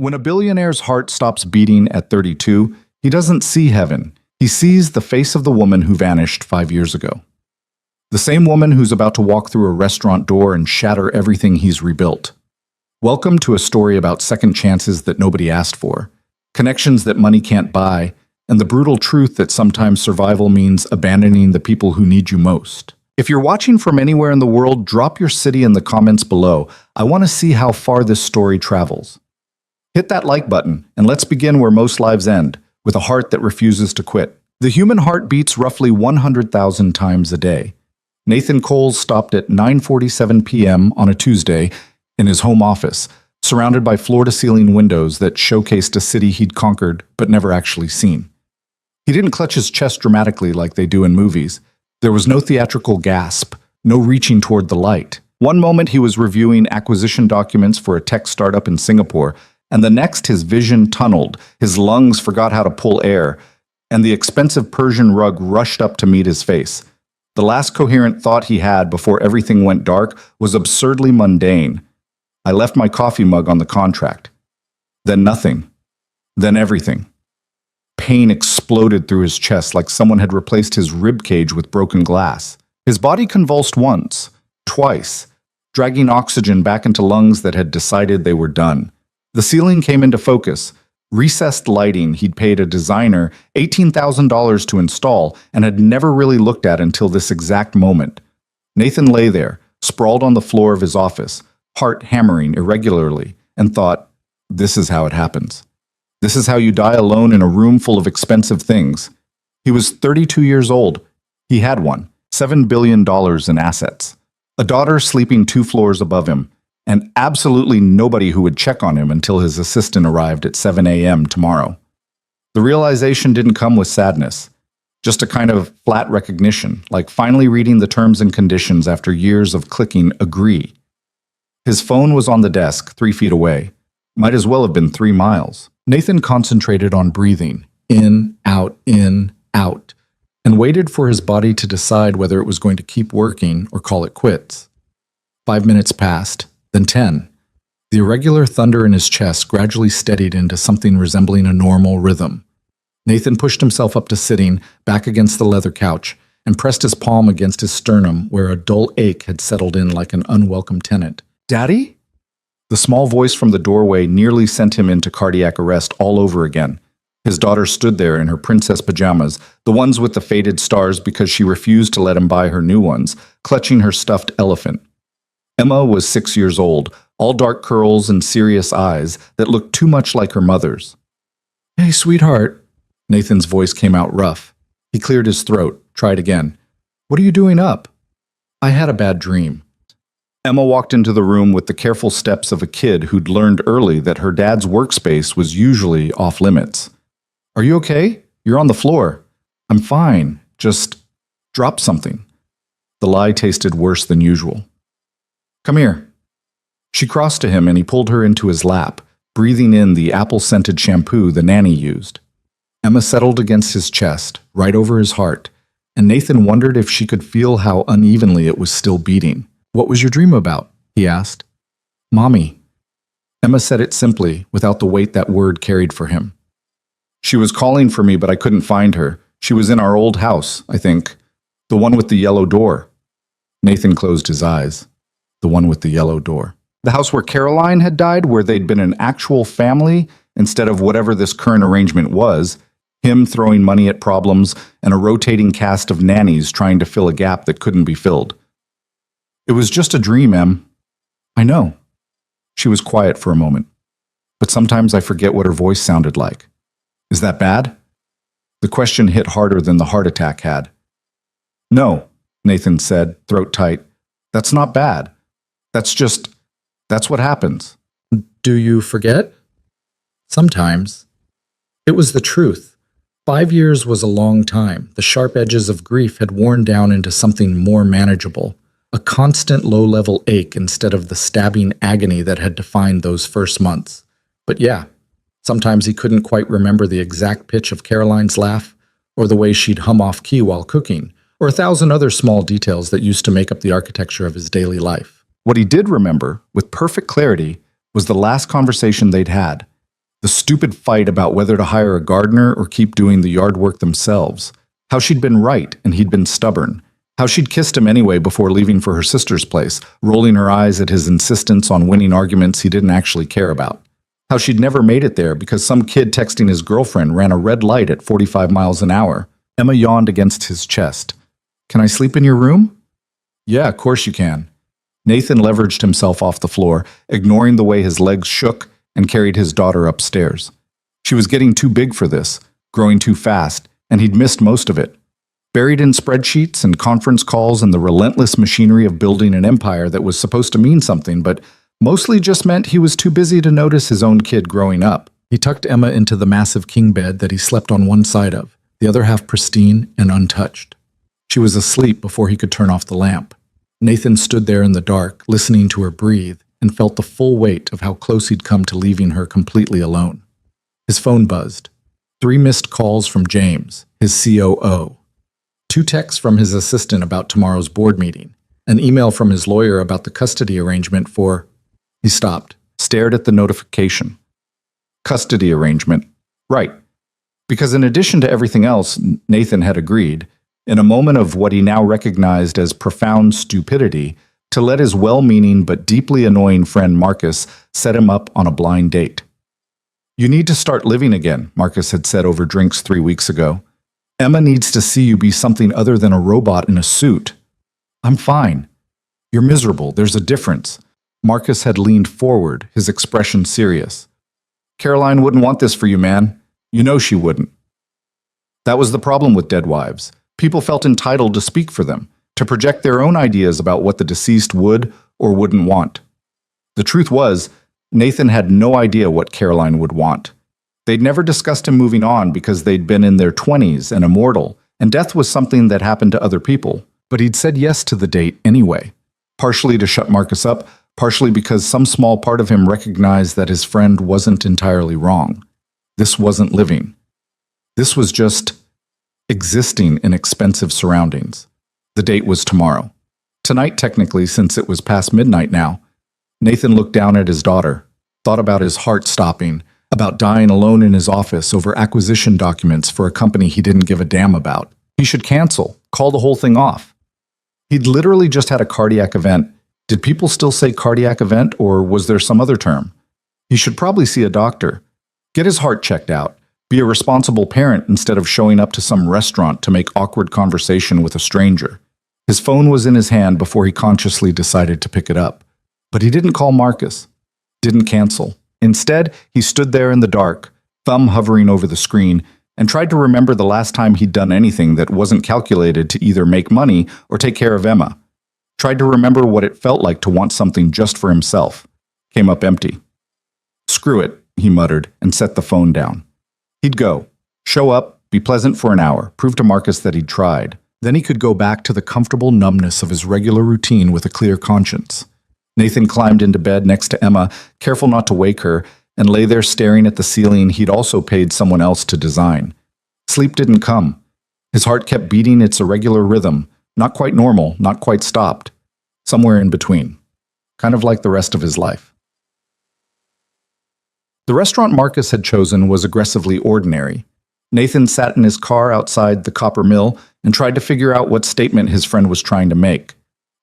When a billionaire's heart stops beating at 32, he doesn't see heaven. He sees the face of the woman who vanished 5 years ago. The same woman who's about to walk through a restaurant door and shatter everything he's rebuilt. Welcome to a story about second chances that nobody asked for, connections that money can't buy, and the brutal truth that sometimes survival means abandoning the people who need you most. If you're watching from anywhere in the world, drop your city in the comments below. I want to see how far this story travels. Hit that like button, and let's begin where most lives end, with a heart that refuses to quit. The human heart beats roughly 100,000 times a day. Nathan Coles stopped at 9:47 p.m. on a Tuesday in his home office, surrounded by floor-to-ceiling windows that showcased a city he'd conquered but never actually seen. He didn't clutch his chest dramatically like they do in movies. There was no theatrical gasp, no reaching toward the light. One moment he was reviewing acquisition documents for a tech startup in Singapore, and the next his vision tunneled, his lungs forgot how to pull air, and the expensive Persian rug rushed up to meet his face. The last coherent thought he had before everything went dark was absurdly mundane. I left my coffee mug on the contract. Then nothing. Then everything. Pain exploded through his chest like someone had replaced his rib cage with broken glass. His body convulsed once, twice, dragging oxygen back into lungs that had decided they were done. The ceiling came into focus. Recessed lighting he'd paid a designer $18,000 to install and had never really looked at until this exact moment. Nathan lay there, sprawled on the floor of his office, heart hammering irregularly, and thought, this is how it happens. This is how you die alone in a room full of expensive things. He was 32 years old. He had one, $7 billion in assets. A daughter sleeping 2 floors above him, and absolutely nobody who would check on him until his assistant arrived at 7 a.m. tomorrow. The realization didn't come with sadness, just a kind of flat recognition, like finally reading the terms and conditions after years of clicking agree. His phone was on the desk, 3 feet away. Might as well have been 3 miles. Nathan concentrated on breathing, in, out, and waited for his body to decide whether it was going to keep working or call it quits. 5 minutes passed. Then 10. The irregular thunder in his chest gradually steadied into something resembling a normal rhythm. Nathan pushed himself up to sitting, back against the leather couch, and pressed his palm against his sternum where a dull ache had settled in like an unwelcome tenant. "Daddy?" The small voice from the doorway nearly sent him into cardiac arrest all over again. His daughter stood there in her princess pajamas, the ones with the faded stars because she refused to let him buy her new ones, clutching her stuffed elephant. Emma was 6 years old, all dark curls and serious eyes that looked too much like her mother's. "Hey, sweetheart." Nathan's voice came out rough. He cleared his throat, tried again. "What are you doing up?" "I had a bad dream." Emma walked into the room with the careful steps of a kid who'd learned early that her dad's workspace was usually off limits. "Are you okay? You're on the floor." "I'm fine. Just drop something." The lie tasted worse than usual. "Come here." She crossed to him and he pulled her into his lap, breathing in the apple-scented shampoo the nanny used. Emma settled against his chest, right over his heart, and Nathan wondered if she could feel how unevenly it was still beating. "What was your dream about?" he asked. "Mommy." Emma said it simply, without the weight that word carried for him. "She was calling for me, but I couldn't find her. She was in our old house, I think. The one with the yellow door." Nathan closed his eyes. The one with the yellow door. The house where Caroline had died, where they'd been an actual family instead of whatever this current arrangement was, him throwing money at problems and a rotating cast of nannies trying to fill a gap that couldn't be filled. "It was just a dream, Em." "I know." She was quiet for a moment. "But sometimes I forget what her voice sounded like." "Is that bad?" The question hit harder than the heart attack had. "No," Nathan said, throat tight. "That's not bad. That's what happens." "Do you forget?" "Sometimes." It was the truth. 5 years was a long time. The sharp edges of grief had worn down into something more manageable. A constant low-level ache instead of the stabbing agony that had defined those first months. But yeah, sometimes he couldn't quite remember the exact pitch of Caroline's laugh, or the way she'd hum off-key while cooking, or 1,000 other small details that used to make up the architecture of his daily life. What he did remember, with perfect clarity, was the last conversation they'd had. The stupid fight about whether to hire a gardener or keep doing the yard work themselves. How she'd been right and he'd been stubborn. How she'd kissed him anyway before leaving for her sister's place, rolling her eyes at his insistence on winning arguments he didn't actually care about. How she'd never made it there because some kid texting his girlfriend ran a red light at 45 miles an hour. Emma yawned against his chest. "Can I sleep in your room?" "Yeah, of course you can." Nathan leveraged himself off the floor, ignoring the way his legs shook, and carried his daughter upstairs. She was getting too big for this, growing too fast, and he'd missed most of it. Buried in spreadsheets and conference calls and the relentless machinery of building an empire that was supposed to mean something, but mostly just meant he was too busy to notice his own kid growing up. He tucked Emma into the massive king bed that he slept on one side of, the other half pristine and untouched. She was asleep before he could turn off the lamp. Nathan stood there in the dark, listening to her breathe, and felt the full weight of how close he'd come to leaving her completely alone. His phone buzzed. 3 missed calls from James, his COO. 2 texts from his assistant about tomorrow's board meeting. An email from his lawyer about the custody arrangement for... He stopped, stared at the notification. Custody arrangement. Right. Because in addition to everything else, Nathan had agreed, in a moment of what he now recognized as profound stupidity, to let his well-meaning but deeply annoying friend Marcus set him up on a blind date. "You need to start living again," Marcus had said over drinks 3 weeks ago. "Emma needs to see you be something other than a robot in a suit." "I'm fine." "You're miserable. There's a difference." Marcus had leaned forward, his expression serious. "Caroline wouldn't want this for you, man. You know she wouldn't." That was the problem with dead wives. People felt entitled to speak for them, to project their own ideas about what the deceased would or wouldn't want. The truth was, Nathan had no idea what Caroline would want. They'd never discussed him moving on because they'd been in their 20s and immortal, and death was something that happened to other people. But he'd said yes to the date anyway, partially to shut Marcus up, partially because some small part of him recognized that his friend wasn't entirely wrong. This wasn't living. This was just existing in expensive surroundings. The date was tomorrow. Tonight, technically, since it was past midnight now. Nathan looked down at his daughter, thought about his heart stopping, about dying alone in his office over acquisition documents for a company he didn't give a damn about. He should cancel, call the whole thing off. He'd literally just had a cardiac event. Did people still say cardiac event, or was there some other term? He should probably see a doctor. Get his heart checked out. Be a responsible parent instead of showing up to some restaurant to make awkward conversation with a stranger. His phone was in his hand before he consciously decided to pick it up. But he didn't call Marcus. Didn't cancel. Instead, he stood there in the dark, thumb hovering over the screen, and tried to remember the last time he'd done anything that wasn't calculated to either make money or take care of Emma. Tried to remember what it felt like to want something just for himself. Came up empty. "Screw it," he muttered, and set the phone down. He'd go, show up, be pleasant for an hour, prove to Marcus that he'd tried. Then he could go back to the comfortable numbness of his regular routine with a clear conscience. Nathan climbed into bed next to Emma, careful not to wake her, and lay there staring at the ceiling he'd also paid someone else to design. Sleep didn't come. His heart kept beating its irregular rhythm, not quite normal, not quite stopped, somewhere in between, kind of like the rest of his life. The restaurant Marcus had chosen was aggressively ordinary. Nathan sat in his car outside the copper mill and tried to figure out what statement his friend was trying to make.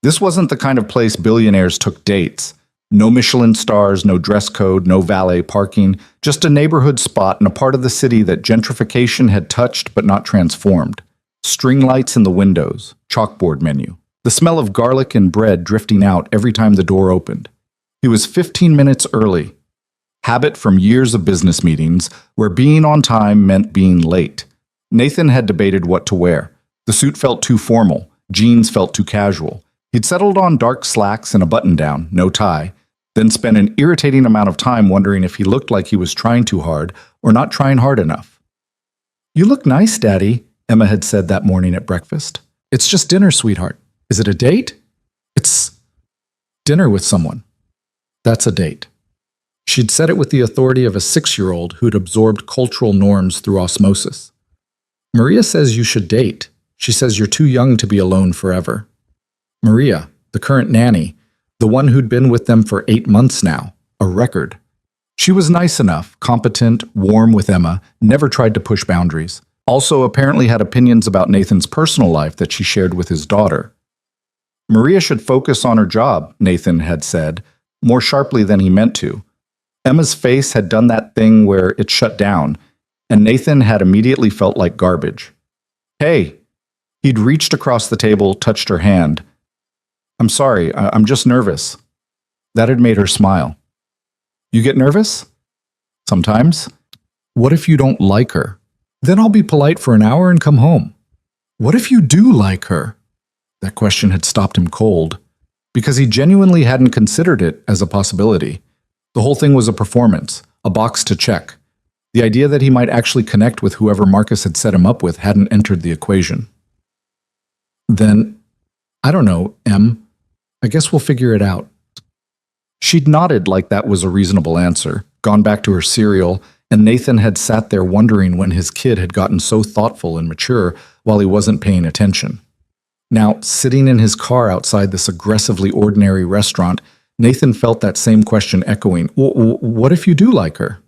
This wasn't the kind of place billionaires took dates. No Michelin stars, no dress code, no valet parking, just a neighborhood spot in a part of the city that gentrification had touched but not transformed. String lights in the windows, chalkboard menu. The smell of garlic and bread drifting out every time the door opened. He was 15 minutes early. Habit from years of business meetings, where being on time meant being late. Nathan had debated what to wear. The suit felt too formal. Jeans felt too casual. He'd settled on dark slacks and a button-down, no tie, then spent an irritating amount of time wondering if he looked like he was trying too hard or not trying hard enough. "You look nice, Daddy," Emma had said that morning at breakfast. "It's just dinner, sweetheart." "Is it a date?" "It's dinner with someone." "That's a date." She'd said it with the authority of a 6-year-old who'd absorbed cultural norms through osmosis. "Maria says you should date. She says you're too young to be alone forever." Maria, the current nanny, the one who'd been with them for 8 months now, a record. She was nice enough, competent, warm with Emma, never tried to push boundaries. Also apparently had opinions about Nathan's personal life that she shared with his daughter. Maria should focus on her job, Nathan had said, more sharply than he meant to. Emma's face had done that thing where it shut down, and Nathan had immediately felt like garbage. Hey! He'd reached across the table, touched her hand. I'm sorry, I'm just nervous. That had made her smile. You get nervous? Sometimes. What if you don't like her? Then I'll be polite for an hour and come home. What if you do like her? That question had stopped him cold, because he genuinely hadn't considered it as a possibility. The whole thing was a performance, a box to check. The idea that he might actually connect with whoever Marcus had set him up with hadn't entered the equation. Then, I don't know, Em. I guess we'll figure it out. She'd nodded like that was a reasonable answer, gone back to her cereal, and Nathan had sat there wondering when his kid had gotten so thoughtful and mature while he wasn't paying attention. Now, sitting in his car outside this aggressively ordinary restaurant, Nathan felt that same question echoing. What if you do like her?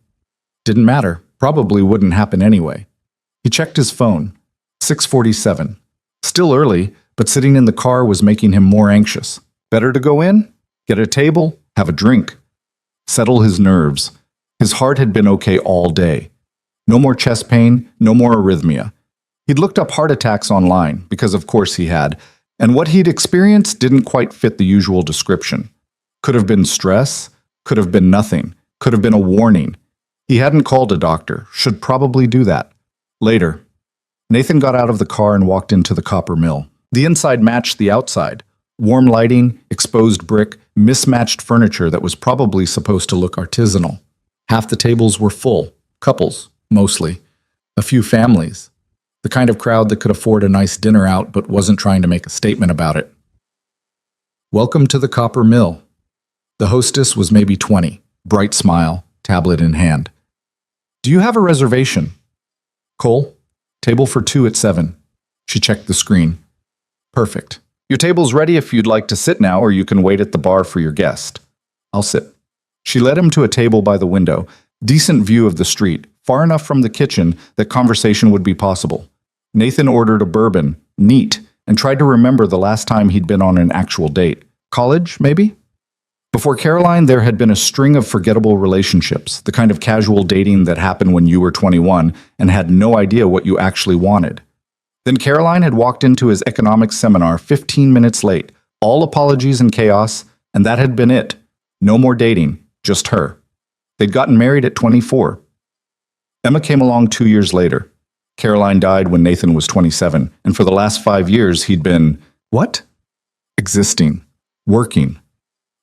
Didn't matter. Probably wouldn't happen anyway. He checked his phone. 6:47. Still early, but sitting in the car was making him more anxious. Better to go in? Get a table? Have a drink? Settle his nerves. His heart had been okay all day. No more chest pain, no more arrhythmia. He'd looked up heart attacks online, because of course he had, and what he'd experienced didn't quite fit the usual description. Could have been stress, could have been nothing, could have been a warning. He hadn't called a doctor, should probably do that. Later. Nathan got out of the car and walked into the copper mill. The inside matched the outside. Warm lighting, exposed brick, mismatched furniture that was probably supposed to look artisanal. Half the tables were full, couples, mostly. A few families. The kind of crowd that could afford a nice dinner out but wasn't trying to make a statement about it. Welcome to the copper mill. The hostess was maybe 20, bright smile, tablet in hand. Do you have a reservation? Cole? Table for 2 at 7. She checked the screen. Perfect. Your table's ready if you'd like to sit now, or you can wait at the bar for your guest. I'll sit. She led him to a table by the window, decent view of the street, far enough from the kitchen that conversation would be possible. Nathan ordered a bourbon, neat, and tried to remember the last time he'd been on an actual date. College, maybe? Before Caroline, there had been a string of forgettable relationships, the kind of casual dating that happened when you were 21 and had no idea what you actually wanted. Then Caroline had walked into his economics seminar 15 minutes late, all apologies and chaos, and that had been it. No more dating, just her. They'd gotten married at 24. Emma came along 2 years later. Caroline died when Nathan was 27, and for the last 5 years he'd been, what? Existing, working,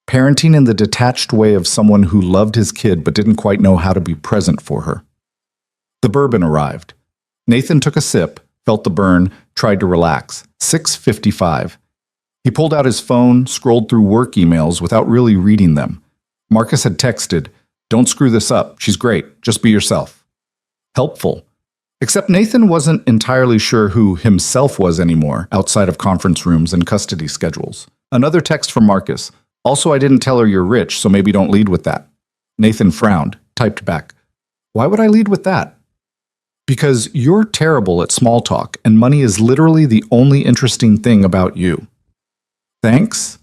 parenting in the detached way of someone who loved his kid but didn't quite know how to be present for her. The bourbon arrived. Nathan took a sip, felt the burn, tried to relax. 6:55. He pulled out his phone, scrolled through work emails without really reading them. Marcus had texted, "Don't screw this up. She's great. Just be yourself." Helpful. Except Nathan wasn't entirely sure who himself was anymore, outside of conference rooms and custody schedules. Another text from Marcus. Also, I didn't tell her you're rich, so maybe don't lead with that. Nathan frowned, typed back. Why would I lead with that? Because you're terrible at small talk, and money is literally the only interesting thing about you. Thanks.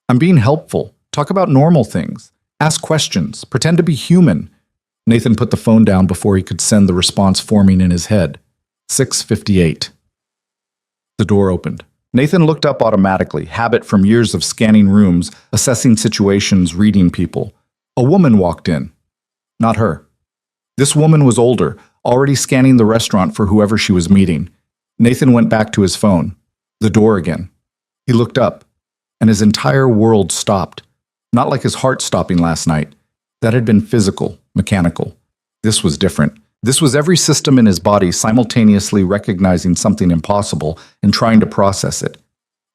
I'm being helpful. Talk about normal things. Ask questions. Pretend to be human. Nathan put the phone down before he could send the response forming in his head. 6:58. The door opened. Nathan looked up automatically, habit from years of scanning rooms, assessing situations, reading people. A woman walked in. Not her. This woman was older, already scanning the restaurant for whoever she was meeting. Nathan went back to his phone. The door again. He looked up, and his entire world stopped. Not like his heart stopping last night. That had been physical, mechanical. This was different. This was every system in his body simultaneously recognizing something impossible and trying to process it.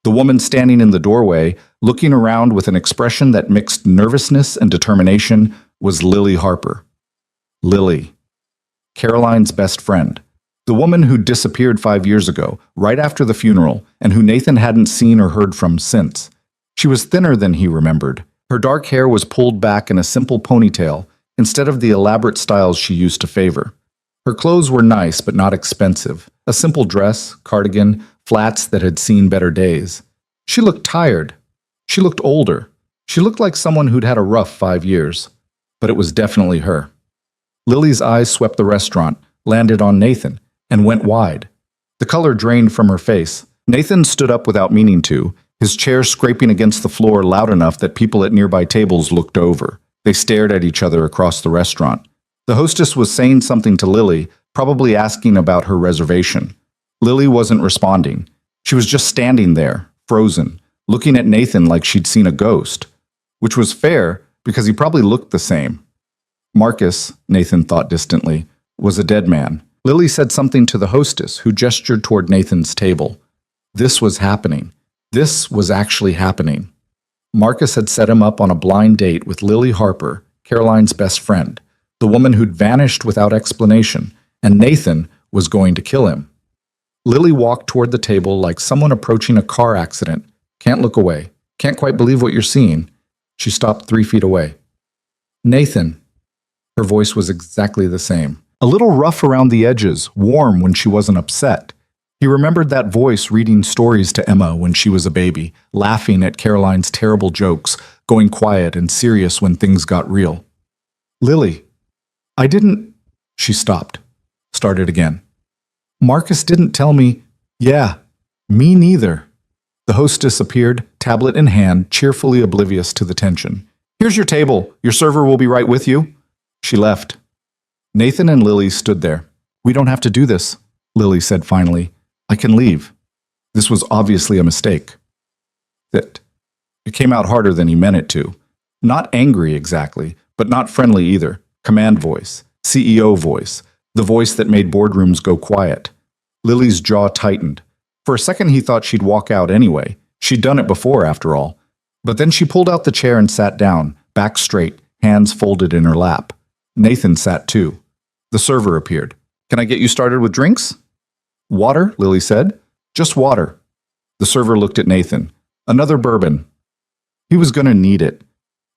The woman standing in the doorway, looking around with an expression that mixed nervousness and determination, was Lily Harper. Lily. Caroline's best friend. The woman who disappeared 5 years ago, right after the funeral, and who Nathan hadn't seen or heard from since. She was thinner than he remembered. Her dark hair was pulled back in a simple ponytail, instead of the elaborate styles she used to favor. Her clothes were nice but not expensive. A simple dress, cardigan, flats that had seen better days. She looked tired. She looked older. She looked like someone who'd had a rough 5 years. But it was definitely her. Lily's eyes swept the restaurant, landed on Nathan, and went wide. The color drained from her face. Nathan stood up without meaning to, his chair scraping against the floor loud enough that people at nearby tables looked over. They stared at each other across the restaurant. The hostess was saying something to Lily, probably asking about her reservation. Lily wasn't responding. She was just standing there, frozen, looking at Nathan like she'd seen a ghost. Which was fair, because he probably looked the same. Marcus, Nathan thought distantly, was a dead man. Lily said something to the hostess, who gestured toward Nathan's table. This was happening. This was actually happening. Marcus had set him up on a blind date with Lily Harper, Caroline's best friend, the woman who'd vanished without explanation, and Nathan was going to kill him. Lily walked toward the table like someone approaching a car accident. Can't look away. Can't quite believe what you're seeing. She stopped 3 feet away. Nathan. Her voice was exactly the same. A little rough around the edges, warm when she wasn't upset. He remembered that voice reading stories to Emma when she was a baby, laughing at Caroline's terrible jokes, going quiet and serious when things got real. Lily. I didn't... She stopped. Started again. Marcus didn't tell me... Yeah, me neither. The hostess appeared, tablet in hand, cheerfully oblivious to the tension. Here's your table. Your server will be right with you. She left. Nathan and Lily stood there. We don't have to do this, Lily said finally. I can leave. This was obviously a mistake. It came out harder than he meant it to. Not angry exactly, but not friendly either. Command voice, CEO voice, the voice that made boardrooms go quiet. Lily's jaw tightened. For a second he thought she'd walk out anyway. She'd done it before, after all. But then she pulled out the chair and sat down, back straight, hands folded in her lap. Nathan sat too. The server appeared. Can I get you started with drinks? Water, Lily said. Just water. The server looked at Nathan. Another bourbon. He was going to need it.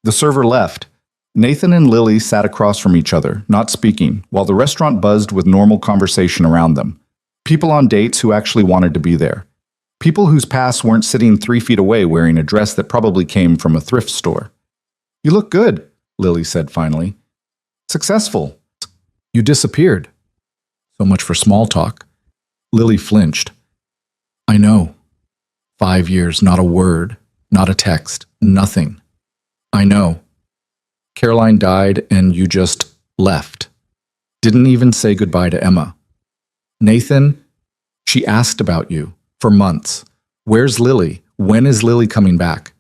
The server left. Nathan and Lily sat across from each other, not speaking, while the restaurant buzzed with normal conversation around them. People on dates who actually wanted to be there. People whose pasts weren't sitting 3 feet away wearing a dress that probably came from a thrift store. You look good, Lily said finally. Successful. You disappeared. So much for small talk. Lily flinched. I know. 5 years, not a word, not a text, nothing. I know. Caroline died and you just left. Didn't even say goodbye to Emma. Nathan, she asked about you for months. Where's Lily? When is Lily coming back?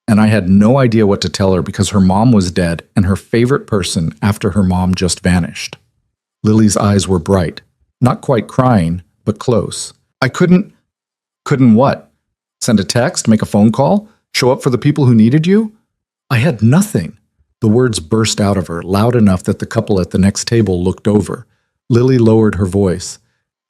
And I had no idea what to tell her because her mom was dead and her favorite person after her mom just vanished. Lily's eyes were bright, not quite crying, but close. I couldn't what? Send a text, make a phone call, show up for the people who needed you? I had nothing. The words burst out of her, loud enough that the couple at the next table looked over. Lily lowered her voice.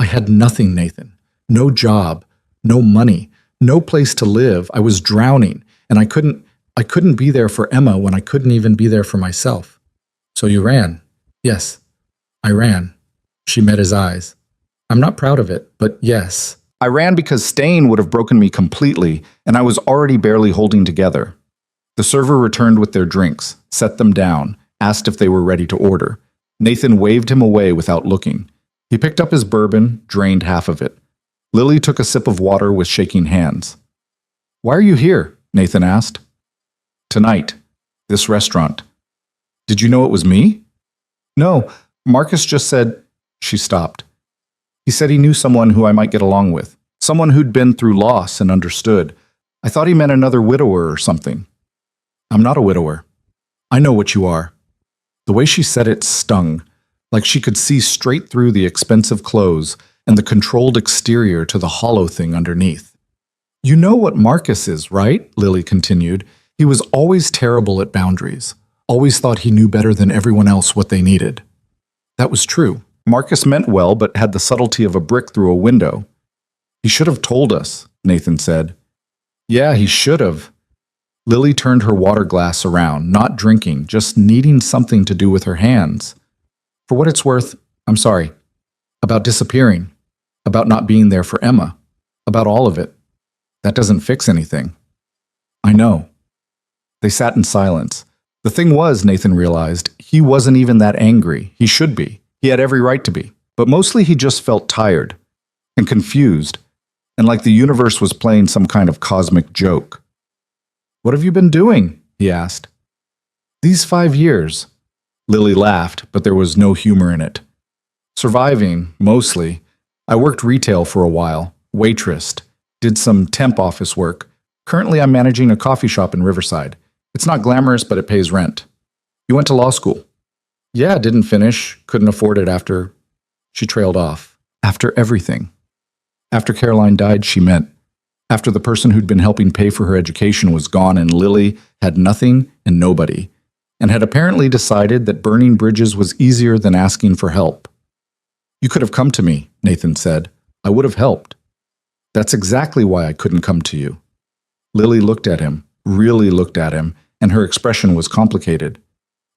I had nothing, Nathan. No job, no money, no place to live. I was drowning, and I couldn't be there for Emma when I couldn't even be there for myself. So you ran. Yes, I ran. She met his eyes. I'm not proud of it, but yes. I ran because staying would have broken me completely, and I was already barely holding together. The server returned with their drinks, set them down, asked if they were ready to order. Nathan waved him away without looking. He picked up his bourbon, drained half of it. Lily took a sip of water with shaking hands. Why are you here? Nathan asked. Tonight. This restaurant. Did you know it was me? No, Marcus just said... She stopped. He said he knew someone who I might get along with. Someone who'd been through loss and understood. I thought he meant another widower or something. I'm not a widower. I know what you are. The way she said it stung, like she could see straight through the expensive clothes and the controlled exterior to the hollow thing underneath. You know what Marcus is, right? Lily continued. He was always terrible at boundaries. Always thought he knew better than everyone else what they needed. That was true. Marcus meant well, but had the subtlety of a brick through a window. He should have told us, Nathan said. Yeah, he should have. Lily turned her water glass around, not drinking, just needing something to do with her hands. For what it's worth, I'm sorry. About disappearing. About not being there for Emma. About all of it. That doesn't fix anything. I know. They sat in silence. The thing was, Nathan realized, he wasn't even that angry. He should be. He had every right to be. But mostly he just felt tired and confused, and like the universe was playing some kind of cosmic joke. What have you been doing? He asked. These 5 years. Lily laughed, but there was no humor in it. Surviving, mostly. I worked retail for a while, waitressed, did some temp office work. Currently I'm managing a coffee shop in Riverside. It's not glamorous, but it pays rent. You went to law school. Yeah, didn't finish, couldn't afford it after... She trailed off. After everything. After Caroline died, she meant. After the person who'd been helping pay for her education was gone and Lily had nothing and nobody, and had apparently decided that burning bridges was easier than asking for help. You could have come to me, Nathan said. I would have helped. That's exactly why I couldn't come to you. Lily looked at him, really looked at him, and her expression was complicated.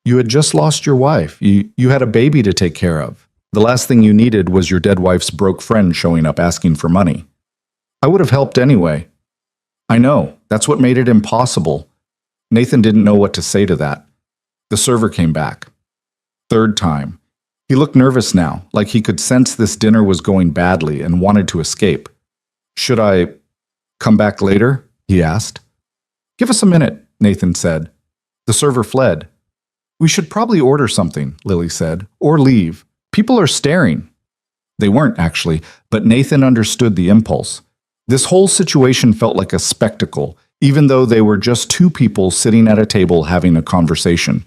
You had just lost your wife. You had a baby to take care of. The last thing you needed was your dead wife's broke friend showing up asking for money. I would have helped anyway. I know, that's what made it impossible. Nathan didn't know what to say to that. The server came back. Third time. He looked nervous now, like he could sense this dinner was going badly and wanted to escape. Should I come back later? He asked. Give us a minute, Nathan said. The server fled. We should probably order something, Lily said, or leave. People are staring. They weren't, actually, but Nathan understood the impulse. This whole situation felt like a spectacle, even though they were just two people sitting at a table having a conversation.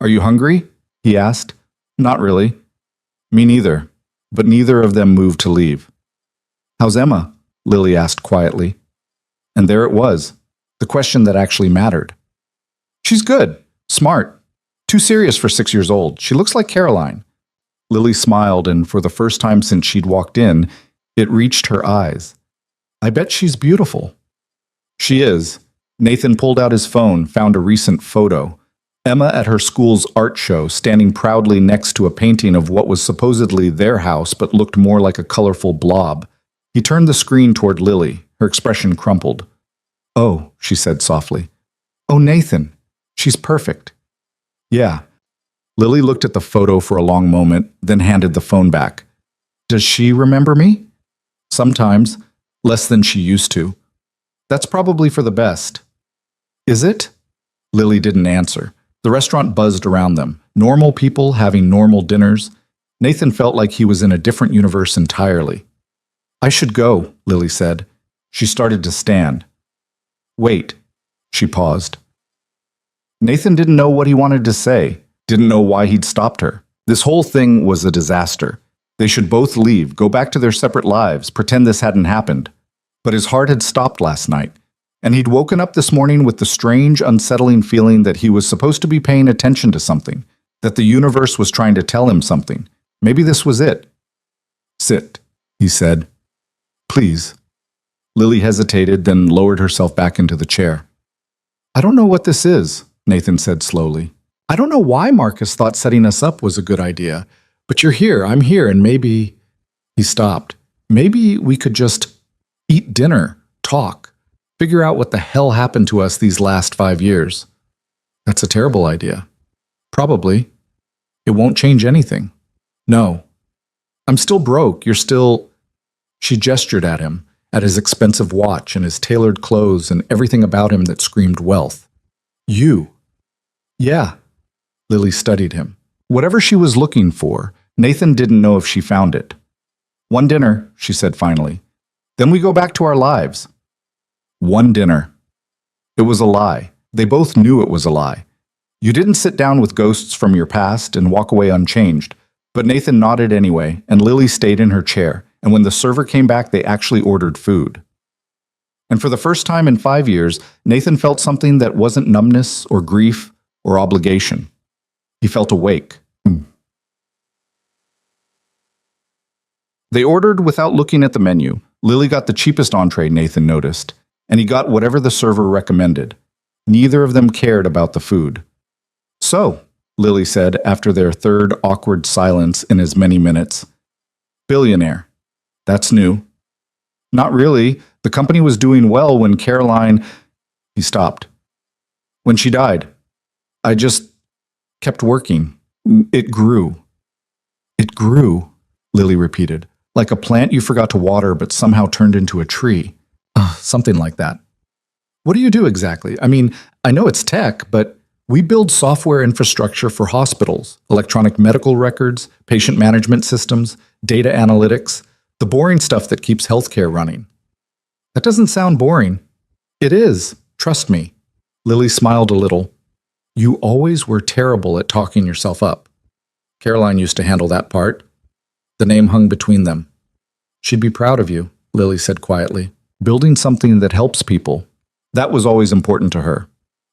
Are you hungry? He asked. Not really. Me neither, but neither of them moved to leave. How's Emma? Lily asked quietly. And there it was, the question that actually mattered. She's good, smart, too serious for 6 years old. She looks like Caroline. Lily smiled, and for the first time since she'd walked in, it reached her eyes. I bet she's beautiful. She is. Nathan pulled out his phone, found a recent photo. Emma at her school's art show, standing proudly next to a painting of what was supposedly their house but looked more like a colorful blob. He turned the screen toward Lily. Her expression crumpled. Oh, she said softly. Oh, Nathan. She's perfect. Yeah. Lily looked at the photo for a long moment, then handed the phone back. Does she remember me? Sometimes. Less than she used to. That's probably for the best. Is it? Lily didn't answer. The restaurant buzzed around them. Normal people having normal dinners. Nathan felt like he was in a different universe entirely. I should go, Lily said. She started to stand. Wait. She paused. Nathan didn't know what he wanted to say, didn't know why he'd stopped her. This whole thing was a disaster. They should both leave, go back to their separate lives, pretend this hadn't happened. But his heart had stopped last night, and he'd woken up this morning with the strange, unsettling feeling that he was supposed to be paying attention to something, that the universe was trying to tell him something. Maybe this was it. Sit, he said. Please. Lily hesitated, then lowered herself back into the chair. I don't know what this is, Nathan said slowly. I don't know why Marcus thought setting us up was a good idea, but you're here, I'm here, and maybe... He stopped. Maybe we could just eat dinner, talk, figure out what the hell happened to us these last 5 years. That's a terrible idea. Probably. It won't change anything. No. I'm still broke. You're still... She gestured at him, at his expensive watch and his tailored clothes and everything about him that screamed wealth. You. Yeah. Lily studied him. Whatever she was looking for, Nathan didn't know if she found it. One dinner, she said finally. Then we go back to our lives. One dinner. It was a lie. They both knew it was a lie. You didn't sit down with ghosts from your past and walk away unchanged. But Nathan nodded anyway, and Lily stayed in her chair, and when the server came back, they actually ordered food. And for the first time in 5 years, Nathan felt something that wasn't numbness or grief or obligation. He felt awake. They ordered without looking at the menu. Lily got the cheapest entree, Nathan noticed, and he got whatever the server recommended. Neither of them cared about the food. So, Lily said after their third awkward silence in as many minutes, Billionaire. That's new. Not really. The company was doing well when Caroline... He stopped. When she died. I just kept working. It grew. It grew, Lily repeated, like a plant you forgot to water but somehow turned into a tree. Something like that. What do you do exactly? I mean, I know it's tech, but we build software infrastructure for hospitals, electronic medical records, patient management systems, data analytics, the boring stuff that keeps healthcare running. That doesn't sound boring. It is, trust me. Lily smiled a little. You always were terrible at talking yourself up. Caroline used to handle that part. The name hung between them. She'd be proud of you, Lily said quietly. Building something that helps people. That was always important to her.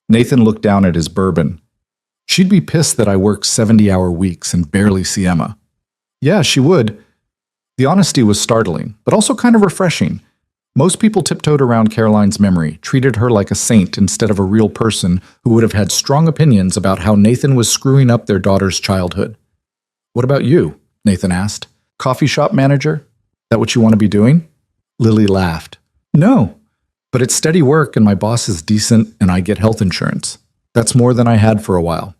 Nathan looked down at his bourbon. She'd be pissed that I work 70-hour weeks and barely see Emma. Yeah, she would. The honesty was startling, but also kind of refreshing. Most people tiptoed around Caroline's memory, treated her like a saint instead of a real person who would have had strong opinions about how Nathan was screwing up their daughter's childhood. What about you? Nathan asked. Coffee shop manager? That what you want to be doing? Lily laughed. No, but it's steady work and my boss is decent and I get health insurance. That's more than I had for a while.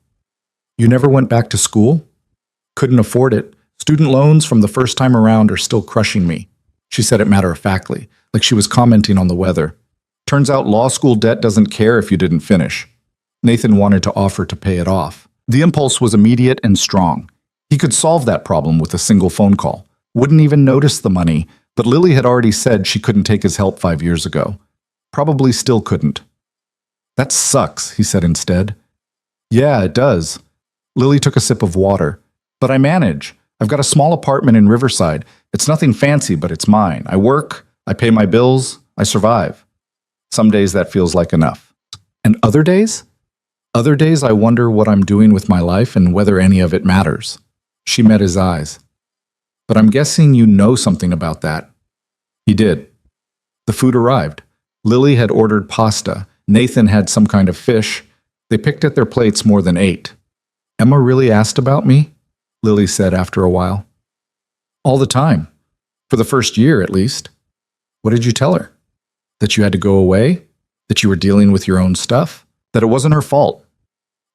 You never went back to school? Couldn't afford it. Student loans from the first time around are still crushing me. She said it matter-of-factly, like she was commenting on the weather. Turns out law school debt doesn't care if you didn't finish. Nathan wanted to offer to pay it off. The impulse was immediate and strong. He could solve that problem with a single phone call. Wouldn't even notice the money, but Lily had already said she couldn't take his help 5 years ago. Probably still couldn't. That sucks, he said instead. Yeah, it does. Lily took a sip of water. But I manage. I've got a small apartment in Riverside. It's nothing fancy, but it's mine. I work, I pay my bills, I survive. Some days that feels like enough. And other days? Other days I wonder what I'm doing with my life and whether any of it matters. She met his eyes. But I'm guessing you know something about that. He did. The food arrived. Lily had ordered pasta. Nathan had some kind of fish. They picked at their plates more than 8. Emma really asked about me? Lily said after a while. All the time. For the first year, at least. What did you tell her? That you had to go away? That you were dealing with your own stuff? That it wasn't her fault?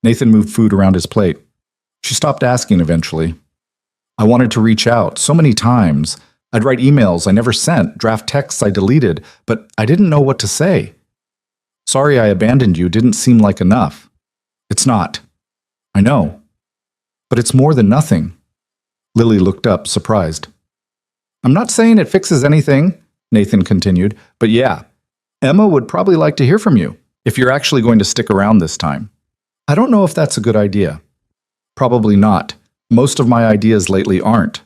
Nathan moved food around his plate. She stopped asking eventually. I wanted to reach out so many times. I'd write emails I never sent, draft texts I deleted, but I didn't know what to say. Sorry I abandoned you didn't seem like enough. It's not. I know. But it's more than nothing. Lily looked up, surprised. I'm not saying it fixes anything, Nathan continued, but yeah, Emma would probably like to hear from you, if you're actually going to stick around this time. I don't know if that's a good idea. Probably not. Most of my ideas lately aren't.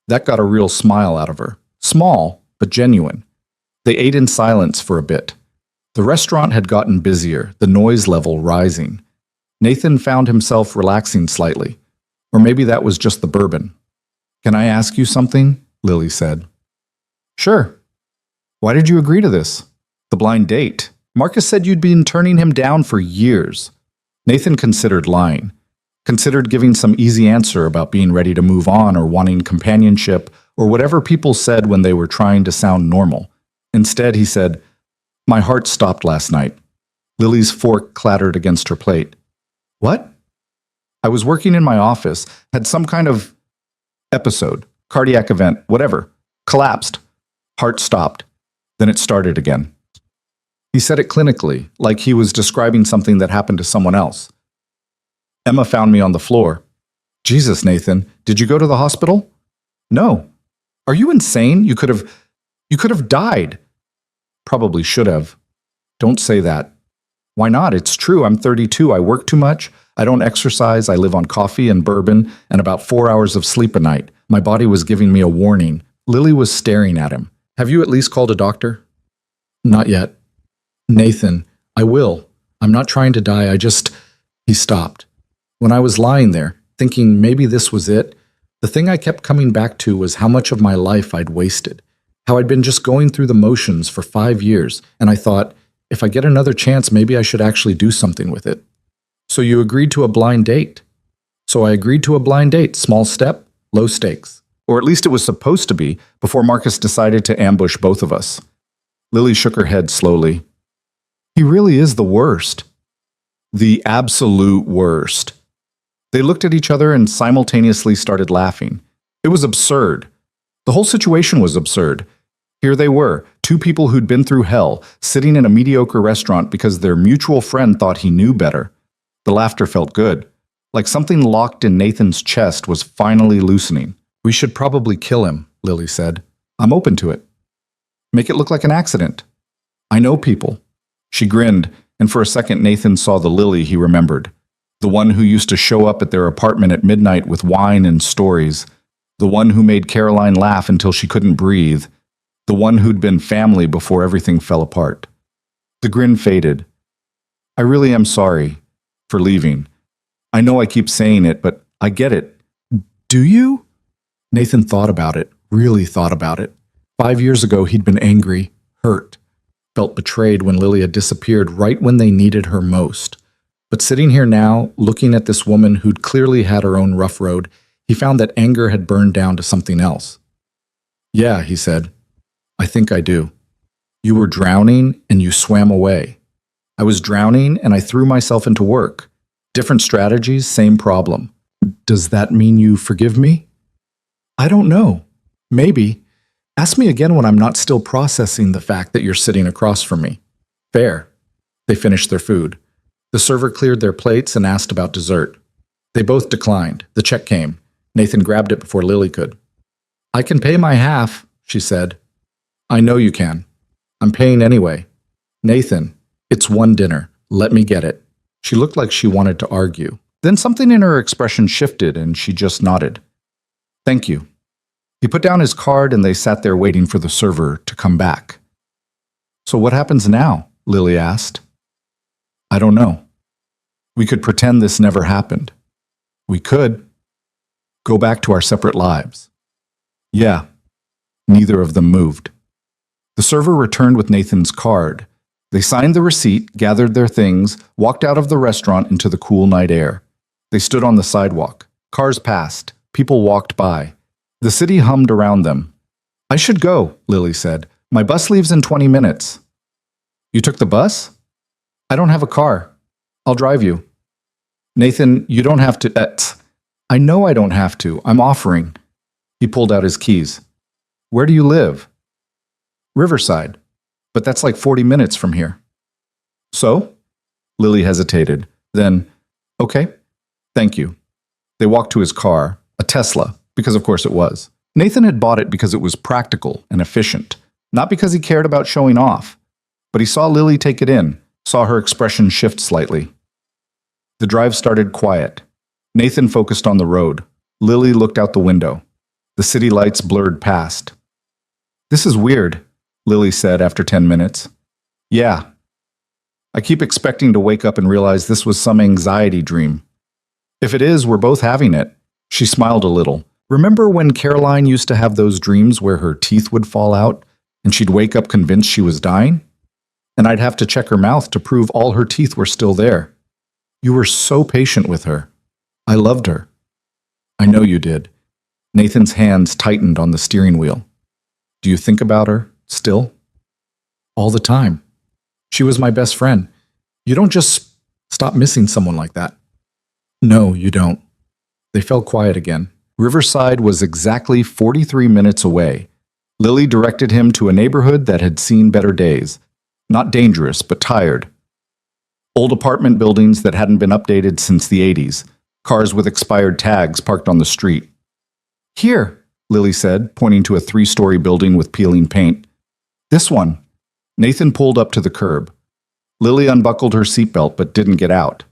That got a real smile out of her. Small, but genuine. They ate in silence for a bit. The restaurant had gotten busier, the noise level rising. Nathan found himself relaxing slightly. Or maybe that was just the bourbon. Can I ask you something? Lily said. Sure. Why did you agree to this? The blind date. Marcus said you'd been turning him down for years. Nathan considered lying. Considered giving some easy answer about being ready to move on or wanting companionship or whatever people said when they were trying to sound normal. Instead, he said, My heart stopped last night. Lily's fork clattered against her plate. What? I was working in my office, had some kind of episode, cardiac event, whatever. Collapsed. Heart stopped. Then it started again. He said it clinically, like he was describing something that happened to someone else. Emma found me on the floor. Jesus, Nathan, did you go to the hospital? No. Are you insane? You could have died. Probably should have. Don't say that. Why not? It's true. I'm 32. I work too much. I don't exercise. I live on coffee and bourbon and about 4 hours of sleep a night. My body was giving me a warning. Lily was staring at him. Have you at least called a doctor? Not yet. Nathan, I will. I'm not trying to die. He stopped. When I was lying there, thinking maybe this was it, the thing I kept coming back to was how much of my life I'd wasted. How I'd been just going through the motions for 5 years, and I thought, If I get another chance, maybe I should actually do something with it. So you agreed to a blind date. So I agreed to a blind date. Small step, low stakes. Or at least it was supposed to be, before Marcus decided to ambush both of us. Lily shook her head slowly. He really is the worst. The absolute worst. They looked at each other and simultaneously started laughing. It was absurd. The whole situation was absurd. Here they were, two people who'd been through hell, sitting in a mediocre restaurant because their mutual friend thought he knew better. The laughter felt good, like something locked in Nathan's chest was finally loosening. We should probably kill him, Lily said. I'm open to it. Make it look like an accident. I know people. She grinned, and for a second Nathan saw the Lily he remembered. The one who used to show up at their apartment at midnight with wine and stories. The one who made Caroline laugh until she couldn't breathe. The one who'd been family before everything fell apart. The grin faded. I really am sorry for leaving. I know I keep saying it, but I get it. Do you? Nathan thought about it, really thought about it. 5 years ago, he'd been angry, hurt, felt betrayed when Lily had disappeared right when they needed her most. But sitting here now, looking at this woman who'd clearly had her own rough road, he found that anger had burned down to something else. Yeah, he said. I think I do. You were drowning and you swam away. I was drowning and I threw myself into work. Different strategies, same problem. Does that mean you forgive me? I don't know. Maybe. Ask me again when I'm not still processing the fact that you're sitting across from me. Fair. They finished their food. The server cleared their plates and asked about dessert. They both declined. The check came. Nathan grabbed it before Lily could. I can pay my half, she said. I know you can. I'm paying anyway. Nathan, it's one dinner. Let me get it. She looked like she wanted to argue. Then something in her expression shifted and she just nodded. Thank you. He put down his card and they sat there waiting for the server to come back. So what happens now? Lily asked. I don't know. We could pretend this never happened. We could go back to our separate lives. Yeah. Neither of them moved. The server returned with Nathan's card. They signed the receipt, gathered their things, walked out of the restaurant into the cool night air. They stood on the sidewalk. Cars passed. People walked by. The city hummed around them. I should go, Lily said. My bus leaves in 20 minutes. You took the bus? I don't have a car. I'll drive you. Nathan, you don't have to. I know I don't have to. I'm offering. He pulled out his keys. Where do you live? Riverside. But that's like 40 minutes from here. So? Lily hesitated. Then, okay, thank you. They walked to his car, a Tesla, because of course it was. Nathan had bought it because it was practical and efficient, not because he cared about showing off. But he saw Lily take it in, saw her expression shift slightly. The drive started quiet. Nathan focused on the road. Lily looked out the window. The city lights blurred past. This is weird, Lily said after 10 minutes. Yeah. I keep expecting to wake up and realize this was some anxiety dream. If it is, we're both having it. She smiled a little. Remember when Caroline used to have those dreams where her teeth would fall out and she'd wake up convinced she was dying? And I'd have to check her mouth to prove all her teeth were still there. You were so patient with her. I loved her. I know you did. Nathan's hands tightened on the steering wheel. Do you think about her still? All the time. She was my best friend. You don't just stop missing someone like that. No, you don't. They fell quiet again. Riverside was exactly 43 minutes away. Lily directed him to a neighborhood that had seen better days. Not dangerous, but tired. Old apartment buildings that hadn't been updated since the 80s. Cars with expired tags parked on the street. Here, Lily said, pointing to a 3-story building with peeling paint. This one. Nathan pulled up to the curb. Lily unbuckled her seatbelt but didn't get out.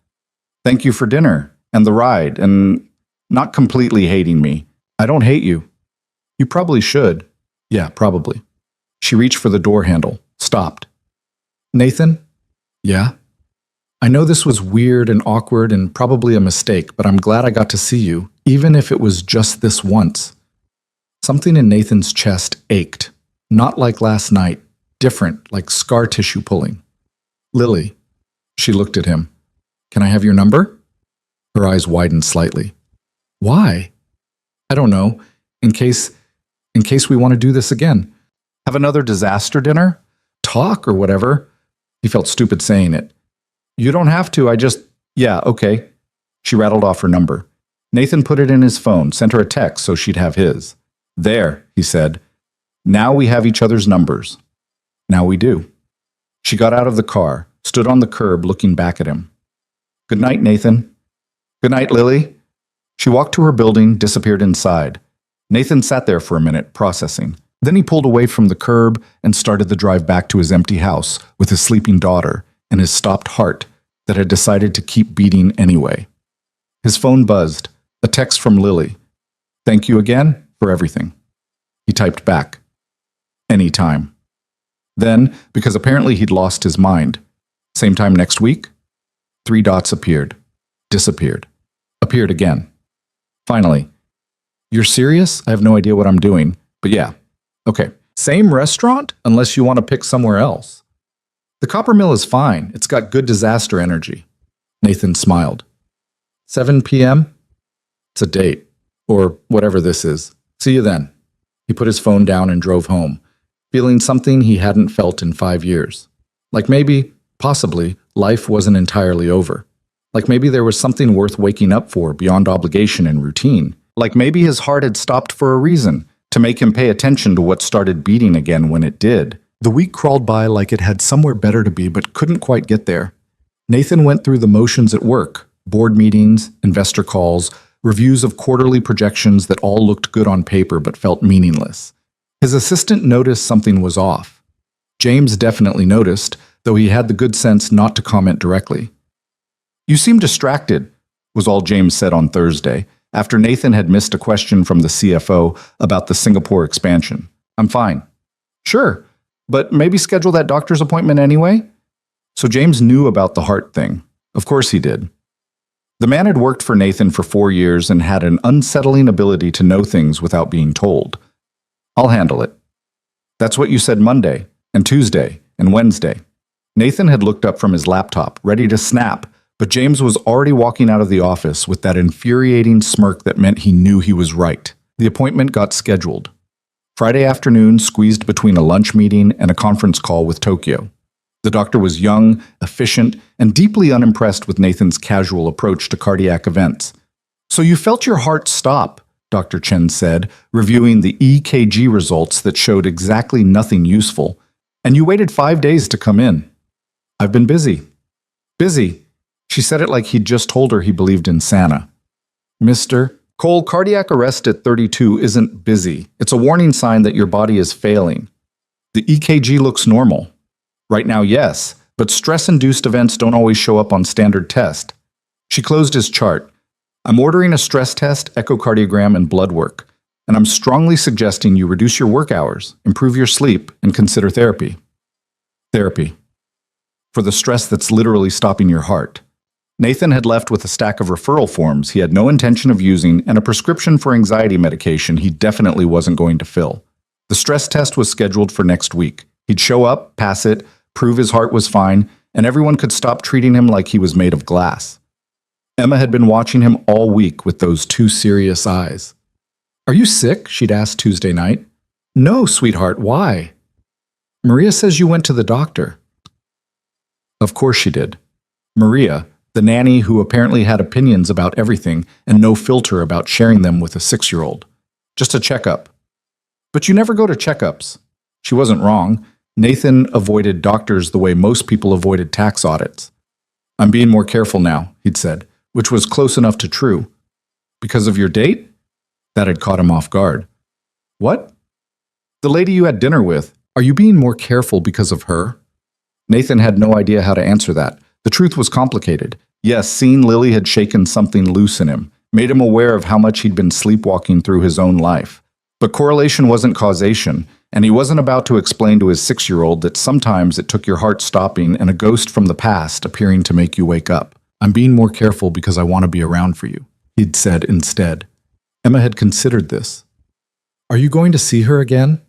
Thank you for dinner and the ride and not completely hating me. I don't hate you. You probably should. Yeah, probably. She reached for the door handle, stopped. Nathan? Yeah? I know this was weird and awkward and probably a mistake, but I'm glad I got to see you, even if it was just this once. Something in Nathan's chest ached. Not like last night, different, like scar tissue pulling. Lily. She looked at him. Can I have your number? Her eyes widened slightly. Why? I don't know. In case we want to do this again. Have another disaster dinner? Talk or whatever. He felt stupid saying it. You don't have to, yeah, okay. She rattled off her number. Nathan put it in his phone, sent her a text so she'd have his. There, he said. Now we have each other's numbers. Now we do. She got out of the car, stood on the curb looking back at him. Good night, Nathan. Good night, Lily. She walked to her building, disappeared inside. Nathan sat there for a minute, processing. Then he pulled away from the curb and started the drive back to his empty house with his sleeping daughter and his stopped heart that had decided to keep beating anyway. His phone buzzed, a text from Lily. Thank you again for everything. He typed back. Anytime. Then, because apparently he'd lost his mind, same time next week, 3 dots appeared, disappeared, appeared again. Finally, you're serious? I have no idea what I'm doing, but yeah. Okay, same restaurant unless you want to pick somewhere else. The Copper Mill is fine. It's got good disaster energy. Nathan smiled. 7 p.m.? It's a date, or whatever this is. See you then. He put his phone down and drove home, feeling something he hadn't felt in 5 years. Like maybe, possibly, life wasn't entirely over. Like maybe there was something worth waking up for beyond obligation and routine. Like maybe his heart had stopped for a reason, to make him pay attention to what started beating again when it did. The week crawled by like it had somewhere better to be but couldn't quite get there. Nathan went through the motions at work, board meetings, investor calls, reviews of quarterly projections that all looked good on paper but felt meaningless. His assistant noticed something was off. James definitely noticed, though he had the good sense not to comment directly. You seem distracted, was all James said on Thursday, after Nathan had missed a question from the CFO about the Singapore expansion. I'm fine. Sure, but maybe schedule that doctor's appointment anyway? So James knew about the heart thing. Of course he did. The man had worked for Nathan for 4 years and had an unsettling ability to know things without being told. I'll handle it. That's what you said Monday, and Tuesday, and Wednesday. Nathan had looked up from his laptop, ready to snap, but James was already walking out of the office with that infuriating smirk that meant he knew he was right. The appointment got scheduled. Friday afternoon squeezed between a lunch meeting and a conference call with Tokyo. The doctor was young, efficient, and deeply unimpressed with Nathan's casual approach to cardiac events. So you felt your heart stop, Dr. Chen said, reviewing the EKG results that showed exactly nothing useful, and you waited 5 days to come in. I've been busy. Busy. She said it like he'd just told her he believed in Santa. Mr. Cole, cardiac arrest at 32 isn't busy. It's a warning sign that your body is failing. The EKG looks normal. Right now, yes, but stress-induced events don't always show up on standard test. She closed his chart. I'm ordering a stress test, echocardiogram, and blood work, and I'm strongly suggesting you reduce your work hours, improve your sleep, and consider therapy. Therapy. For the stress that's literally stopping your heart. Nathan had left with a stack of referral forms he had no intention of using and a prescription for anxiety medication he definitely wasn't going to fill. The stress test was scheduled for next week. He'd show up, pass it, prove his heart was fine, and everyone could stop treating him like he was made of glass. Emma had been watching him all week with those 2 serious eyes. Are you sick? She'd asked Tuesday night. No, sweetheart, why? Maria says you went to the doctor. Of course she did. Maria, the nanny who apparently had opinions about everything and no filter about sharing them with a 6-year-old. Just a checkup. But you never go to checkups. She wasn't wrong. Nathan avoided doctors the way most people avoided tax audits. I'm being more careful now, he'd said, which was close enough to true. Because of your date? That had caught him off guard. What? The lady you had dinner with. Are you being more careful because of her? Nathan had no idea how to answer that. The truth was complicated. Yes, seeing Lily had shaken something loose in him, made him aware of how much he'd been sleepwalking through his own life. But correlation wasn't causation, and he wasn't about to explain to his 6-year-old that sometimes it took your heart stopping and a ghost from the past appearing to make you wake up. I'm being more careful because I want to be around for you, he'd said instead. Emma had considered this. Are you going to see her again?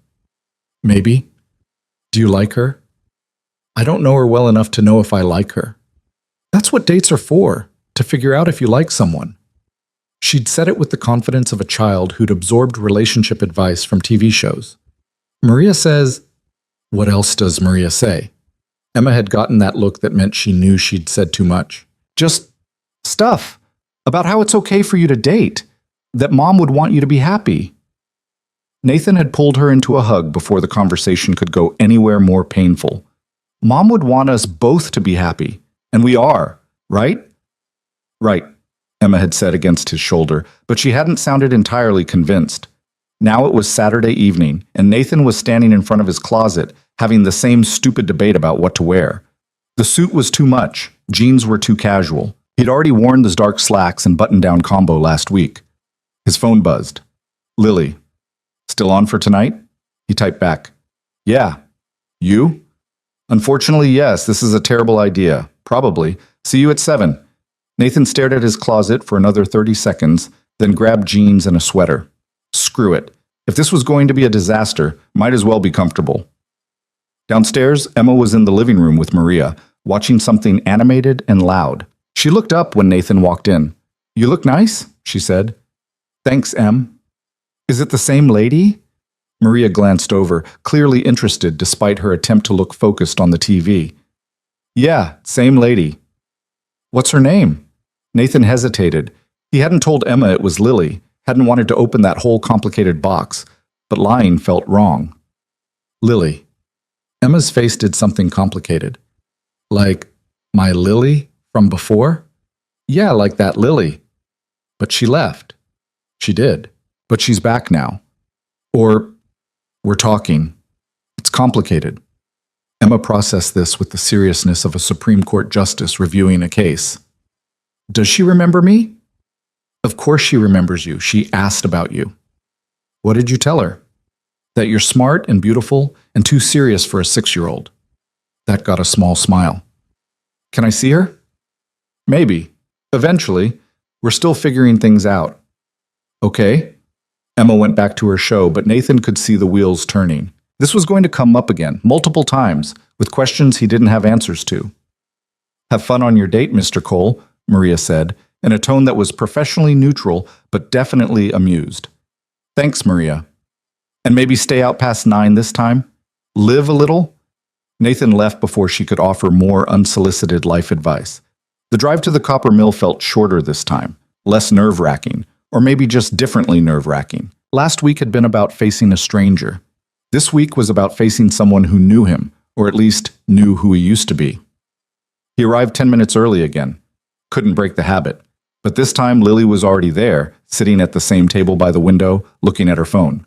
Maybe. Do you like her? I don't know her well enough to know if I like her. That's what dates are for, to figure out if you like someone. She'd said it with the confidence of a child who'd absorbed relationship advice from TV shows. Maria says, what else does Maria say? Emma had gotten that look that meant she knew she'd said too much. Just stuff about how it's okay for you to date, that mom would want you to be happy. Nathan had pulled her into a hug before the conversation could go anywhere more painful. Mom would want us both to be happy, and we are, right? Right, Emma had said against his shoulder, but she hadn't sounded entirely convinced. Now it was Saturday evening, and Nathan was standing in front of his closet, having the same stupid debate about what to wear. The suit was too much, jeans were too casual. He'd already worn those dark slacks and button-down combo last week. His phone buzzed. Lily. Still on for tonight? He typed back. Yeah. You? Unfortunately, yes, this is a terrible idea. Probably. See you at 7. Nathan stared at his closet for another 30 seconds, then grabbed jeans and a sweater. Screw it. If this was going to be a disaster, might as well be comfortable. Downstairs, Emma was in the living room with Maria, watching something animated and loud. She looked up when Nathan walked in. You look nice, she said. Thanks, Em. Is it the same lady? Maria glanced over, clearly interested despite her attempt to look focused on the TV. Yeah, same lady. What's her name? Nathan hesitated. He hadn't told Emma it was Lily, hadn't wanted to open that whole complicated box, but lying felt wrong. Lily. Emma's face did something complicated. Like, my Lily from before? Yeah, like that Lily. But she left. She did. But she's back now. Or, we're talking. It's complicated. Emma processed this with the seriousness of a Supreme Court justice reviewing a case. Does she remember me? Of course she remembers you. She asked about you. What did you tell her? That you're smart and beautiful and too serious for a 6-year-old. That got a small smile. Can I see her? Maybe. Eventually. We're still figuring things out. Okay. Emma went back to her show, but Nathan could see the wheels turning. This was going to come up again, multiple times, with questions he didn't have answers to. Have fun on your date, Mr. Cole, Maria said, in a tone that was professionally neutral, but definitely amused. Thanks, Maria. And maybe stay out past 9 this time? Live a little? Nathan left before she could offer more unsolicited life advice. The drive to the copper mill felt shorter this time, less nerve-wracking, or maybe just differently nerve-wracking. Last week had been about facing a stranger. This week was about facing someone who knew him, or at least knew who he used to be. He arrived 10 minutes early again. Couldn't break the habit. But this time Lily was already there, sitting at the same table by the window, looking at her phone.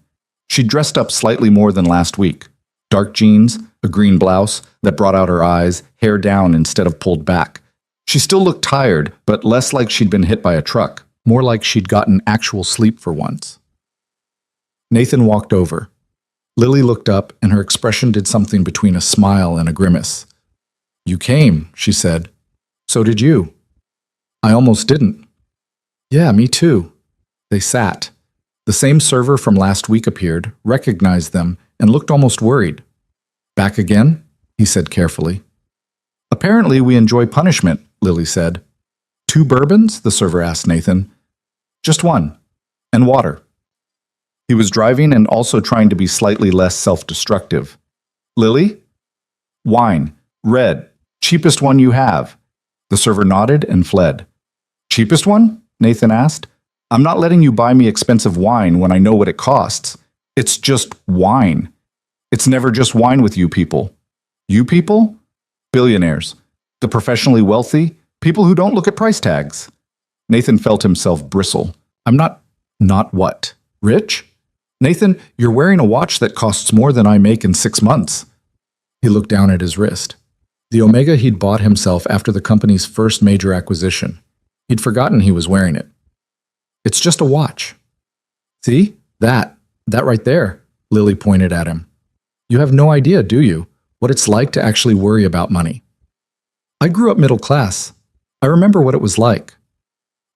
She dressed up slightly more than last week. Dark jeans, a green blouse that brought out her eyes, hair down instead of pulled back. She still looked tired, but less like she'd been hit by a truck, more like she'd gotten actual sleep for once. Nathan walked over. Lily looked up, and her expression did something between a smile and a grimace. You came, she said. So did you. I almost didn't. Yeah, me too. They sat. The same server from last week appeared, recognized them, and looked almost worried. Back again? He said carefully. Apparently we enjoy punishment, Lily said. 2 bourbons? The server asked Nathan. Just 1. And water. He was driving and also trying to be slightly less self-destructive. Lily? Wine. Red. Cheapest one you have. The server nodded and fled. Cheapest one? Nathan asked. I'm not letting you buy me expensive wine when I know what it costs. It's just wine. It's never just wine with you people. You people? Billionaires. The professionally wealthy. People who don't look at price tags. Nathan felt himself bristle. I'm not what? Rich? Nathan, you're wearing a watch that costs more than I make in 6 months. He looked down at his wrist. The Omega he'd bought himself after the company's first major acquisition. He'd forgotten he was wearing it. It's just a watch. See? That right there, Lily pointed at him. You have no idea, do you, what it's like to actually worry about money? I grew up middle class. I remember what it was like.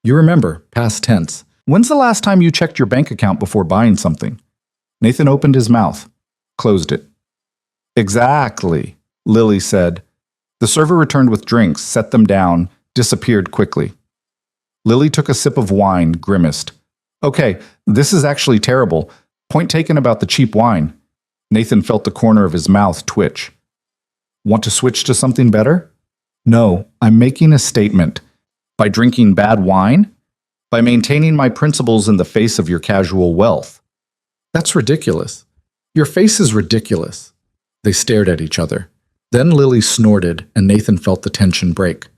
You remember, past tense. When's the last time you checked your bank account before buying something? Nathan opened his mouth, closed it. Exactly. Lily said. The server returned with drinks, set them down, disappeared quickly. Lily took a sip of wine, grimaced. Okay, this is actually terrible. Point taken about the cheap wine. Nathan felt the corner of his mouth twitch. Want to switch to something better? No, I'm making a statement. By drinking bad wine? By maintaining my principles in the face of your casual wealth. That's ridiculous. Your face is ridiculous. They stared at each other. Then Lily snorted, and Nathan felt the tension break.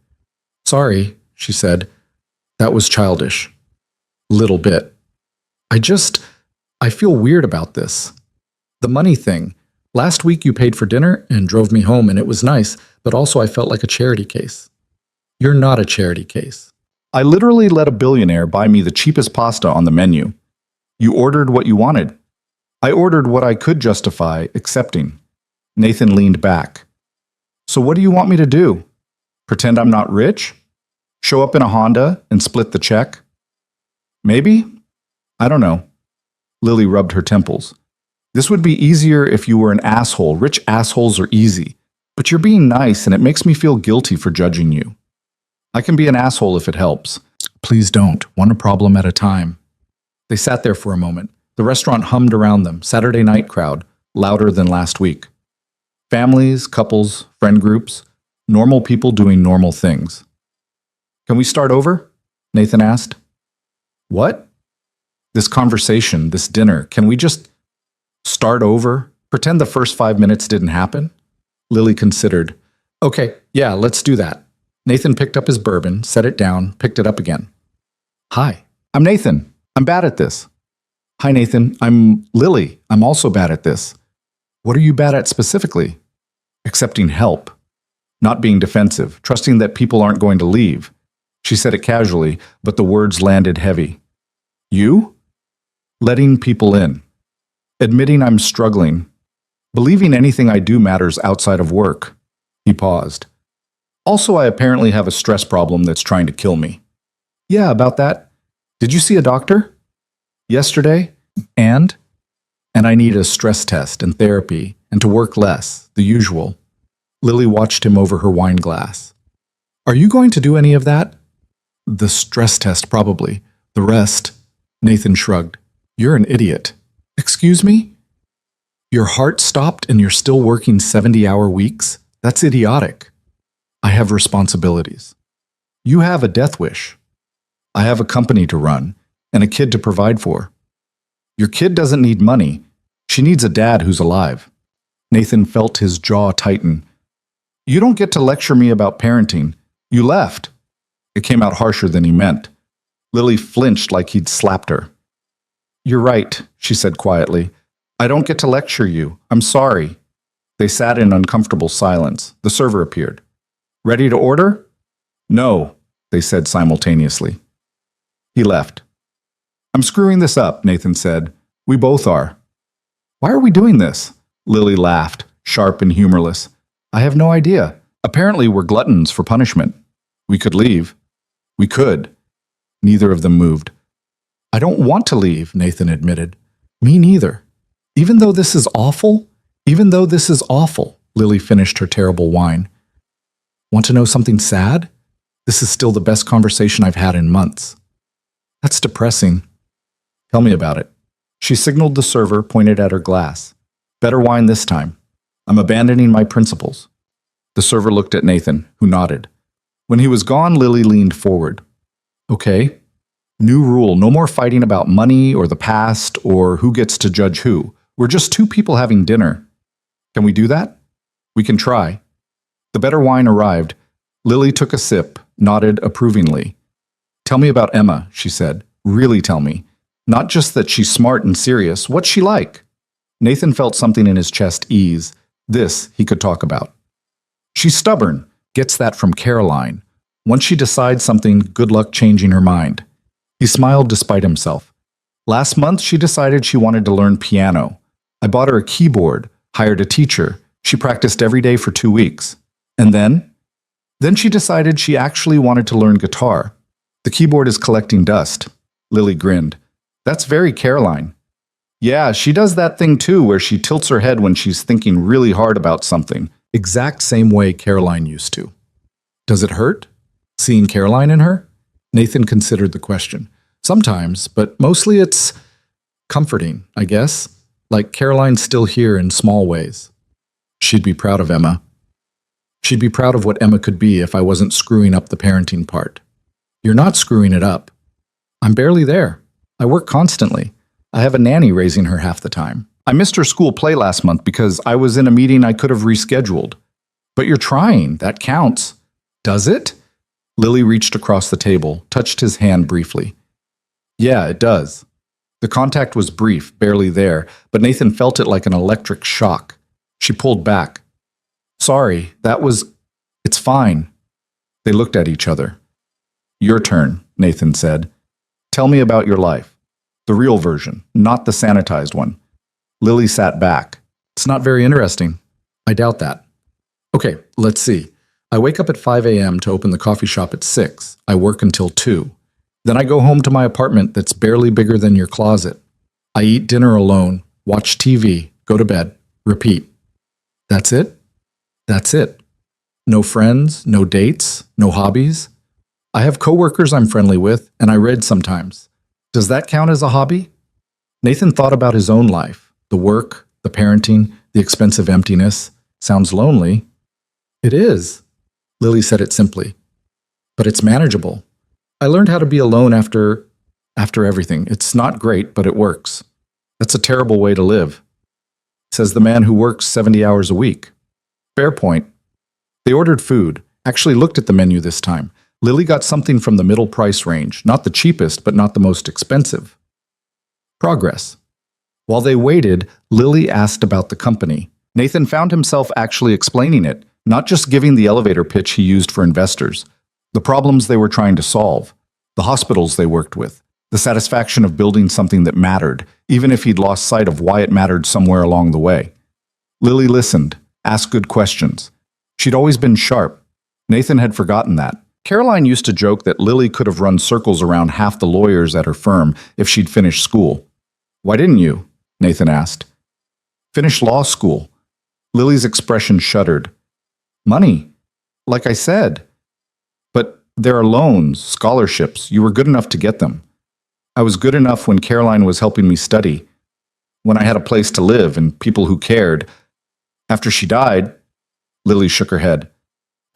Sorry, she said. That was childish. Little bit. I feel weird about this. The money thing. Last week you paid for dinner and drove me home, and it was nice, but also I felt like a charity case. You're not a charity case. I literally let a billionaire buy me the cheapest pasta on the menu. You ordered what you wanted. I ordered what I could justify accepting. Nathan leaned back. So what do you want me to do? Pretend I'm not rich? Show up in a Honda and split the check? Maybe? I don't know. Lily rubbed her temples. This would be easier if you were an asshole. Rich assholes are easy. But you're being nice and it makes me feel guilty for judging you. I can be an asshole if it helps. Please don't. One problem at a time. They sat there for a moment. The restaurant hummed around them. Saturday night crowd, louder than last week. Families, couples, friend groups, normal people doing normal things. Can we start over? Nathan asked. What? This conversation, this dinner, can we just start over? Pretend the first 5 minutes didn't happen? Lily considered. Okay, yeah, let's do that. Nathan picked up his bourbon, set it down, picked it up again. Hi, I'm Nathan. I'm bad at this. Hi, Nathan. I'm Lily. I'm also bad at this. What are you bad at specifically? Accepting help. Not being defensive. Trusting that people aren't going to leave. She said it casually, but the words landed heavy. You? Letting people in. Admitting I'm struggling. Believing anything I do matters outside of work. He paused. Also, I apparently have a stress problem that's trying to kill me. Yeah, about that. Did you see a doctor? Yesterday? And I need a stress test and therapy and to work less, the usual. Lily watched him over her wine glass. Are you going to do any of that? The stress test, probably. The rest, Nathan shrugged. You're an idiot. Excuse me? Your heart stopped and you're still working 70-hour weeks? That's idiotic. I have responsibilities. You have a death wish. I have a company to run and a kid to provide for. Your kid doesn't need money. She needs a dad who's alive. Nathan felt his jaw tighten. You don't get to lecture me about parenting. You left. It came out harsher than he meant. Lily flinched like he'd slapped her. You're right, she said quietly. I don't get to lecture you. I'm sorry. They sat in uncomfortable silence. The server appeared. Ready to order? No, they said simultaneously. He left. I'm screwing this up, Nathan said. We both are. Why are we doing this? Lily laughed, sharp and humorless. I have no idea. Apparently we're gluttons for punishment. We could leave. We could. Neither of them moved. I don't want to leave, Nathan admitted. Me neither. Even though this is awful, Lily finished her terrible wine. Want to know something sad? This is still the best conversation I've had in months. That's depressing. Tell me about it. She signaled the server, pointed at her glass. Better wine this time. I'm abandoning my principles. The server looked at Nathan, who nodded. When he was gone, Lily leaned forward. Okay. New rule, no more fighting about money or the past or who gets to judge who. We're just two people having dinner. Can we do that? We can try. The better wine arrived. Lily took a sip, nodded approvingly. Tell me about Emma, she said. Really tell me. Not just that she's smart and serious. What's she like? Nathan felt something in his chest ease. This he could talk about. She's stubborn. Gets that from Caroline. Once she decides something, good luck changing her mind. He smiled despite himself. Last month, she decided she wanted to learn piano. I bought her a keyboard, hired a teacher. She practiced every day for 2 weeks. And then? Then she decided she actually wanted to learn guitar. The keyboard is collecting dust. Lily grinned. That's very Caroline. Yeah, she does that thing too where she tilts her head when she's thinking really hard about something. exact same way Caroline used to. Does it hurt, seeing Caroline in her? Nathan considered the question. Sometimes, but mostly it's comforting, I guess. Like Caroline's still here in small ways. She'd be proud of Emma. She'd be proud of what Emma could be if I wasn't screwing up the parenting part. You're not screwing it up. I'm barely there. I work constantly. I have a nanny raising her half the time. I missed her school play last month because I was in a meeting I could have rescheduled. But you're trying. That counts. Does it? Lily reached across the table, touched his hand briefly. Yeah, it does. The contact was brief, barely there, but Nathan felt it like an electric shock. She pulled back. Sorry, it's fine. They looked at each other. Your turn, Nathan said. Tell me about your life. The real version, not the sanitized one. Lily sat back. It's not very interesting. I doubt that. Okay, let's see. I wake up at 5 a.m. to open the coffee shop at 6. I work until 2. Then I go home to my apartment that's barely bigger than your closet. I eat dinner alone, watch TV, go to bed, repeat. That's it? That's it. No friends, no dates, no hobbies. I have coworkers I'm friendly with, and I read sometimes. Does that count as a hobby? Nathan thought about his own life, the work, the parenting, the expensive emptiness. Sounds lonely. It is. Lily said it simply. But it's manageable. I learned how to be alone after everything. It's not great, but it works. That's a terrible way to live, says the man who works 70 hours a week. Fair point. They ordered food, actually looked at the menu this time. Lily got something from the middle price range, not the cheapest, but not the most expensive. Progress. While they waited, Lily asked about the company. Nathan found himself actually explaining it, not just giving the elevator pitch he used for investors. The problems they were trying to solve, the hospitals they worked with, the satisfaction of building something that mattered, even if he'd lost sight of why it mattered somewhere along the way. Lily listened, asked good questions. She'd always been sharp. Nathan had forgotten that. Caroline used to joke that Lily could have run circles around half the lawyers at her firm if she'd finished school. Why didn't you? Nathan asked. Finish law school. Lily's expression shuddered. Money. Like I said. But there are loans, scholarships. You were good enough to get them. I was good enough when Caroline was helping me study, when I had a place to live and people who cared. After she died, Lily shook her head.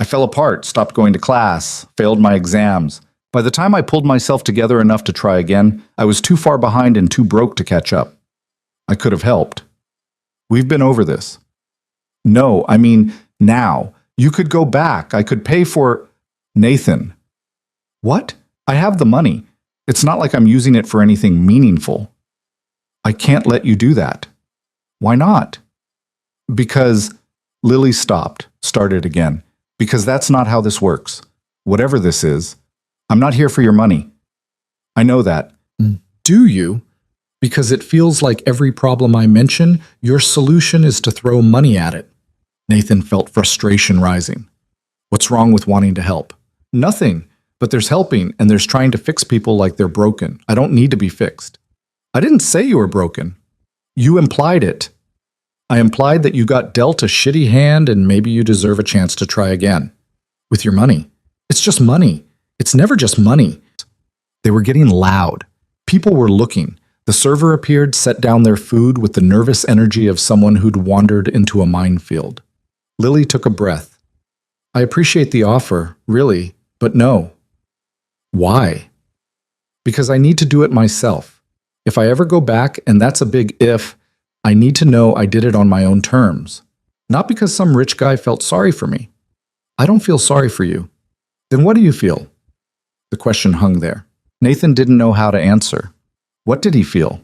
I fell apart, stopped going to class, failed my exams. By the time I pulled myself together enough to try again, I was too far behind and too broke to catch up. I could have helped. We've been over this. No, I mean, now. You could go back. I could pay for... Nathan. What? I have the money. It's not like I'm using it for anything meaningful. I can't let you do that. Why not? Because... Lily stopped, started again. Because that's not how this works. Whatever this is, I'm not here for your money. I know that. Do you? Because it feels like every problem I mention, your solution is to throw money at it. Nathan felt frustration rising. What's wrong with wanting to help? Nothing. But there's helping, and there's trying to fix people like they're broken. I don't need to be fixed. I didn't say you were broken. You implied it. I implied that you got dealt a shitty hand and maybe you deserve a chance to try again. With your money. It's just money. It's never just money. They were getting loud. People were looking. The server appeared, set down their food with the nervous energy of someone who'd wandered into a minefield. Lily took a breath. I appreciate the offer, really, but no. Why? Because I need to do it myself. If I ever go back, and that's a big if, I need to know I did it on my own terms. Not because some rich guy felt sorry for me. I don't feel sorry for you. Then what do you feel? The question hung there. Nathan didn't know how to answer. What did he feel?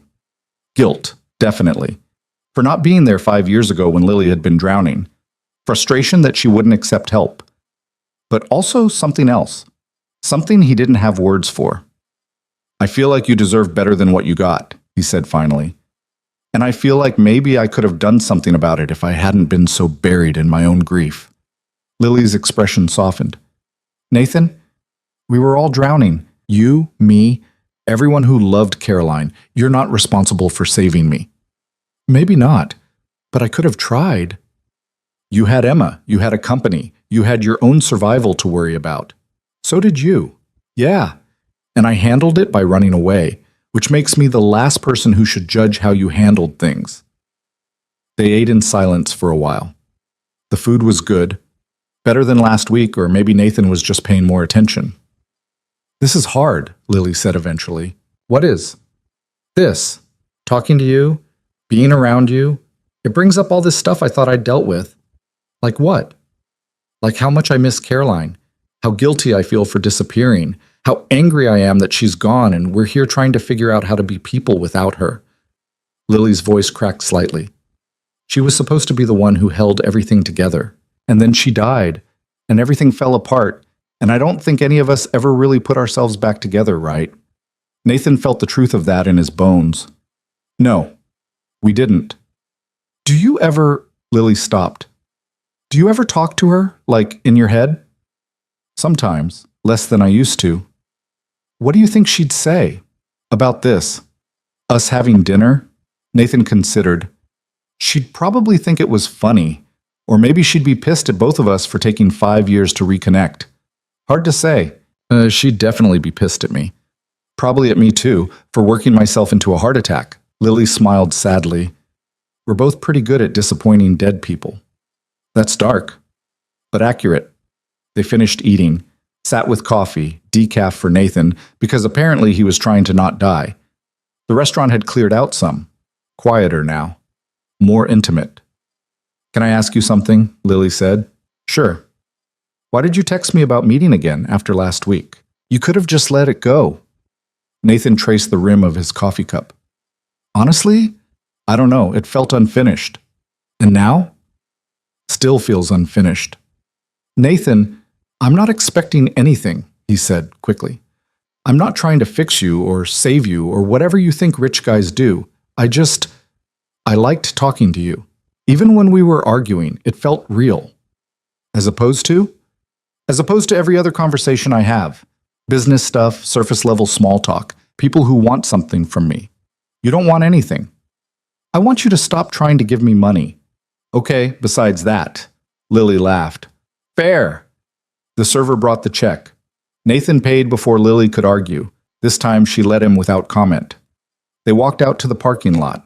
Guilt, definitely. For not being there 5 years ago when Lily had been drowning. Frustration that she wouldn't accept help. But also something else. Something he didn't have words for. I feel like you deserve better than what you got, he said finally. And I feel like maybe I could have done something about it if I hadn't been so buried in my own grief. Lily's expression softened. Nathan, we were all drowning. You, me, everyone who loved Caroline. You're not responsible for saving me. Maybe not, but I could have tried. You had Emma, you had a company, you had your own survival to worry about. So did you. Yeah. And I handled it by running away, which makes me the last person who should judge how you handled things. They ate in silence for a while. The food was good, better than last week, or maybe Nathan was just paying more attention. This is hard, Lily said eventually. What is? This. Talking to you, being around you. It brings up all this stuff I thought I'd dealt with. Like what? Like how much I miss Caroline, how guilty I feel for disappearing, how angry I am that she's gone and we're here trying to figure out how to be people without her. Lily's voice cracked slightly. She was supposed to be the one who held everything together. And then she died, and everything fell apart, and I don't think any of us ever really put ourselves back together, right? Nathan felt the truth of that in his bones. No, we didn't. Do you ever... Lily stopped. Do you ever talk to her, like in your head? Sometimes, less than I used to. What do you think she'd say about this? Us having dinner? Nathan considered. She'd probably think it was funny, or maybe she'd be pissed at both of us for taking 5 years to reconnect. Hard to say. She'd definitely be pissed at me. Probably at me too, for working myself into a heart attack. Lily smiled sadly. We're both pretty good at disappointing dead people. That's dark, but accurate. They finished eating, sat with coffee, decaf for Nathan, because apparently he was trying to not die. The restaurant had cleared out some. Quieter now. More intimate. Can I ask you something? Lily said. Sure. Why did you text me about meeting again after last week? You could have just let it go. Nathan traced the rim of his coffee cup. Honestly, I don't know. It felt unfinished. And now? Still feels unfinished. Nathan, I'm not expecting anything, he said quickly. I'm not trying to fix you or save you or whatever you think rich guys do. I liked talking to you. Even when we were arguing, it felt real. As opposed to? As opposed to every other conversation I have. Business stuff, surface level small talk, people who want something from me. You don't want anything. I want you to stop trying to give me money. Okay, besides that. Lily laughed. Fair. The server brought the check. Nathan paid before Lily could argue. This time she let him without comment. They walked out to the parking lot.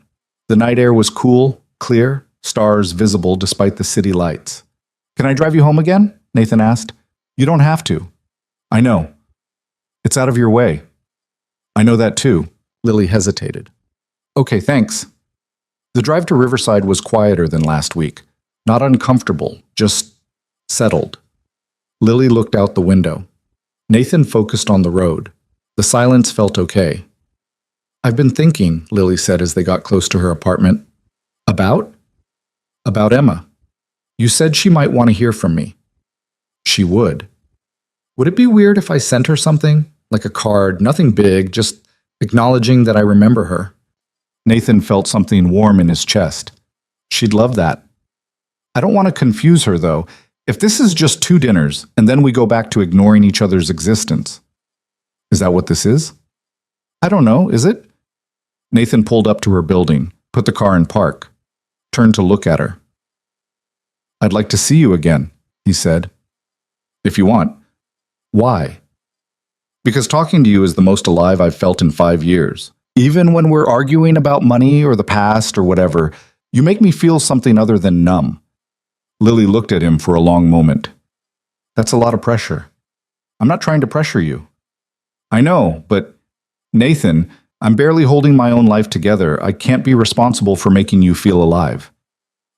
The night air was cool, clear, stars visible despite the city lights. Can I drive you home again? Nathan asked. You don't have to. I know. It's out of your way. I know that too. Lily hesitated. Okay, thanks. The drive to Riverside was quieter than last week. Not uncomfortable, just settled. Lily looked out the window. Nathan focused on the road. The silence felt okay. I've been thinking, Lily said as they got close to her apartment. About? About Emma. You said she might want to hear from me. She would. Would it be weird if I sent her something? Like a card, nothing big, just acknowledging that I remember her. Nathan felt something warm in his chest. She'd love that. I don't want to confuse her, though. If this is just 2 dinners, and then we go back to ignoring each other's existence. Is that what this is? I don't know, is it? Nathan pulled up to her building, put the car in park, turned to look at her. I'd like to see you again, he said. If you want. Why? Because talking to you is the most alive I've felt in 5 years. Even when we're arguing about money or the past or whatever, you make me feel something other than numb. Lily looked at him for a long moment. That's a lot of pressure. I'm not trying to pressure you. I know, but Nathan, I'm barely holding my own life together. I can't be responsible for making you feel alive.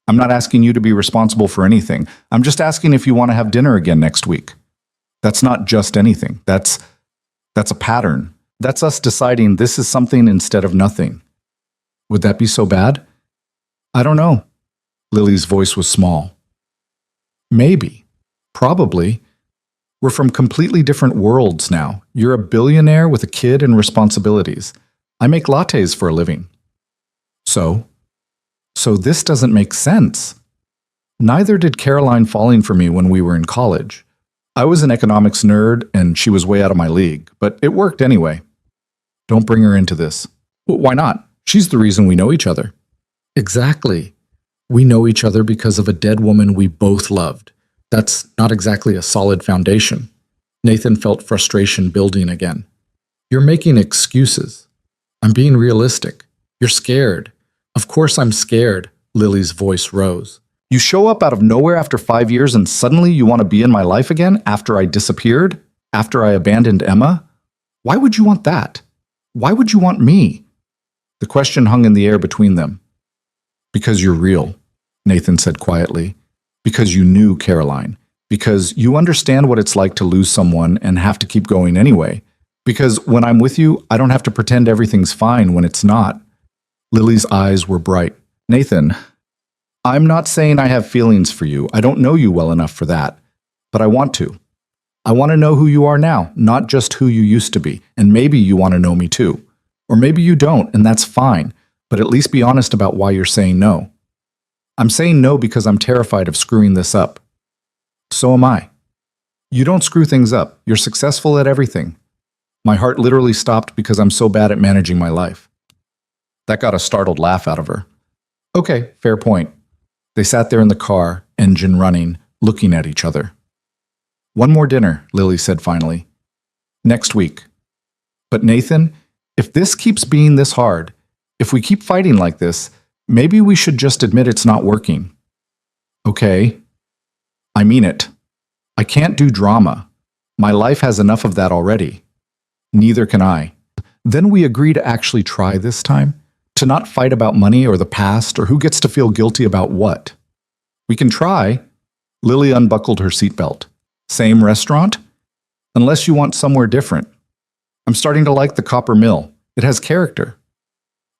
I'm not asking you to be responsible for anything. I'm just asking if you want to have dinner again next week. That's not just anything. That's a pattern. That's us deciding this is something instead of nothing. Would that be so bad? I don't know. Lily's voice was small. Maybe. Probably. We're from completely different worlds now. You're a billionaire with a kid and responsibilities. I make lattes for a living. So this doesn't make sense. Neither did Caroline falling for me when we were in college. I was an economics nerd and she was way out of my league, but it worked anyway. Don't bring her into this. Well, why not? She's the reason we know each other. Exactly. We know each other because of a dead woman we both loved. That's not exactly a solid foundation. Nathan felt frustration building again. You're making excuses. I'm being realistic. You're scared. Of course I'm scared, Lily's voice rose. You show up out of nowhere after 5 years and suddenly you want to be in my life again after I disappeared? After I abandoned Emma? Why would you want that? Why would you want me? The question hung in the air between them. Because you're real, Nathan said quietly. Because you knew Caroline. Because you understand what it's like to lose someone and have to keep going anyway. Because when I'm with you, I don't have to pretend everything's fine when it's not. Lily's eyes were bright. Nathan, I'm not saying I have feelings for you. I don't know you well enough for that. But I want to. I want to know who you are now, not just who you used to be. And maybe you want to know me too. Or maybe you don't, and that's fine. But at least be honest about why you're saying no. I'm saying no because I'm terrified of screwing this up. So am I. You don't screw things up. You're successful at everything. My heart literally stopped because I'm so bad at managing my life. That got a startled laugh out of her. Okay, fair point. They sat there in the car, engine running, looking at each other. One more dinner, Lily said finally. Next week. But Nathan, if this keeps being this hard, if we keep fighting like this, maybe we should just admit it's not working. Okay. I mean it. I can't do drama. My life has enough of that already. Neither can I. Then we agree to actually try this time, to not fight about money or the past or who gets to feel guilty about what. We can try. Lily unbuckled her seatbelt. Same restaurant? Unless you want somewhere different. I'm starting to like the Copper Mill. It has character.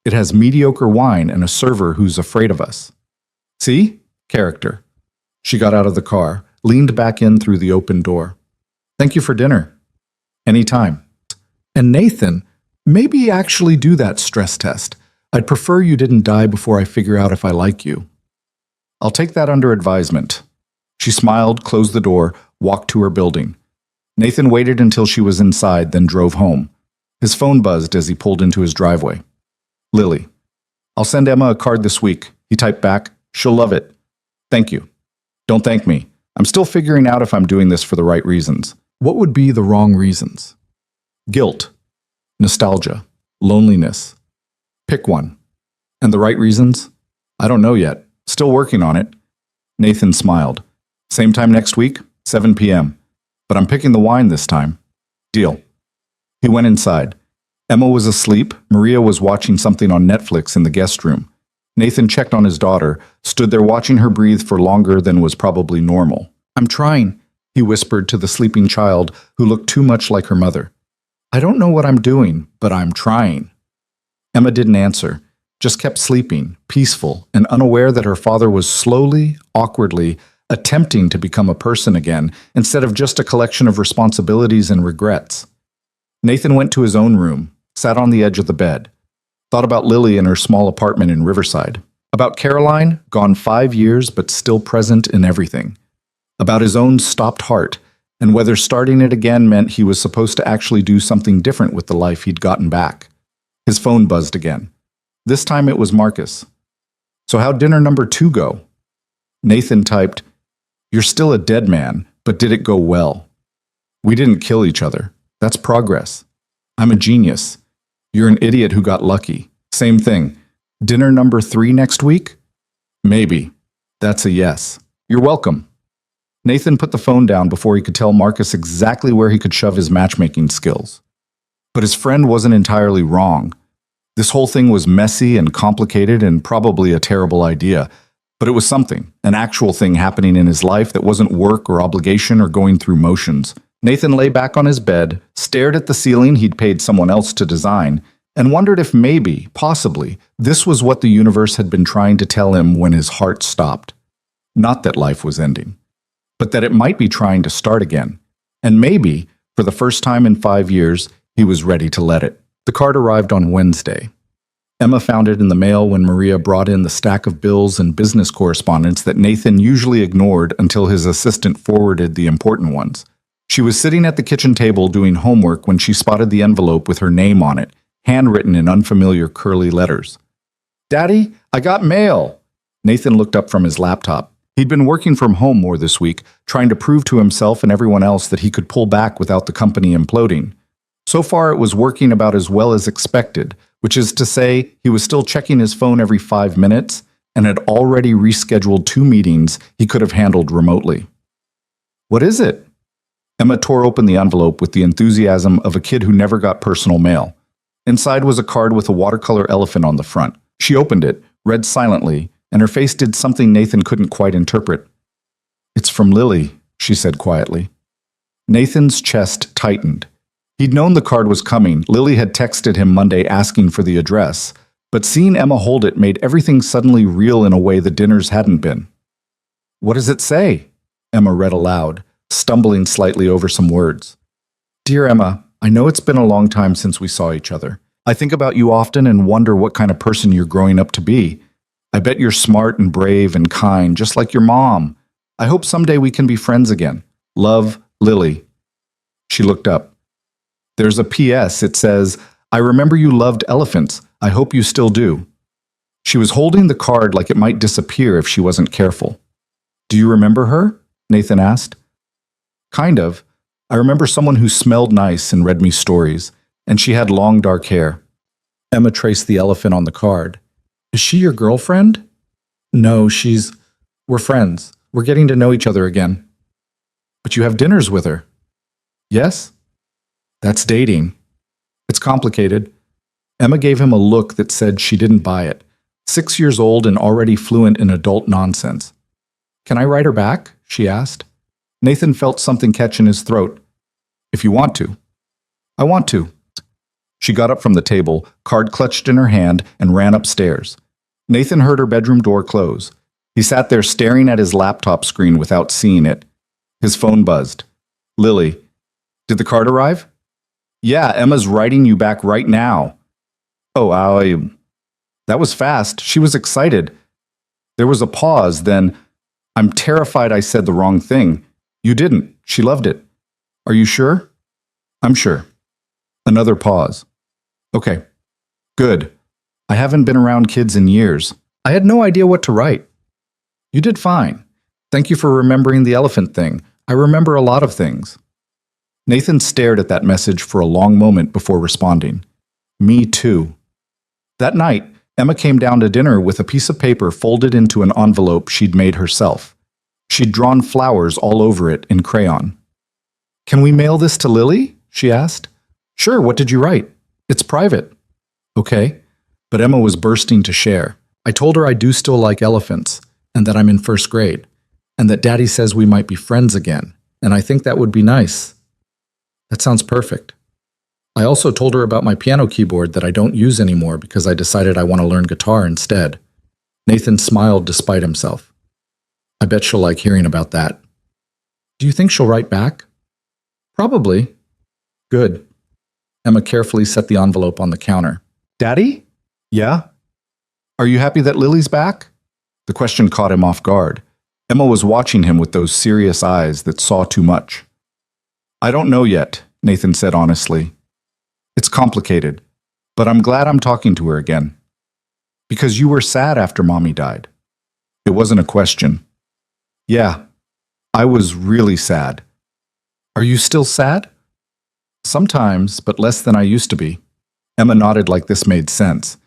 It has mediocre wine and a server who's afraid of us. See? Character. She got out of the car, leaned back in through the open door. Thank you for dinner. Anytime. And Nathan, maybe actually do that stress test. I'd prefer you didn't die before I figure out if I like you. I'll take that under advisement. She smiled, closed the door, walked to her building. Nathan waited until she was inside, then drove home. His phone buzzed as he pulled into his driveway. Lily. I'll send Emma a card this week. He typed back. She'll love it. Thank you. Don't thank me. I'm still figuring out if I'm doing this for the right reasons. What would be the wrong reasons? Guilt. Nostalgia. Loneliness. Pick one. And the right reasons? I don't know yet. Still working on it. Nathan smiled. Same time next week, 7 p.m. But I'm picking the wine this time. Deal. He went inside. Emma was asleep. Maria was watching something on Netflix in the guest room. Nathan checked on his daughter, stood there watching her breathe for longer than was probably normal. I'm trying, he whispered to the sleeping child who looked too much like her mother. I don't know what I'm doing, but I'm trying. Emma didn't answer, just kept sleeping, peaceful, and unaware that her father was slowly, awkwardly, attempting to become a person again instead of just a collection of responsibilities and regrets. Nathan went to his own room, sat on the edge of the bed, thought about Lily in her small apartment in Riverside, about Caroline, gone 5 years but still present in everything, about his own stopped heart, and whether starting it again meant he was supposed to actually do something different with the life he'd gotten back. His phone buzzed again. This time it was Marcus. So how'd dinner number 2 go? Nathan typed, You're still a dead man, but did it go well? We didn't kill each other. That's progress. I'm a genius. You're an idiot who got lucky. Same thing. Dinner number 3 next week? Maybe. That's a yes. You're welcome. Nathan put the phone down before he could tell Marcus exactly where he could shove his matchmaking skills. But his friend wasn't entirely wrong. This whole thing was messy and complicated and probably a terrible idea, but it was something, an actual thing happening in his life that wasn't work or obligation or going through motions. Nathan lay back on his bed, stared at the ceiling he'd paid someone else to design, and wondered if maybe, possibly, this was what the universe had been trying to tell him when his heart stopped. Not that life was ending, but that it might be trying to start again. And maybe, for the first time in 5 years, he was ready to let it. The card arrived on Wednesday. Emma found it in the mail when Maria brought in the stack of bills and business correspondence that Nathan usually ignored until his assistant forwarded the important ones. She was sitting at the kitchen table doing homework when she spotted the envelope with her name on it, handwritten in unfamiliar curly letters. Daddy, I got mail. Nathan looked up from his laptop. He'd been working from home more this week, trying to prove to himself and everyone else that he could pull back without the company imploding. So far, it was working about as well as expected, which is to say, he was still checking his phone every 5 minutes and had already rescheduled 2 meetings he could have handled remotely. What is it? Emma tore open the envelope with the enthusiasm of a kid who never got personal mail. Inside was a card with a watercolor elephant on the front. She opened it, read silently, and her face did something Nathan couldn't quite interpret. "It's from Lily," she said quietly. Nathan's chest tightened. He'd known the card was coming. Lily had texted him Monday asking for the address, but seeing Emma hold it made everything suddenly real in a way the dinners hadn't been. "What does it say?" Emma read aloud, stumbling slightly over some words. "Dear Emma, I know it's been a long time since we saw each other. I think about you often and wonder what kind of person you're growing up to be. I bet you're smart and brave and kind, just like your mom. I hope someday we can be friends again. Love, Lily." She looked up. There's a PS. It says, "I remember you loved elephants. I hope you still do." She was holding the card like it might disappear if she wasn't careful. "Do you remember her?" Nathan asked. "Kind of. I remember someone who smelled nice and read me stories, and she had long dark hair." Emma traced the elephant on the card. "Is she your girlfriend?" "No, we're friends. We're getting to know each other again." "But you have dinners with her." "Yes." "That's dating." "It's complicated." Emma gave him a look that said she didn't buy it. 6 years old and already fluent in adult nonsense. "Can I write her back?" she asked. Nathan felt something catch in his throat. "If you want to." "I want to." She got up from the table, card clutched in her hand, and ran upstairs. Nathan heard her bedroom door close. He sat there staring at his laptop screen without seeing it. His phone buzzed. "Lily. Did the card arrive?" "Yeah, Emma's writing you back right now." "Oh, that was fast. She was excited." There was a pause, then, "I'm terrified I said the wrong thing." "You didn't. She loved it." "Are you sure?" "I'm sure." Another pause. "Okay. Good. I haven't been around kids in years. I had no idea what to write." "You did fine. Thank you for remembering the elephant thing. I remember a lot of things." Nathan stared at that message for a long moment before responding. "Me too." That night, Emma came down to dinner with a piece of paper folded into an envelope she'd made herself. She'd drawn flowers all over it in crayon. "Can we mail this to Lily?" she asked. "Sure, what did you write?" "It's private." "Okay." But Emma was bursting to share. "I told her I do still like elephants, and that I'm in first grade, and that Daddy says we might be friends again, and I think that would be nice." "That sounds perfect." "I also told her about my piano keyboard that I don't use anymore because I decided I want to learn guitar instead." Nathan smiled despite himself. "I bet she'll like hearing about that." "Do you think she'll write back?" "Probably." "Good." Emma carefully set the envelope on the counter. "Daddy?" "Yeah?" "Are you happy that Lily's back?" The question caught him off guard. Emma was watching him with those serious eyes that saw too much. "I don't know yet," Nathan said honestly. "It's complicated, but I'm glad I'm talking to her again." "Because you were sad after Mommy died." It wasn't a question. "Yeah, I was really sad." "Are you still sad?" "Sometimes, but less than I used to be." Emma nodded like this made sense.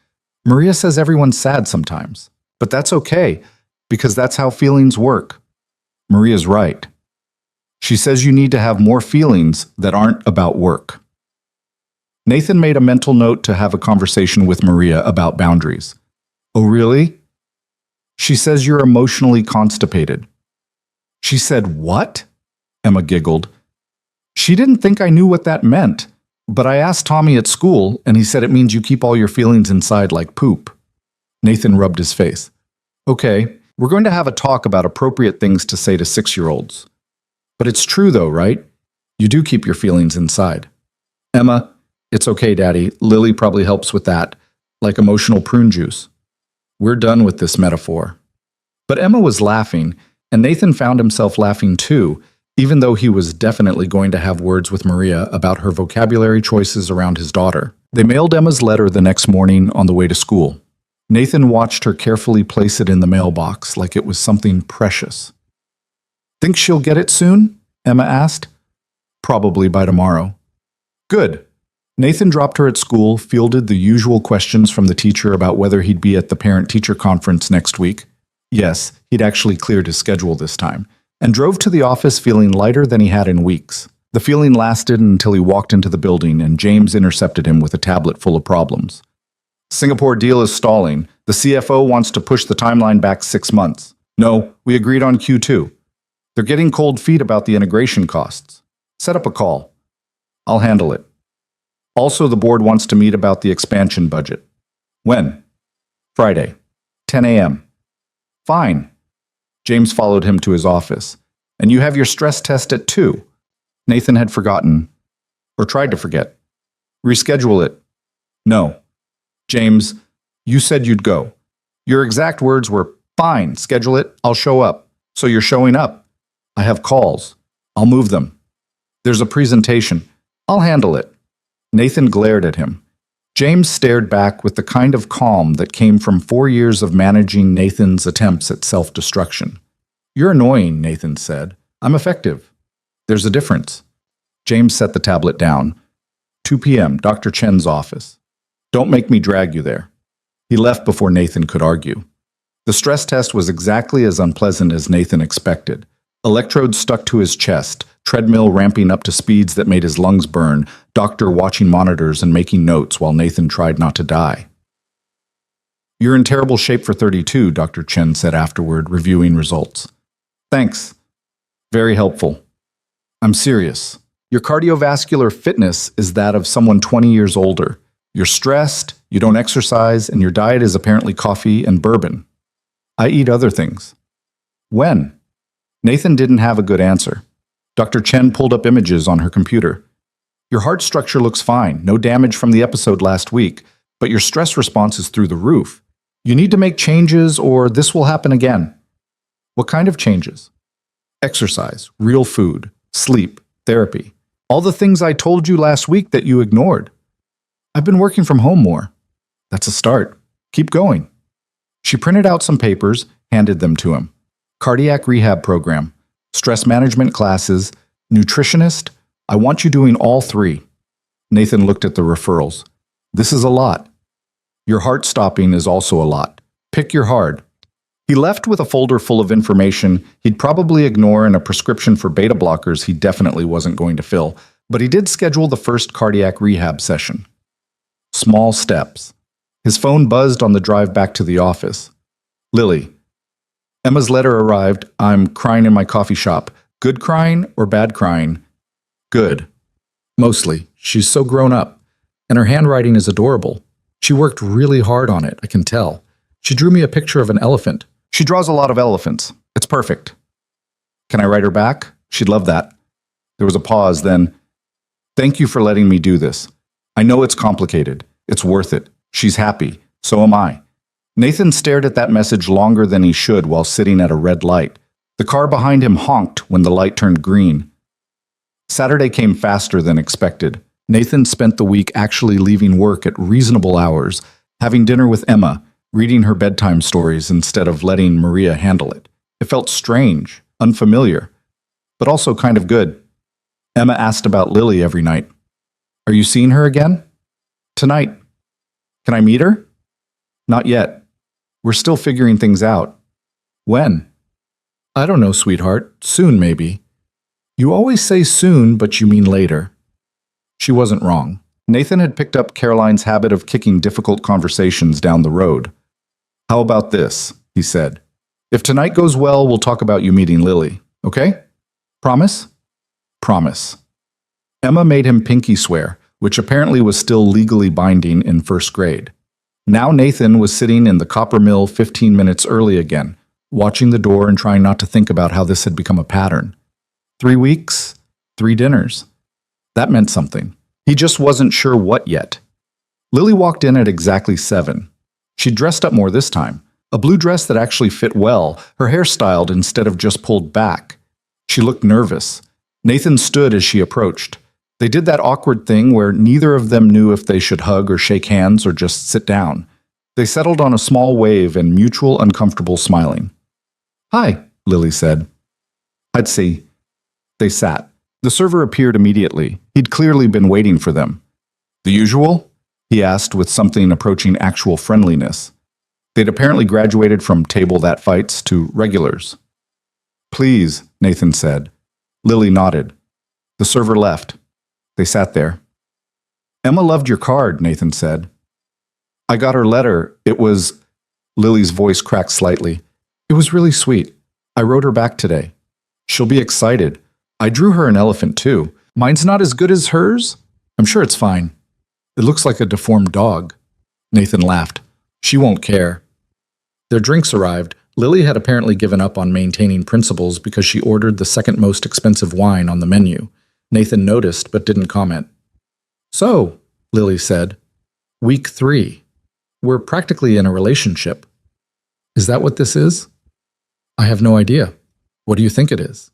"Maria says everyone's sad sometimes, but that's okay, because that's how feelings work." Maria's right. She says you need to have more feelings that aren't about work. Nathan made a mental note to have a conversation with Maria about boundaries. "Oh, really?" "She says you're emotionally constipated." "She said what?" Emma giggled. "She didn't think I knew what that meant, but I asked Tommy at school, and he said it means you keep all your feelings inside like poop." Nathan rubbed his face. "Okay, we're going to have a talk about appropriate things to say to 6-year-olds. But it's true though, right? You do keep your feelings inside." "Emma, it's okay, Daddy. Lily probably helps with that, like emotional prune juice." We're done with this metaphor. But Emma was laughing, and Nathan found himself laughing too, even though he was definitely going to have words with Maria about her vocabulary choices around his daughter. They mailed Emma's letter the next morning on the way to school. Nathan watched her carefully place it in the mailbox like it was something precious. Think she'll get it soon? Emma asked. Probably by tomorrow. Good. Nathan dropped her at school, fielded the usual questions from the teacher about whether he'd be at the parent-teacher conference next week. Yes, he'd actually cleared his schedule this time, and drove to the office feeling lighter than he had in weeks. The feeling lasted until he walked into the building and James intercepted him with a tablet full of problems. Singapore deal is stalling. The CFO wants to push the timeline back 6 months. No, we agreed on Q2. They're getting cold feet about the integration costs. Set up a call. I'll handle it. Also, the board wants to meet about the expansion budget. When? Friday, 10 a.m. Fine. James followed him to his office. And you have your stress test at 2. Nathan had forgotten, or tried to forget. Reschedule it. No. James, you said you'd go. Your exact words were, fine, schedule it, I'll show up. So you're showing up. I have calls. I'll move them. There's a presentation. I'll handle it. Nathan glared at him. James stared back with the kind of calm that came from 4 years of managing Nathan's attempts at self-destruction. You're annoying, Nathan said. I'm effective. There's a difference. James set the tablet down. 2 p.m., Dr. Chen's office. Don't make me drag you there. He left before Nathan could argue. The stress test was exactly as unpleasant as Nathan expected. Electrodes stuck to his chest, treadmill ramping up to speeds that made his lungs burn, doctor watching monitors and making notes while Nathan tried not to die. You're in terrible shape for 32, Dr. Chen said afterward, reviewing results. Thanks. Very helpful. I'm serious. Your cardiovascular fitness is that of someone 20 years older. You're stressed, you don't exercise, and your diet is apparently coffee and bourbon. I eat other things. When? Nathan didn't have a good answer. Dr. Chen pulled up images on her computer. Your heart structure looks fine, no damage from the episode last week, but your stress response is through the roof. You need to make changes or this will happen again. What kind of changes? Exercise, real food, sleep, therapy. All the things I told you last week that you ignored. I've been working from home more. That's a start. Keep going. She printed out some papers, handed them to him. Cardiac rehab program, stress management classes, nutritionist. I want you doing all 3. Nathan looked at the referrals. This is a lot. Your heart stopping is also a lot. Pick your hard. He left with a folder full of information he'd probably ignore and a prescription for beta blockers he definitely wasn't going to fill, but he did schedule the first cardiac rehab session. Small steps. His phone buzzed on the drive back to the office. Lily. Emma's letter arrived. I'm crying in my coffee shop. Good crying or bad crying? Good. Mostly. She's so grown up. And her handwriting is adorable. She worked really hard on it, I can tell. She drew me a picture of an elephant. She draws a lot of elephants. It's perfect. Can I write her back? She'd love that. There was a pause, then, thank you for letting me do this. I know it's complicated. It's worth it. She's happy. So am I. Nathan stared at that message longer than he should while sitting at a red light. The car behind him honked when the light turned green. Saturday came faster than expected. Nathan spent the week actually leaving work at reasonable hours, having dinner with Emma, reading her bedtime stories instead of letting Maria handle it. It felt strange, unfamiliar, but also kind of good. Emma asked about Lily every night. Are you seeing her again? Tonight. Can I meet her? Not yet. We're still figuring things out. When? I don't know, sweetheart. Soon, maybe. You always say soon, but you mean later. She wasn't wrong. Nathan had picked up Caroline's habit of kicking difficult conversations down the road. How about this? He said. If tonight goes well, we'll talk about you meeting Lily, okay? Promise? Promise. Emma made him pinky swear, which apparently was still legally binding in first grade. Now Nathan was sitting in the copper mill 15 minutes early again, watching the door and trying not to think about how this had become a pattern. 3 weeks, 3 dinners. That meant something. He just wasn't sure what yet. Lily walked in at exactly 7. She dressed up more this time. A blue dress that actually fit well, her hair styled instead of just pulled back. She looked nervous. Nathan stood as she approached. They did that awkward thing where neither of them knew if they should hug or shake hands or just sit down. They settled on a small wave and mutual uncomfortable smiling. "Hi," Lily said. "I'd see." They sat. The server appeared immediately. He'd clearly been waiting for them. "The usual?" he asked with something approaching actual friendliness. They'd apparently graduated from table that fights to regulars. "Please," Nathan said. Lily nodded. The server left. They sat there. "Emma loved your card," Nathan said. "I got her letter. It was—" Lily's voice cracked slightly. "It was really sweet. I wrote her back today. She'll be excited. I drew her an elephant, too. Mine's not as good as hers. I'm sure it's fine. It looks like a deformed dog." Nathan laughed. "She won't care." Their drinks arrived. Lily had apparently given up on maintaining principles because she ordered the second most expensive wine on the menu. Nathan noticed but didn't comment. "So," Lily said, "week 3. We're practically in a relationship. Is that what this is?" "I have no idea. What do you think it is?"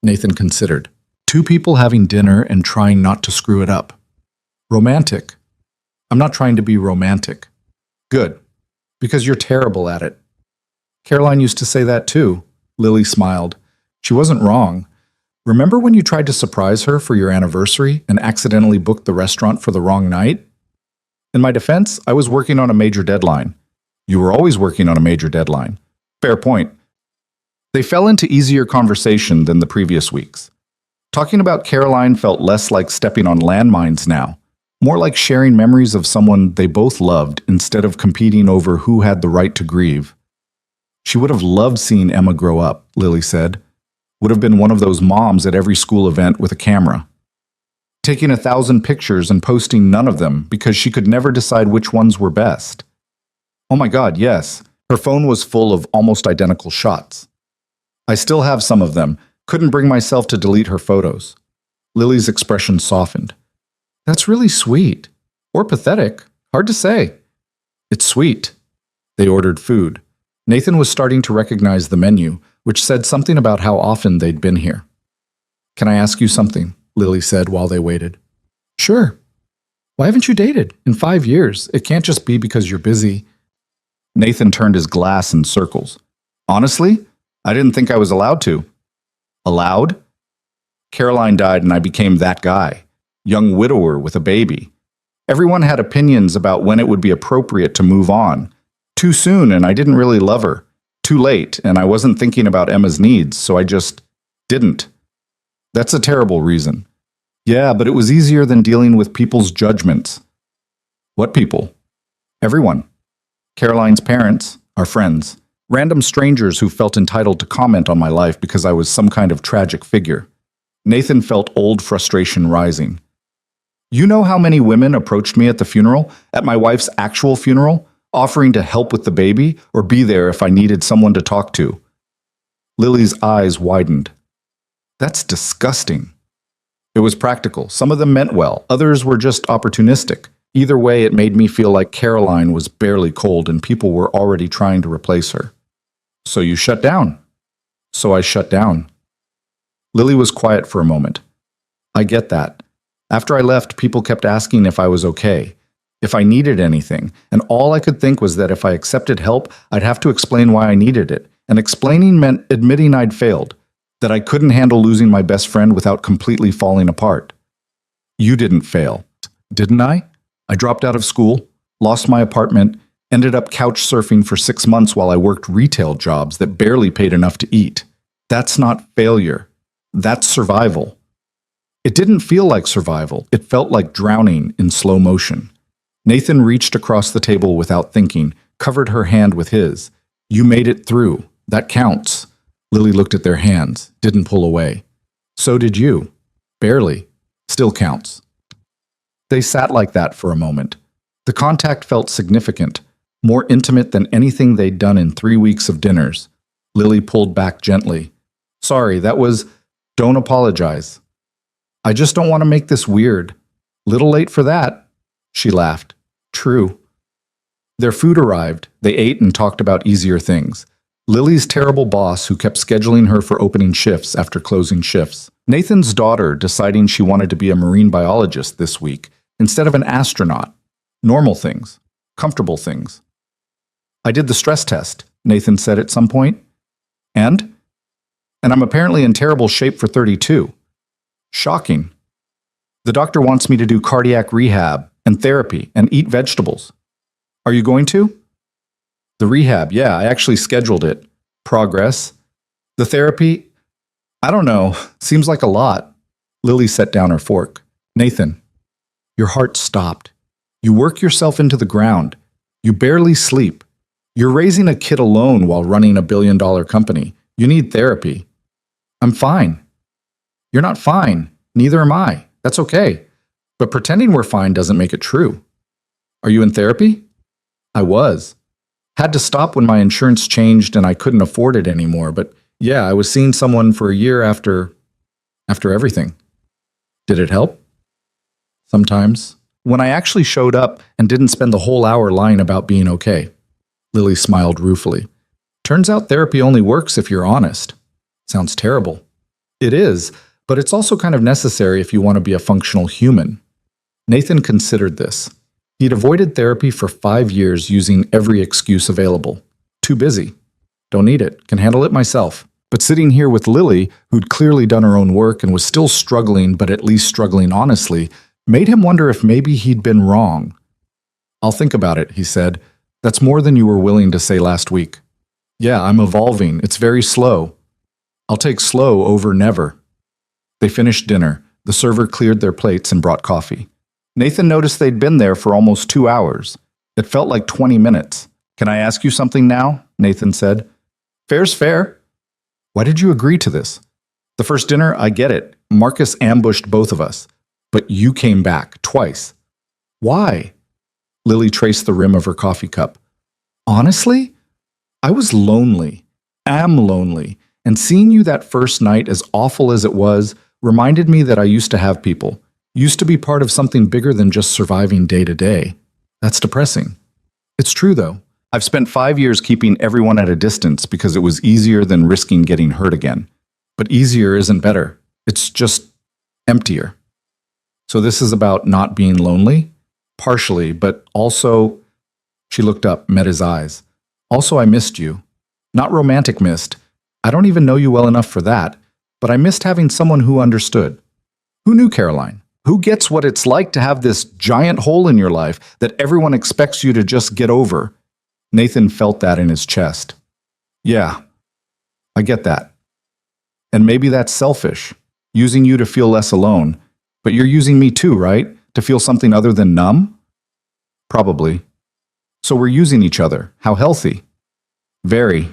Nathan considered. "Two people having dinner and trying not to screw it up. Romantic. I'm not trying to be romantic." "Good. Because you're terrible at it." "Caroline used to say that too." Lily smiled. She wasn't wrong. "Remember when you tried to surprise her for your anniversary and accidentally booked the restaurant for the wrong night?" "In my defense, I was working on a major deadline." "You were always working on a major deadline." "Fair point." They fell into easier conversation than the previous weeks. Talking about Caroline felt less like stepping on landmines now, more like sharing memories of someone they both loved instead of competing over who had the right to grieve. She would have loved seeing Emma grow up, Lily said. Would have been one of those moms at every school event with a camera. Taking 1,000 pictures and posting none of them because she could never decide which ones were best. Oh my God, yes. Her phone was full of almost identical shots. "I still have some of them. Couldn't bring myself to delete her photos." Lily's expression softened. "That's really sweet. Or pathetic. Hard to say." "It's sweet." They ordered food. Nathan was starting to recognize the menu, which said something about how often they'd been here. "Can I ask you something?" Lily said while they waited. "Sure." "Why haven't you dated? In 5 years. It can't just be because you're busy." Nathan turned his glass in circles. "Honestly, I didn't think I was allowed to." "Allowed?" "Caroline died and I became that guy. Young widower with a baby. Everyone had opinions about when it would be appropriate to move on. Too soon and I didn't really love her. Too late and I wasn't thinking about Emma's needs, so I just didn't." "That's a terrible reason." "Yeah, but it was easier than dealing with people's judgments." "What people?" "Everyone. Caroline's parents, our friends. Random strangers who felt entitled to comment on my life because I was some kind of tragic figure." Nathan felt old frustration rising. "You know how many women approached me at the funeral, at my wife's actual funeral, offering to help with the baby or be there if I needed someone to talk to?" Lily's eyes widened. "That's disgusting." "It was practical. Some of them meant well. Others were just opportunistic. Either way, it made me feel like Caroline was barely cold and people were already trying to replace her." "So you shut down?" "So I shut down." Lily was quiet for a moment. "I get that. After I left, people kept asking if I was okay, if I needed anything, and all I could think was that if I accepted help, I'd have to explain why I needed it, and explaining meant admitting I'd failed, that I couldn't handle losing my best friend without completely falling apart." "You didn't fail, didn't I? I dropped out of school, lost my apartment, ended up couch surfing for 6 months while I worked retail jobs that barely paid enough to eat. That's not failure. That's survival." It didn't feel like survival. It felt like drowning in slow motion. Nathan reached across the table without thinking, covered her hand with his. "You made it through. That counts." Lily looked at their hands, didn't pull away. "So did you. Barely. Still counts." They sat like that for a moment. The contact felt significant, more intimate than anything they'd done in 3 weeks of dinners. Lily pulled back gently. "Sorry, that was... Don't apologize. I just don't want to make this weird. Little late for that." She laughed. "True." Their food arrived. They ate and talked about easier things. Lily's terrible boss who kept scheduling her for opening shifts after closing shifts. Nathan's daughter deciding she wanted to be a marine biologist this week instead of an astronaut. Normal things. Comfortable things. I did the stress test, Nathan said at some point. And? And I'm apparently in terrible shape for 32. Shocking. The doctor wants me to do cardiac rehab and therapy and eat vegetables. Are you going to? The rehab, yeah, I actually scheduled it. Progress. The therapy, I don't know, seems like a lot. Lily set down her fork. Nathan, your heart stopped. You work yourself into the ground. You barely sleep. You're raising a kid alone while running a billion-dollar company. You need therapy. I'm fine. You're not fine. Neither am I. That's okay. But pretending we're fine doesn't make it true. Are you in therapy? I was. Had to stop when my insurance changed and I couldn't afford it anymore. But yeah, I was seeing someone for a year after everything. Did it help? Sometimes. When I actually showed up and didn't spend the whole hour lying about being okay. Lily smiled ruefully. Turns out therapy only works if you're honest. Sounds terrible. It is, but it's also kind of necessary if you want to be a functional human. Nathan considered this. He'd avoided therapy for 5 years using every excuse available. Too busy. Don't need it. Can handle it myself. But sitting here with Lily, who'd clearly done her own work and was still struggling, but at least struggling honestly, made him wonder if maybe he'd been wrong. I'll think about it, he said. That's more than you were willing to say last week. Yeah, I'm evolving. It's very slow. I'll take slow over never. They finished dinner. The server cleared their plates and brought coffee. Nathan noticed they'd been there for almost 2 hours. It felt like 20 minutes. Can I ask you something now? Nathan said. Fair's fair. Why did you agree to this? The first dinner, I get it. Marcus ambushed both of us. But you came back twice. Why? Lily traced the rim of her coffee cup. Honestly, I was lonely. Am lonely. And seeing you that first night, as awful as it was, reminded me that I used to have people. Used to be part of something bigger than just surviving day to day. That's depressing. It's true, though. I've spent 5 years keeping everyone at a distance because it was easier than risking getting hurt again. But easier isn't better. It's just emptier. So this is about not being lonely? Partially, but also... She looked up, met his eyes. Also, I missed you. Not romantic missed. I don't even know you well enough for that, but I missed having someone who understood. Who knew Caroline? Who gets what it's like to have this giant hole in your life that everyone expects you to just get over? Nathan felt that in his chest. Yeah, I get that. And maybe that's selfish, using you to feel less alone. But you're using me too, right? To feel something other than numb? Probably. So we're using each other. How healthy? Very.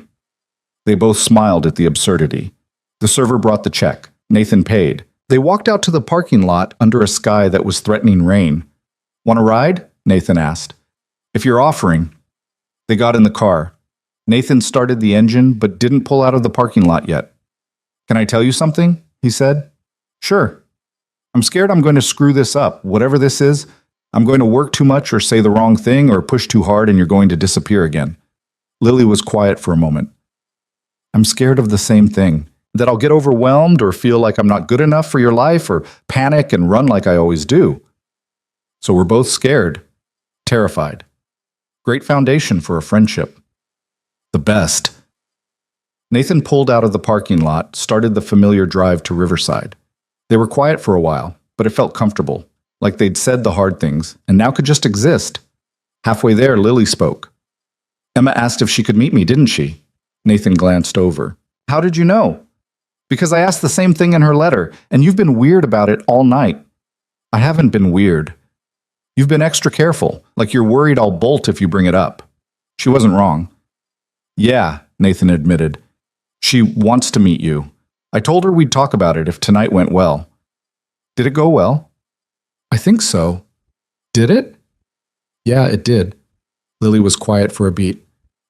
They both smiled at the absurdity. The server brought the check. Nathan paid. They walked out to the parking lot under a sky that was threatening rain. Want a ride? Nathan asked. If you're offering. They got in the car. Nathan started the engine but didn't pull out of the parking lot yet. Can I tell you something? He said. Sure. I'm scared I'm going to screw this up. Whatever this is, I'm going to work too much or say the wrong thing or push too hard and you're going to disappear again. Lily was quiet for a moment. I'm scared of the same thing. That I'll get overwhelmed or feel like I'm not good enough for your life or panic and run like I always do. So we're both scared, terrified. Great foundation for a friendship. The best. Nathan pulled out of the parking lot, started the familiar drive to Riverside. They were quiet for a while, but it felt comfortable, like they'd said the hard things and now could just exist. Halfway there, Lily spoke. Emma asked if she could meet me, didn't she? Nathan glanced over. How did you know? Because I asked the same thing in her letter, and you've been weird about it all night. I haven't been weird. You've been extra careful, like you're worried I'll bolt if you bring it up. She wasn't wrong. Yeah, Nathan admitted. She wants to meet you. I told her we'd talk about it if tonight went well. Did it go well? I think so. Did it? Yeah, it did. Lily was quiet for a beat.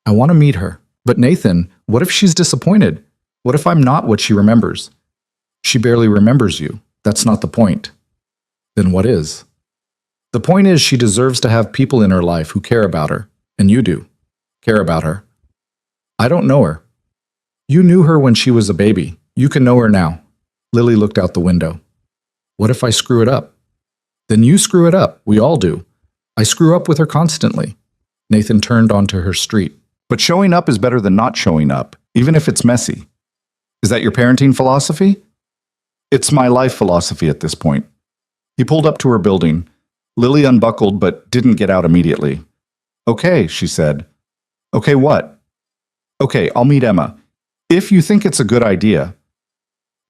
I want to meet her. But Nathan, what if she's disappointed? What if I'm not what she remembers? She barely remembers you. That's not the point. Then what is? The point is she deserves to have people in her life who care about her. And you do. Care about her. I don't know her. You knew her when she was a baby. You can know her now. Lily looked out the window. What if I screw it up? Then you screw it up. We all do. I screw up with her constantly. Nathan turned onto her street. But showing up is better than not showing up, even if it's messy. Is that your parenting philosophy? It's my life philosophy at this point. He pulled up to her building. Lily unbuckled but didn't get out immediately. Okay, she said. Okay, what? Okay, I'll meet Emma. If you think it's a good idea.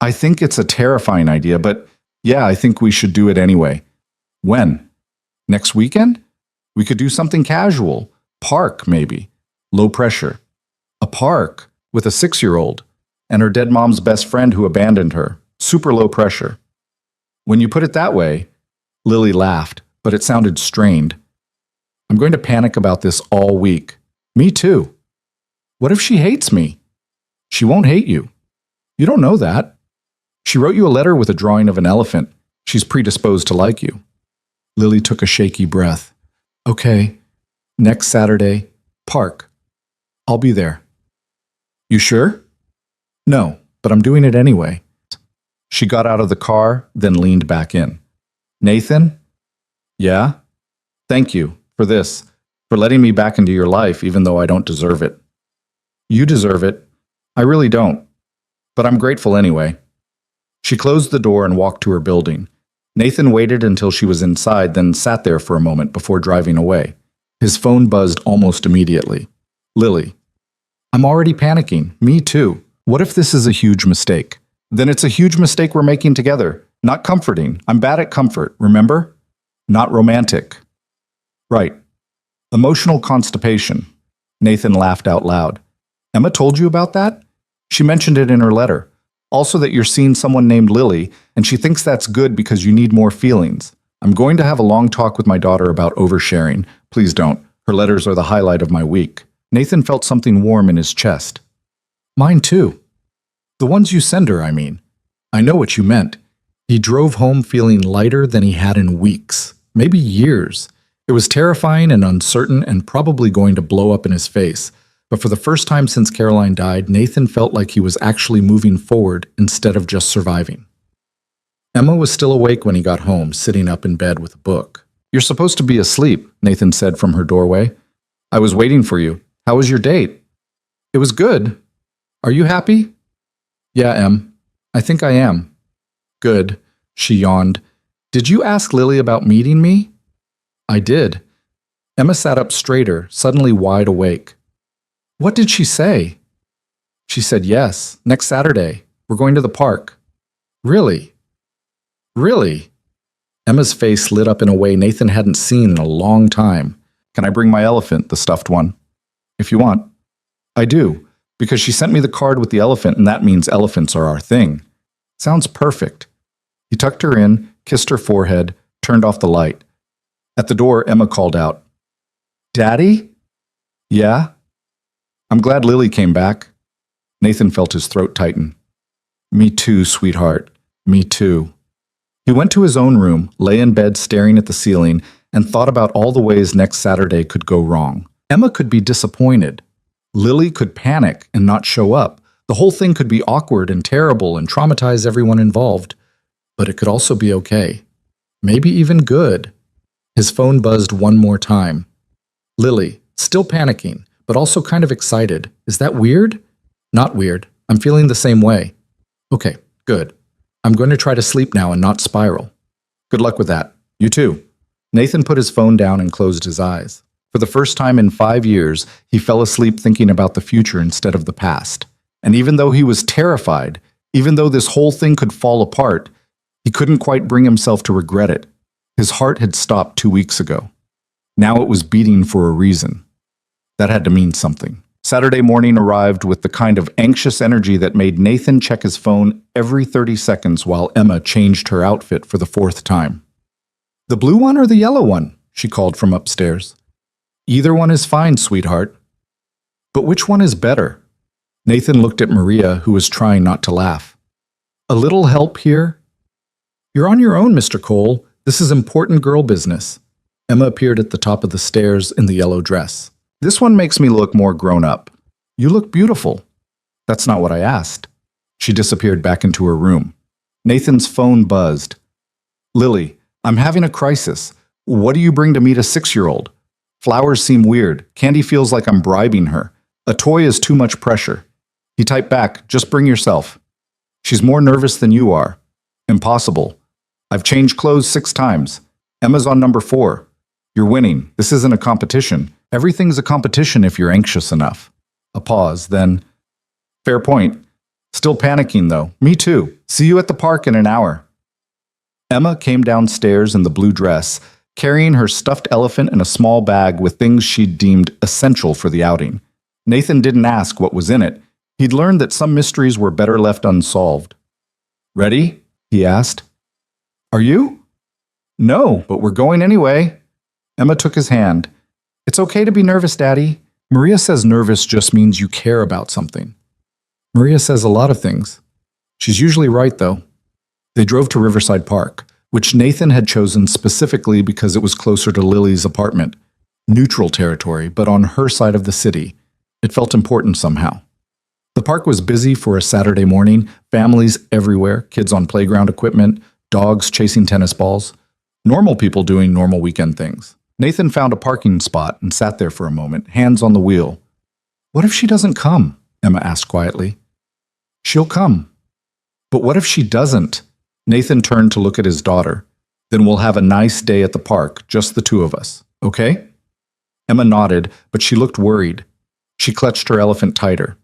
I think it's a terrifying idea, but yeah, I think we should do it anyway. When? Next weekend? We could do something casual. Park, maybe. Low pressure. A park with a 6-year-old and her dead mom's best friend who abandoned her. Super low pressure. When you put it that way, Lily laughed, but it sounded strained. I'm going to panic about this all week. Me too. What if she hates me? She won't hate you. You don't know that. She wrote you a letter with a drawing of an elephant. She's predisposed to like you. Lily took a shaky breath. Okay, next Saturday, park. I'll be there. You sure? No, but I'm doing it anyway. She got out of the car, then leaned back in. Nathan? Yeah? Thank you for this, for letting me back into your life even though I don't deserve it. You deserve it. I really don't. But I'm grateful anyway. She closed the door and walked to her building. Nathan waited until she was inside, then sat there for a moment before driving away. His phone buzzed almost immediately. Lily. I'm already panicking. Me too. What if this is a huge mistake? Then it's a huge mistake we're making together. Not comforting. I'm bad at comfort, remember? Not romantic. Right. Emotional constipation. Nathan laughed out loud. Emma told you about that? She mentioned it in her letter. Also that you're seeing someone named Lily, and she thinks that's good because you need more feelings. I'm going to have a long talk with my daughter about oversharing. Please don't. Her letters are the highlight of my week. Nathan felt something warm in his chest. Mine too. The ones you send her, I mean. I know what you meant. He drove home feeling lighter than he had in weeks, maybe years. It was terrifying and uncertain and probably going to blow up in his face. But for the first time since Caroline died, Nathan felt like he was actually moving forward instead of just surviving. Emma was still awake when he got home, sitting up in bed with a book. You're supposed to be asleep, Nathan said from her doorway. I was waiting for you. How was your date? It was good. Are you happy? Yeah, Em. I think I am. Good, she yawned. Did you ask Lily about meeting me? I did. Emma sat up straighter, suddenly wide awake. What did she say? She said yes, next Saturday. We're going to the park. Really? Really? Emma's face lit up in a way Nathan hadn't seen in a long time. Can I bring my elephant, the stuffed one? If you want. I do, because she sent me the card with the elephant, and that means elephants are our thing. Sounds perfect. He tucked her in, kissed her forehead, turned off the light. At the door, Emma called out, Daddy? Yeah? I'm glad Lily came back. Nathan felt his throat tighten. Me too, sweetheart. Me too. He went to his own room, lay in bed staring at the ceiling, and thought about all the ways next Saturday could go wrong. Emma could be disappointed. Lily could panic and not show up. The whole thing could be awkward and terrible and traumatize everyone involved. But it could also be okay. Maybe even good. His phone buzzed one more time. Lily, still panicking, but also kind of excited. Is that weird? Not weird. I'm feeling the same way. Okay, good. I'm going to try to sleep now and not spiral. Good luck with that. You too. Nathan put his phone down and closed his eyes. For the first time in 5 years, he fell asleep thinking about the future instead of the past. And even though he was terrified, even though this whole thing could fall apart, he couldn't quite bring himself to regret it. His heart had stopped 2 weeks ago. Now it was beating for a reason. That had to mean something. Saturday morning arrived with the kind of anxious energy that made Nathan check his phone every 30 seconds while Emma changed her outfit for the 4th time. The blue one or the yellow one? She called from upstairs. Either one is fine, sweetheart. But which one is better? Nathan looked at Maria, who was trying not to laugh. A little help here? You're on your own, Mr. Cole. This is important girl business. Emma appeared at the top of the stairs in the yellow dress. This one makes me look more grown up. You look beautiful. That's not what I asked. She disappeared back into her room. Nathan's phone buzzed. Lily, I'm having a crisis. What do you bring to meet a 6-year-old? Flowers seem weird. Candy feels like I'm bribing her. A toy is too much pressure. He typed back, just bring yourself. She's more nervous than you are. Impossible. I've changed clothes 6 times. Emma's on number 4. You're winning. This isn't a competition. Everything's a competition if you're anxious enough. A pause, then, fair point. Still panicking, though. Me too. See you at the park in an hour. Emma came downstairs in the blue dress, carrying her stuffed elephant in a small bag with things she'd deemed essential for the outing. Nathan didn't ask what was in it. He'd learned that some mysteries were better left unsolved. Ready? He asked. Are you? No, but we're going anyway. Emma took his hand. It's okay to be nervous, Daddy. Maria says nervous just means you care about something. Maria says a lot of things. She's usually right, though. They drove to Riverside Park, which Nathan had chosen specifically because it was closer to Lily's apartment. Neutral territory, but on her side of the city. It felt important somehow. The park was busy for a Saturday morning, families everywhere, kids on playground equipment, dogs chasing tennis balls, normal people doing normal weekend things. Nathan found a parking spot and sat there for a moment, hands on the wheel. What if she doesn't come? Emma asked quietly. She'll come. But what if she doesn't? Nathan turned to look at his daughter. Then we'll have a nice day at the park, just the 2 of us, okay? Emma nodded, but she looked worried. She clutched her elephant tighter.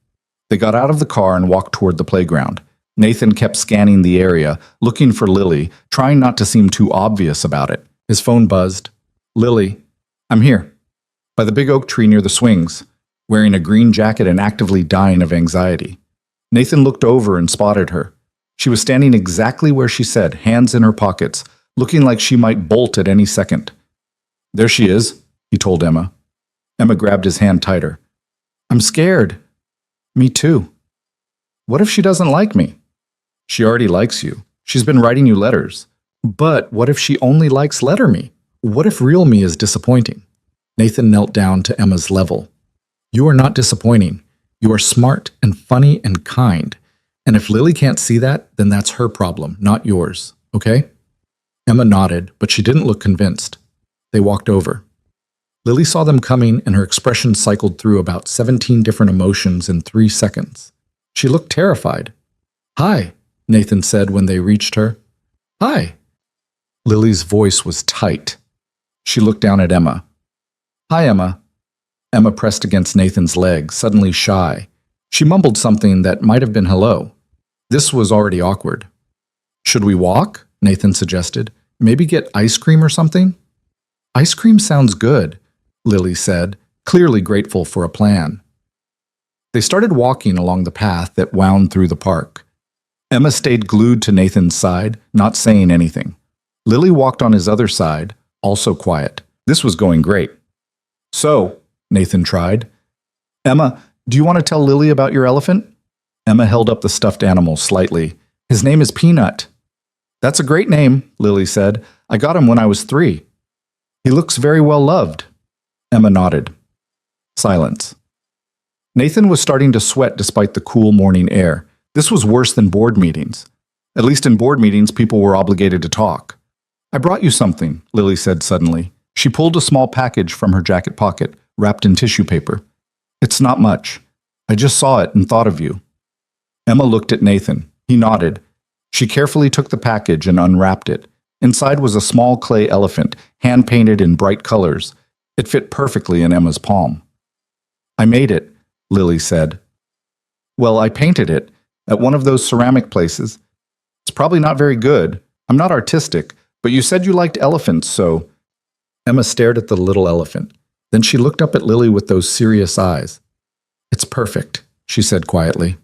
They got out of the car and walked toward the playground. Nathan kept scanning the area, looking for Lily, trying not to seem too obvious about it. His phone buzzed. Lily, I'm here. By the big oak tree near the swings, wearing a green jacket and actively dying of anxiety. Nathan looked over and spotted her. She was standing exactly where she said, hands in her pockets, looking like she might bolt at any second. There she is, he told Emma. Emma grabbed his hand tighter. I'm scared. Me too. What if she doesn't like me? She already likes you. She's been writing you letters. But what if she only likes letter me? What if real me is disappointing? Nathan knelt down to Emma's level. You are not disappointing. You are smart and funny and kind. And if Lily can't see that, then that's her problem, not yours, okay? Emma nodded, but she didn't look convinced. They walked over. Lily saw them coming, and her expression cycled through about 17 different emotions in 3 seconds. She looked terrified. Hi, Nathan said when they reached her. Hi. Lily's voice was tight. She looked down at Emma. Hi, Emma. Emma pressed against Nathan's leg, suddenly shy. She mumbled something that might have been hello. This was already awkward. Should we walk? Nathan suggested. Maybe get ice cream or something? Ice cream sounds good, Lily said, clearly grateful for a plan. They started walking along the path that wound through the park. Emma stayed glued to Nathan's side, not saying anything. Lily walked on his other side, also quiet. This was going great. So, Nathan tried. Emma, do you want to tell Lily about your elephant? Emma held up the stuffed animal slightly. His name is Peanut. That's a great name, Lily said. I got him when I was 3. He looks very well loved. Emma nodded. Silence. Nathan was starting to sweat despite the cool morning air. This was worse than board meetings. At least in board meetings, people were obligated to talk. I brought you something, Lily said suddenly. She pulled a small package from her jacket pocket, wrapped in tissue paper. It's not much. I just saw it and thought of you. Emma looked at Nathan. He nodded. She carefully took the package and unwrapped it. Inside was a small clay elephant, hand-painted in bright colors. It fit perfectly in Emma's palm. I made it, Lily said. Well, I painted it at one of those ceramic places. It's probably not very good. I'm not artistic, but you said you liked elephants, so... Emma stared at the little elephant. Then she looked up at Lily with those serious eyes. It's perfect, she said quietly.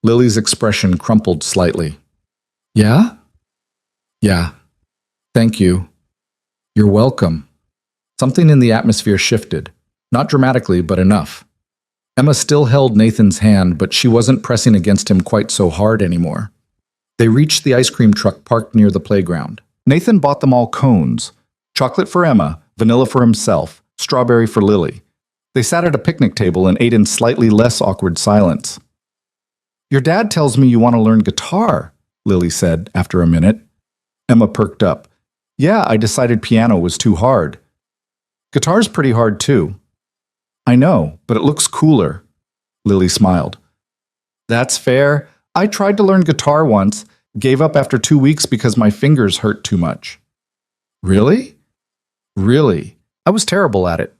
Lily's expression crumpled slightly. Yeah? Yeah. Thank you. You're welcome. Something in the atmosphere shifted. Not dramatically, but enough. Emma still held Nathan's hand, but she wasn't pressing against him quite so hard anymore. They reached the ice cream truck parked near the playground. Nathan bought them all cones. Chocolate for Emma, vanilla for himself, strawberry for Lily. They sat at a picnic table and ate in slightly less awkward silence. Your dad tells me you want to learn guitar, Lily said after a minute. Emma perked up. Yeah, I decided piano was too hard. Guitar's pretty hard too. I know, but it looks cooler. Lily smiled. That's fair. I tried to learn guitar once, gave up after 2 weeks because my fingers hurt too much. Really? Really? I was terrible at it.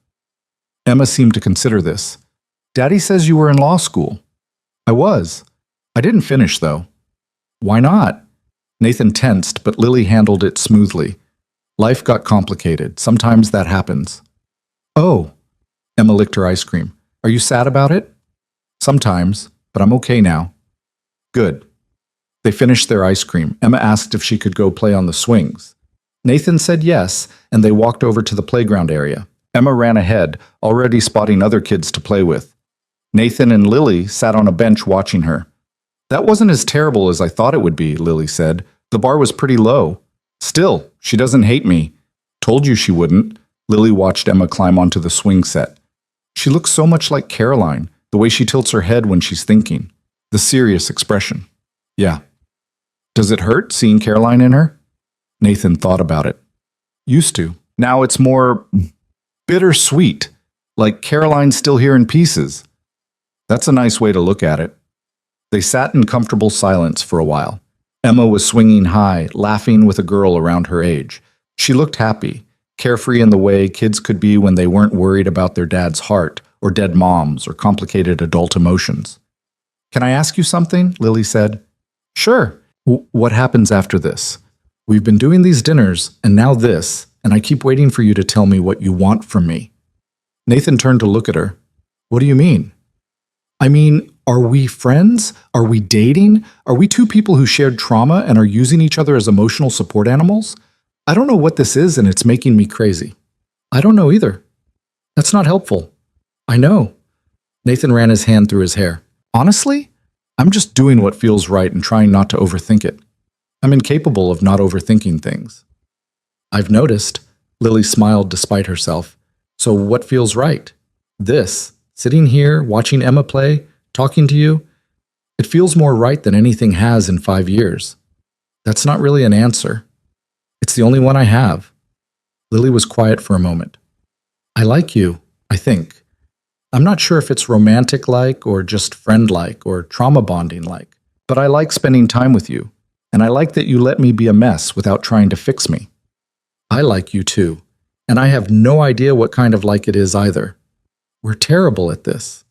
Emma seemed to consider this. Daddy says you were in law school. I was. I didn't finish, though. Why not? Nathan tensed, but Lily handled it smoothly. Life got complicated. Sometimes that happens. Oh. Emma licked her ice cream. Are you sad about it? Sometimes, but I'm okay now. Good. They finished their ice cream. Emma asked if she could go play on the swings. Nathan said yes, and they walked over to the playground area. Emma ran ahead, already spotting other kids to play with. Nathan and Lily sat on a bench watching her. That wasn't as terrible as I thought it would be, Lily said. The bar was pretty low. Still, she doesn't hate me. Told you she wouldn't. Lily watched Emma climb onto the swing set. She looks so much like Caroline, the way she tilts her head when she's thinking. The serious expression. Yeah. Does it hurt seeing Caroline in her? Nathan thought about it. Used to. Now it's more bittersweet, like Caroline's still here in pieces. That's a nice way to look at it. They sat in comfortable silence for a while. Emma was swinging high, laughing with a girl around her age. She looked happy, carefree in the way kids could be when they weren't worried about their dad's heart, or dead moms, or complicated adult emotions. Can I ask you something? Lily said. Sure. What happens after this? We've been doing these dinners, and now this, and I keep waiting for you to tell me what you want from me. Nathan turned to look at her. What do you mean? I mean, are we friends? Are we dating? Are we two people who shared trauma and are using each other as emotional support animals? I don't know what this is, and it's making me crazy. I don't know either. That's not helpful. I know. Nathan ran his hand through his hair. Honestly, I'm just doing what feels right and trying not to overthink it. I'm incapable of not overthinking things. I've noticed. Lily smiled despite herself. So what feels right? This, sitting here, watching Emma play, talking to you, it feels more right than anything has in 5 years. That's not really an answer. It's the only one I have. Lily was quiet for a moment. I like you, I think. I'm not sure if it's romantic-like or just friend-like or trauma bonding-like, but I like spending time with you, and I like that you let me be a mess without trying to fix me. I like you too, and I have no idea what kind of like it is either. We're terrible at this.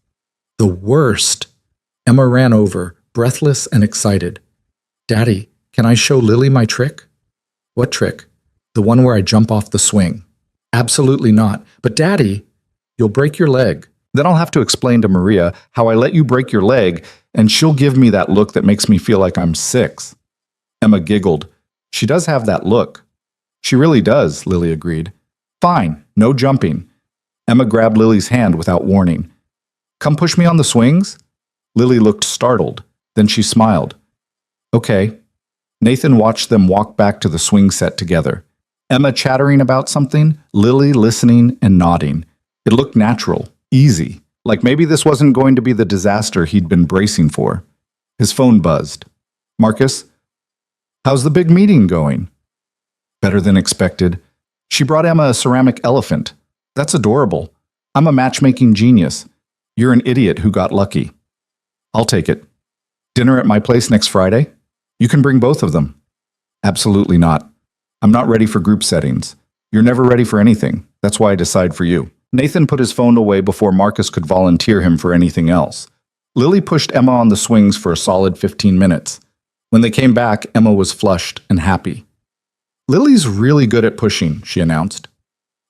The worst. Emma ran over, breathless and excited. Daddy, can I show Lily my trick? What trick? The one where I jump off the swing. Absolutely not. But Daddy, you'll break your leg. Then I'll have to explain to Maria how I let you break your leg, and she'll give me that look that makes me feel like I'm 6. Emma giggled. She does have that look. She really does, Lily agreed. Fine, no jumping. Emma grabbed Lily's hand without warning. Come push me on the swings? Lily looked startled. Then she smiled. Okay. Nathan watched them walk back to the swing set together. Emma chattering about something, Lily listening and nodding. It looked natural, easy, like maybe this wasn't going to be the disaster he'd been bracing for. His phone buzzed. Marcus? How's the big meeting going? Better than expected. She brought Emma a ceramic elephant. That's adorable. I'm a matchmaking genius. You're an idiot who got lucky. I'll take it. Dinner at my place next Friday? You can bring both of them. Absolutely not. I'm not ready for group settings. You're never ready for anything. That's why I decide for you. Nathan put his phone away before Marcus could volunteer him for anything else. Lily pushed Emma on the swings for a solid 15 minutes. When they came back, Emma was flushed and happy. Lily's really good at pushing, she announced.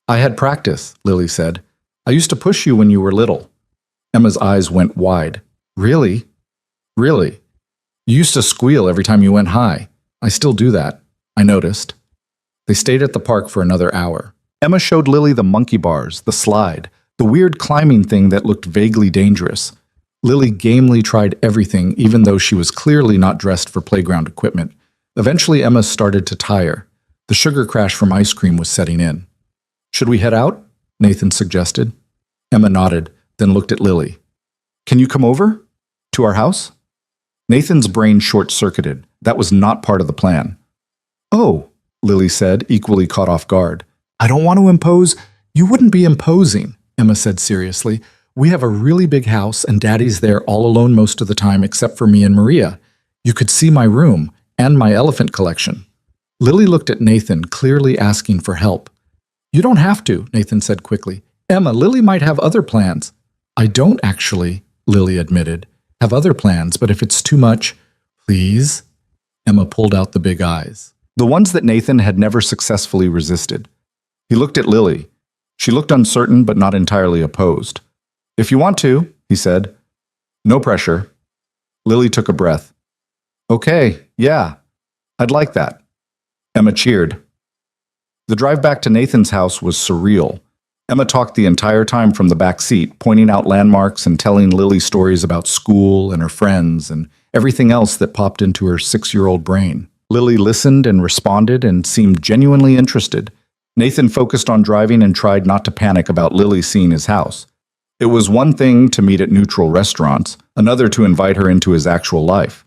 I had practice, Lily said. I used to push you when you were little. Emma's eyes went wide. Really? Really? You used to squeal every time you went high. I still do that, I noticed. They stayed at the park for another hour. Emma showed Lily the monkey bars, the slide, the weird climbing thing that looked vaguely dangerous. Lily gamely tried everything, even though she was clearly not dressed for playground equipment. Eventually, Emma started to tire. The sugar crash from ice cream was setting in. Should we head out? Nathan suggested. Emma nodded, then looked at Lily. Can you come over? To our house? Nathan's brain short-circuited. That was not part of the plan. Oh, Lily said, equally caught off guard. I don't want to impose. You wouldn't be imposing, Emma said seriously. We have a really big house and Daddy's there all alone most of the time except for me and Maria. You could see my room and my elephant collection. Lily looked at Nathan, clearly asking for help. You don't have to, Nathan said quickly. Emma, Lily might have other plans. I don't actually, Lily admitted, have other plans, but if it's too much, please? Emma pulled out the big eyes. The ones that Nathan had never successfully resisted. He looked at Lily. She looked uncertain but not entirely opposed. If you want to, he said. No pressure. Lily took a breath. Okay, yeah, I'd like that. Emma cheered. The drive back to Nathan's house was surreal. Emma talked the entire time from the back seat, pointing out landmarks and telling Lily stories about school and her friends and everything else that popped into her 6-year-old brain. Lily listened and responded and seemed genuinely interested. Nathan focused on driving and tried not to panic about Lily seeing his house. It was one thing to meet at neutral restaurants, another to invite her into his actual life.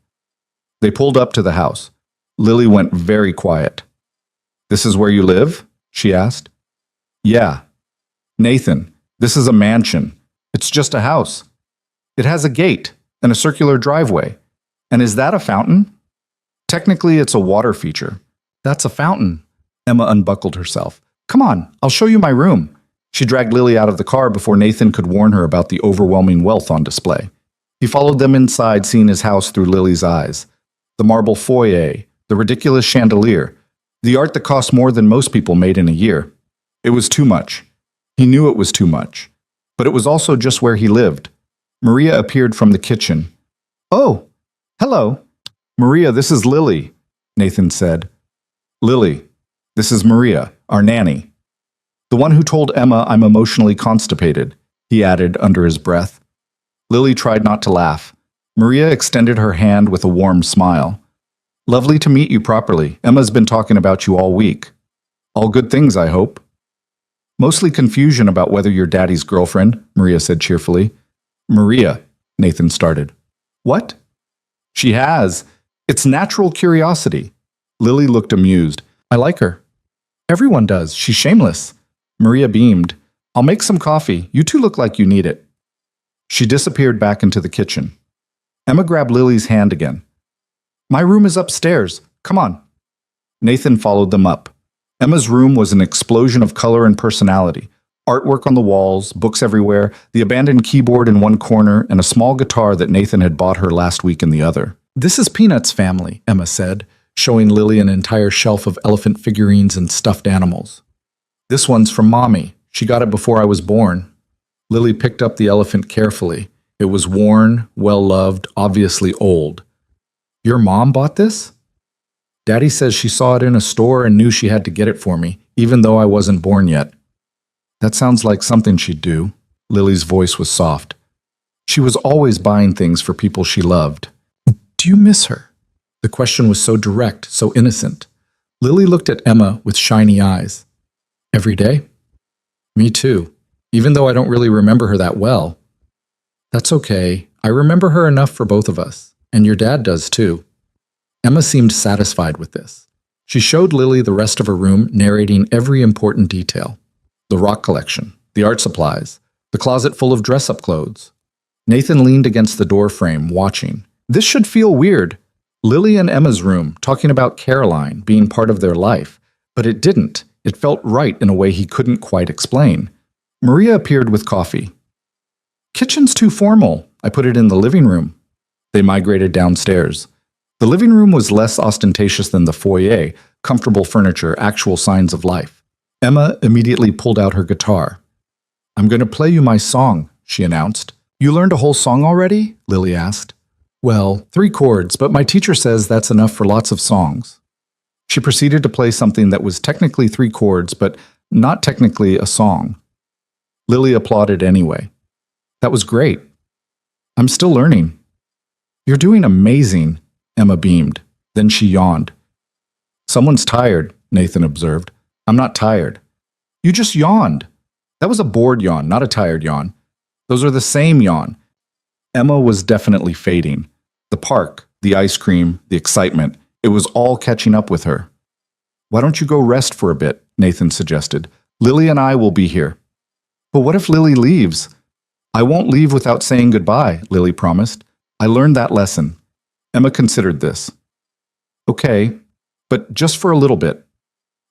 They pulled up to the house. Lily went very quiet. This is where you live? She asked. Yeah. Nathan, this is a mansion. It's just a house. It has a gate and a circular driveway. And is that a fountain? Technically, it's a water feature. That's a fountain. Emma unbuckled herself. Come on, I'll show you my room. She dragged Lily out of the car before Nathan could warn her about the overwhelming wealth on display. He followed them inside, seeing his house through Lily's eyes. The marble foyer, the ridiculous chandelier, the art that cost more than most people made in a year. It was too much. He knew it was too much. But it was also just where he lived. Maria appeared from the kitchen. Oh, hello. Maria, this is Lily, Nathan said. Lily, this is Maria, our nanny. The one who told Emma I'm emotionally constipated, he added under his breath. Lily tried not to laugh. Maria extended her hand with a warm smile. Lovely to meet you properly. Emma's been talking about you all week. All good things, I hope. Mostly confusion about whether you're Daddy's girlfriend, Maria said cheerfully. Maria, Nathan started. What? She has. It's natural curiosity. Lily looked amused. I like her. Everyone does. She's shameless. Maria beamed. I'll make some coffee. You two look like you need it. She disappeared back into the kitchen. Emma grabbed Lily's hand again. My room is upstairs. Come on. Nathan followed them up. Emma's room was an explosion of color and personality. Artwork on the walls, books everywhere, the abandoned keyboard in one corner, and a small guitar that Nathan had bought her last week in the other. This is Peanut's family, Emma said, showing Lily an entire shelf of elephant figurines and stuffed animals. This one's from Mommy. She got it before I was born. Lily picked up the elephant carefully. It was worn, well-loved, obviously old. Your mom bought this? Daddy says she saw it in a store and knew she had to get it for me, even though I wasn't born yet. That sounds like something she'd do. Lily's voice was soft. She was always buying things for people she loved. Do you miss her? The question was so direct, so innocent. Lily looked at Emma with shiny eyes. Every day? Me too, even though I don't really remember her that well. That's okay. I remember her enough for both of us, and your dad does too. Emma seemed satisfied with this. She showed Lily the rest of her room, narrating every important detail. The rock collection, the art supplies, the closet full of dress-up clothes. Nathan leaned against the door frame, watching. This should feel weird. Lily and Emma's room, talking about Caroline being part of their life. But it didn't. It felt right in a way he couldn't quite explain. Maria appeared with coffee. Kitchen's too formal. I put it in the living room. They migrated downstairs. The living room was less ostentatious than the foyer, comfortable furniture, actual signs of life. Emma immediately pulled out her guitar. I'm going to play you my song, she announced. You learned a whole song already? Lily asked. Well, 3 chords, but my teacher says that's enough for lots of songs. She proceeded to play something that was technically 3 chords, but not technically a song. Lily applauded anyway. That was great. I'm still learning. You're doing amazing, Emma beamed. Then she yawned. Someone's tired, Nathan observed. I'm not tired. You just yawned. That was a bored yawn, not a tired yawn. Those are the same yawn. Emma was definitely fading. The park, the ice cream, the excitement, it was all catching up with her. Why don't you go rest for a bit, Nathan suggested. Lily and I will be here. But what if Lily leaves? I won't leave without saying goodbye, Lily promised. I learned that lesson. Emma considered this. Okay, but just for a little bit.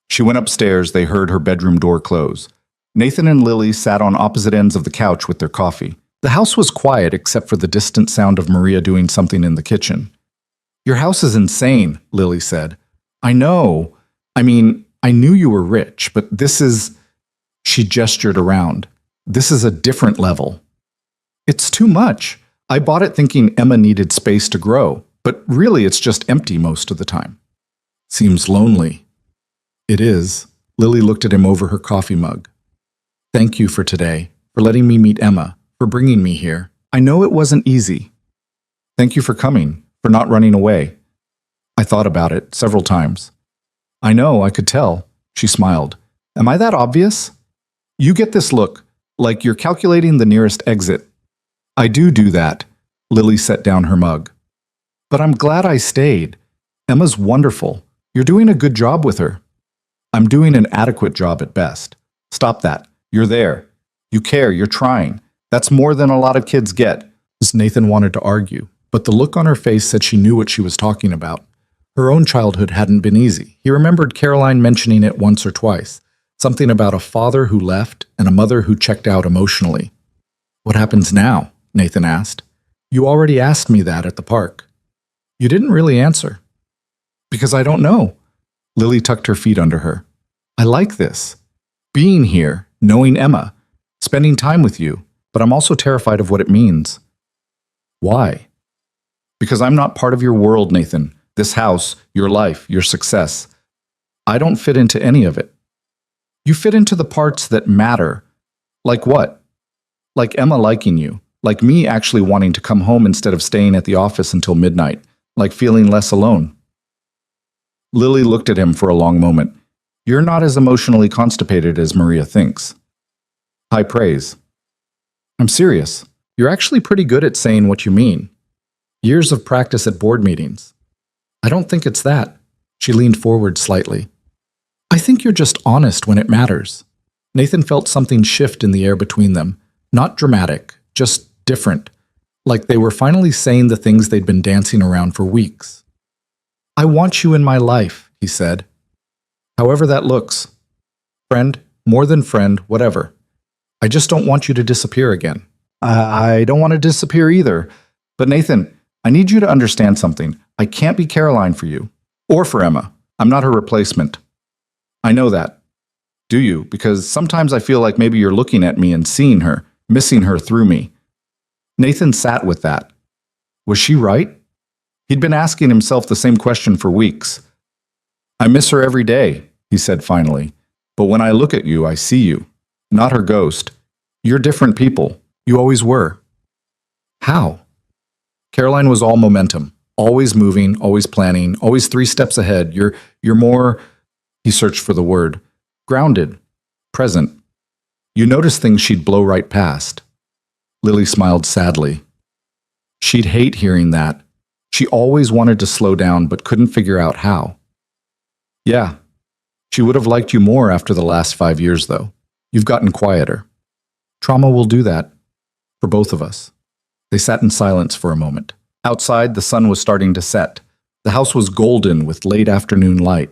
She went upstairs. They heard her bedroom door close. Nathan and Lily sat on opposite ends of the couch with their coffee. The house was quiet except for the distant sound of Maria doing something in the kitchen. Your house is insane, Lily said. I know. I knew you were rich, but this is... She gestured around. This is a different level. It's too much. I bought it thinking Emma needed space to grow, but really it's just empty most of the time. Seems lonely. It is. Lily looked at him over her coffee mug. Thank you for today, for letting me meet Emma, for bringing me here. I know it wasn't easy. Thank you for coming, for not running away. I thought about it several times. I know, I could tell. She smiled. Am I that obvious? You get this look, like you're calculating the nearest exit. I do that. Lily set down her mug. But I'm glad I stayed. Emma's wonderful. You're doing a good job with her. I'm doing an adequate job at best. Stop that. You're there. You care. You're trying. That's more than a lot of kids get. Nathan wanted to argue, but the look on her face said she knew what she was talking about. Her own childhood hadn't been easy. He remembered Caroline mentioning it once or twice. Something about a father who left and a mother who checked out emotionally. What happens now? Nathan asked. You already asked me that at the park. You didn't really answer. Because I don't know. Lily tucked her feet under her. I like this. Being here, knowing Emma, spending time with you, but I'm also terrified of what it means. Why? Because I'm not part of your world, Nathan. This house, your life, your success. I don't fit into any of it. You fit into the parts that matter. Like what? Like Emma liking you. Like me actually wanting to come home instead of staying at the office until midnight. Like feeling less alone. Lily looked at him for a long moment. You're not as emotionally constipated as Maria thinks. High praise. I'm serious. You're actually pretty good at saying what you mean. Years of practice at board meetings. I don't think it's that. She leaned forward slightly. I think you're just honest when it matters. Nathan felt something shift in the air between them. Not dramatic, just different. Like they were finally saying the things they'd been dancing around for weeks. I want you in my life, he said. However that looks. Friend, more than friend, whatever. I just don't want you to disappear again. I don't want to disappear either. But Nathan, I need you to understand something. I can't be Caroline for you. Or for Emma. I'm not her replacement. I know that. Do you? Because sometimes I feel like maybe you're looking at me and seeing her, missing her through me. Nathan sat with that. Was she right? He'd been asking himself the same question for weeks. I miss her every day, he said finally. But when I look at you, I see you. Not her ghost. You're different people. You always were. How? Caroline was all momentum. Always moving, always planning, always 3 steps ahead. You're more... He searched for the word. Grounded. Present. You noticed things she'd blow right past. Lily smiled sadly. She'd hate hearing that. She always wanted to slow down but couldn't figure out how. Yeah. She would have liked you more after the last 5 years, though. You've gotten quieter. Trauma will do that. For both of us. They sat in silence for a moment. Outside, the sun was starting to set. The house was golden with late afternoon light.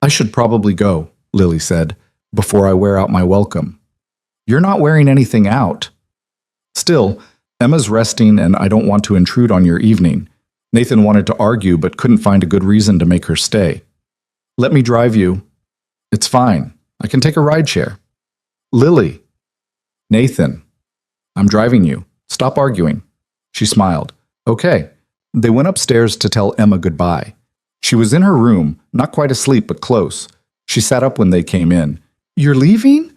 I should probably go, Lily said, before I wear out my welcome. You're not wearing anything out. Still, Emma's resting and I don't want to intrude on your evening. Nathan wanted to argue but couldn't find a good reason to make her stay. Let me drive you. It's fine. I can take a rideshare. Lily. Nathan. I'm driving you. Stop arguing. She smiled. Okay. They went upstairs to tell Emma goodbye. She was in her room, not quite asleep, but close. She sat up when they came in. You're leaving?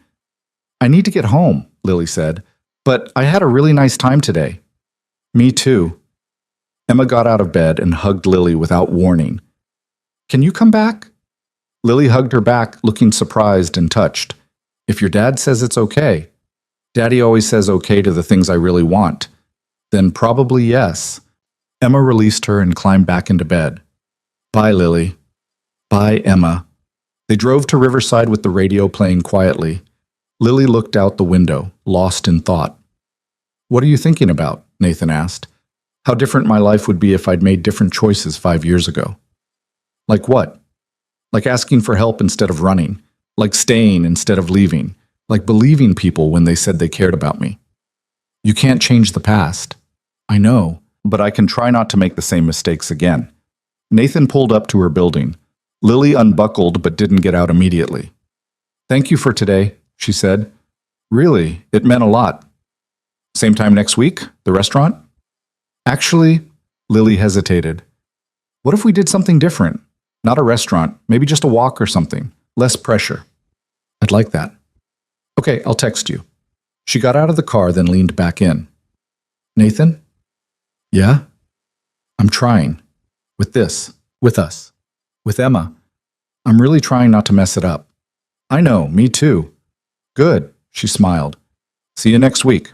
I need to get home, Lily said. But I had a really nice time today. Me too. Emma got out of bed and hugged Lily without warning. Can you come back? Lily hugged her back, looking surprised and touched. If your dad says it's okay. Daddy always says okay to the things I really want. Then probably yes. Emma released her and climbed back into bed. Bye, Lily. Bye, Emma. They drove to Riverside with the radio playing quietly. Lily looked out the window, lost in thought. What are you thinking about? Nathan asked. How different my life would be if I'd made different choices 5 years ago. Like what? Like asking for help instead of running. Like staying instead of leaving. Like believing people when they said they cared about me. You can't change the past. I know, but I can try not to make the same mistakes again. Nathan pulled up to her building. Lily unbuckled but didn't get out immediately. Thank you for today, she said. Really, it meant a lot. Same time next week? The restaurant? Actually, Lily hesitated. What if we did something different? Not a restaurant, maybe just a walk or something. Less pressure. I'd like that. Okay, I'll text you. She got out of the car, then leaned back in. Nathan? Yeah? I'm trying. With this. With us. With Emma. I'm really trying not to mess it up. I know, me too. Good, she smiled. See you next week.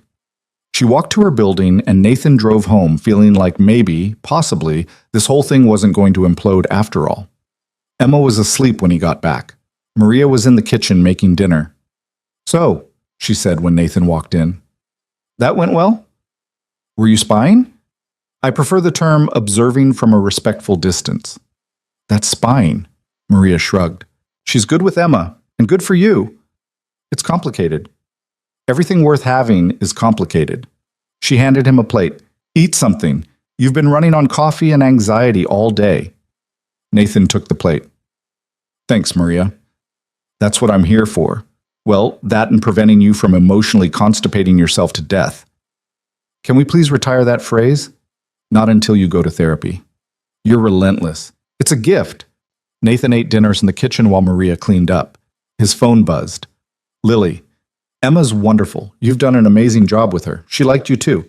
She walked to her building, and Nathan drove home feeling like maybe, possibly, this whole thing wasn't going to implode after all. Emma was asleep when he got back. Maria was in the kitchen making dinner. So, she said when Nathan walked in. That went well? Were you spying? I prefer the term observing from a respectful distance. That's spying, Maria shrugged. She's good with Emma, and good for you. It's complicated. Everything worth having is complicated. She handed him a plate. Eat something. You've been running on coffee and anxiety all day. Nathan took the plate. Thanks, Maria. That's what I'm here for. Well, that and preventing you from emotionally constipating yourself to death. Can we please retire that phrase? Not until you go to therapy. You're relentless. It's a gift. Nathan ate dinners in the kitchen while Maria cleaned up. His phone buzzed. Lily. Emma's wonderful. You've done an amazing job with her. She liked you too.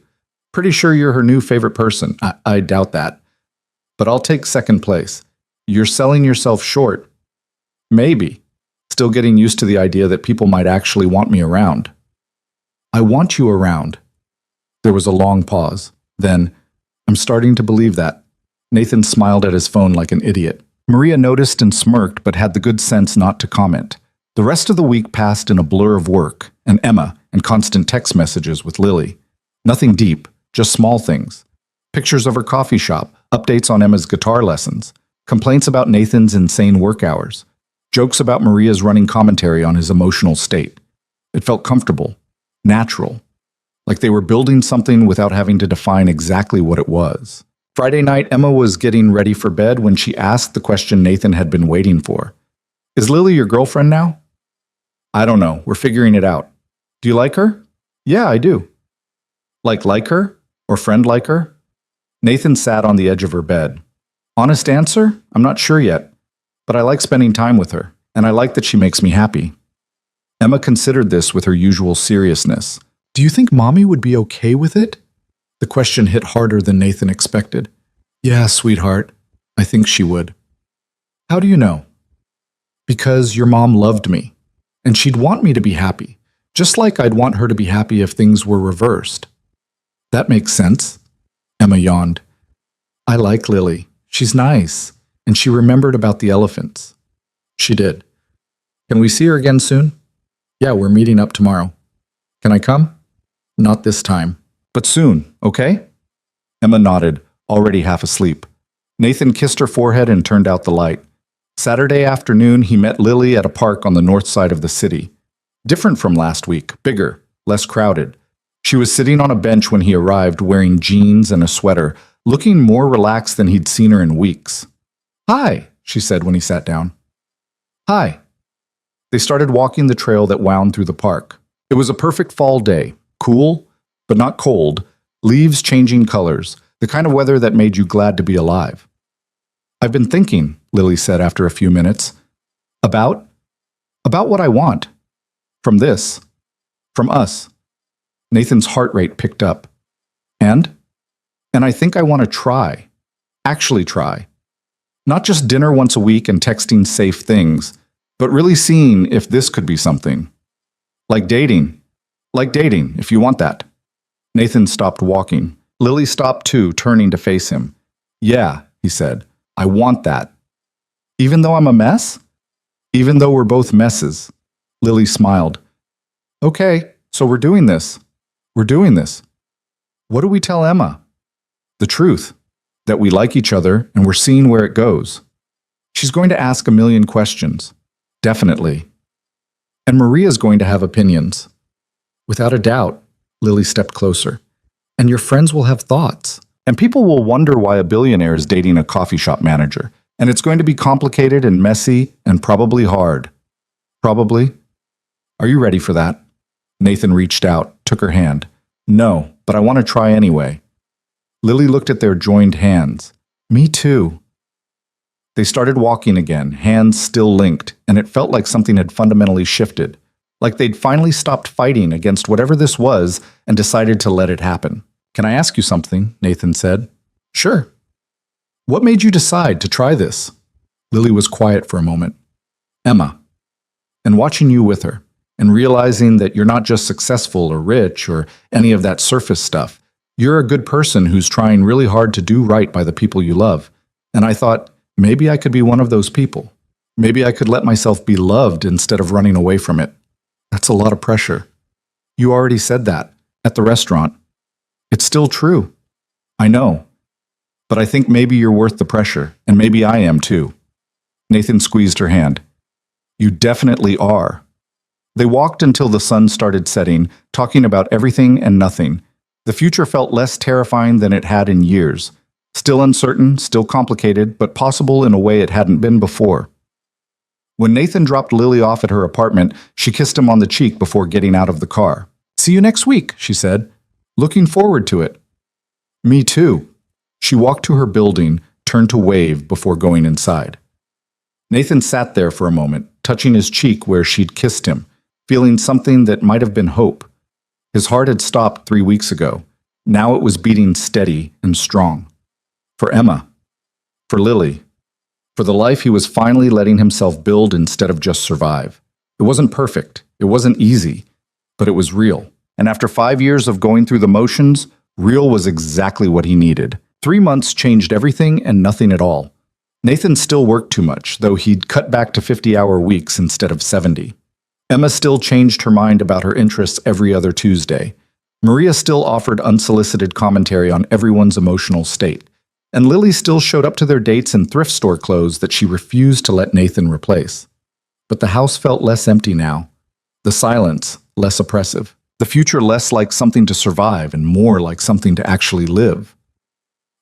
Pretty sure you're her new favorite person. I doubt that. But I'll take second place. You're selling yourself short. Maybe. Still getting used to the idea that people might actually want me around. I want you around. There was a long pause. Then, I'm starting to believe that. Nathan smiled at his phone like an idiot. Maria noticed and smirked but had the good sense not to comment. The rest of the week passed in a blur of work, and Emma, and constant text messages with Lily. Nothing deep, just small things. Pictures of her coffee shop, updates on Emma's guitar lessons, complaints about Nathan's insane work hours, jokes about Maria's running commentary on his emotional state. It felt comfortable, natural, like they were building something without having to define exactly what it was. Friday night, Emma was getting ready for bed when she asked the question Nathan had been waiting for. Is Lily your girlfriend now? I don't know. We're figuring it out. Do you like her? Yeah, I do. Like her? Or friend like her? Nathan sat on the edge of her bed. Honest answer? I'm not sure yet. But I like spending time with her, and I like that she makes me happy. Emma considered this with her usual seriousness. Do you think Mommy would be okay with it? The question hit harder than Nathan expected. Yeah, sweetheart. I think she would. How do you know? Because your mom loved me. And she'd want me to be happy, just like I'd want her to be happy if things were reversed. That makes sense. Emma yawned. I like Lily. She's nice. And she remembered about the elephants. She did. Can we see her again soon? Yeah, we're meeting up tomorrow. Can I come? Not this time. But soon, okay? Emma nodded, already half asleep. Nathan kissed her forehead and turned out the light. Saturday afternoon, he met Lily at a park on the north side of the city. Different from last week, bigger, less crowded. She was sitting on a bench when he arrived, wearing jeans and a sweater, looking more relaxed than he'd seen her in weeks. Hi, she said when he sat down. Hi. They started walking the trail that wound through the park. It was a perfect fall day, cool, but not cold, leaves changing colors, the kind of weather that made you glad to be alive. I've been thinking, Lily said after a few minutes. About what I want. From this. From us. Nathan's heart rate picked up. And I think I want to try. Actually try. Not just dinner once a week and texting safe things, but really seeing if this could be something. Like dating. Like dating, if you want that. Nathan stopped walking. Lily stopped too, turning to face him. Yeah, he said. I want that. Even though I'm a mess? Even though we're both messes. Lily smiled. Okay, so we're doing this. We're doing this. What do we tell Emma? The truth, that we like each other and we're seeing where it goes. She's going to ask a million questions. Definitely. And Maria's going to have opinions. Without a doubt, Lily stepped closer. And your friends will have thoughts. And people will wonder why a billionaire is dating a coffee shop manager. And it's going to be complicated and messy and probably hard. Probably. Are you ready for that? Nathan reached out, took her hand. No, but I want to try anyway. Lily looked at their joined hands. Me too. They started walking again, hands still linked, and it felt like something had fundamentally shifted. Like they'd finally stopped fighting against whatever this was and decided to let it happen. Can I ask you something? Nathan said. Sure. What made you decide to try this? Lily was quiet for a moment. Emma. And watching you with her, and realizing that you're not just successful or rich or any of that surface stuff. You're a good person who's trying really hard to do right by the people you love. And I thought, maybe I could be one of those people. Maybe I could let myself be loved instead of running away from it. That's a lot of pressure. You already said that, at the restaurant. It's still true. I know. But I think maybe you're worth the pressure, and maybe I am too. Nathan squeezed her hand. You definitely are. They walked until the sun started setting, talking about everything and nothing. The future felt less terrifying than it had in years. Still uncertain, still complicated, but possible in a way it hadn't been before. When Nathan dropped Lily off at her apartment, she kissed him on the cheek before getting out of the car. See you next week, she said. Looking forward to it. Me too. She walked to her building, turned to wave before going inside. Nathan sat there for a moment, touching his cheek where she'd kissed him, feeling something that might have been hope. His heart had stopped 3 weeks ago. Now it was beating steady and strong. For Emma. For Lily. For the life he was finally letting himself build instead of just survive. It wasn't perfect. It wasn't easy. But it was real. And after 5 years of going through the motions, real was exactly what he needed. 3 months changed everything and nothing at all. Nathan still worked too much, though he'd cut back to 50-hour weeks instead of 70. Emma still changed her mind about her interests every other Tuesday. Maria still offered unsolicited commentary on everyone's emotional state. And Lily still showed up to their dates in thrift store clothes that she refused to let Nathan replace. But the house felt less empty now. The silence less oppressive. The future less like something to survive and more like something to actually live.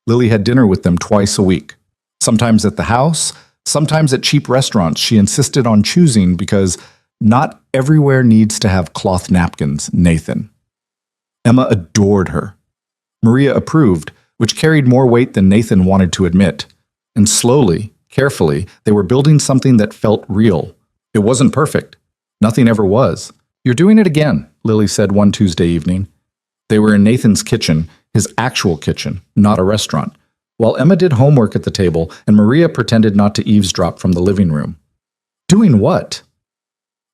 Lily had dinner with them twice a week. Sometimes at the house, sometimes at cheap restaurants she insisted on choosing because not everywhere needs to have cloth napkins, Nathan. Emma adored her. Maria approved, which carried more weight than Nathan wanted to admit. And slowly, carefully, they were building something that felt real. It wasn't perfect. Nothing ever was. You're doing it again, Lily said one Tuesday evening. They were in Nathan's kitchen, his actual kitchen, not a restaurant, while Emma did homework at the table and Maria pretended not to eavesdrop from the living room. Doing what?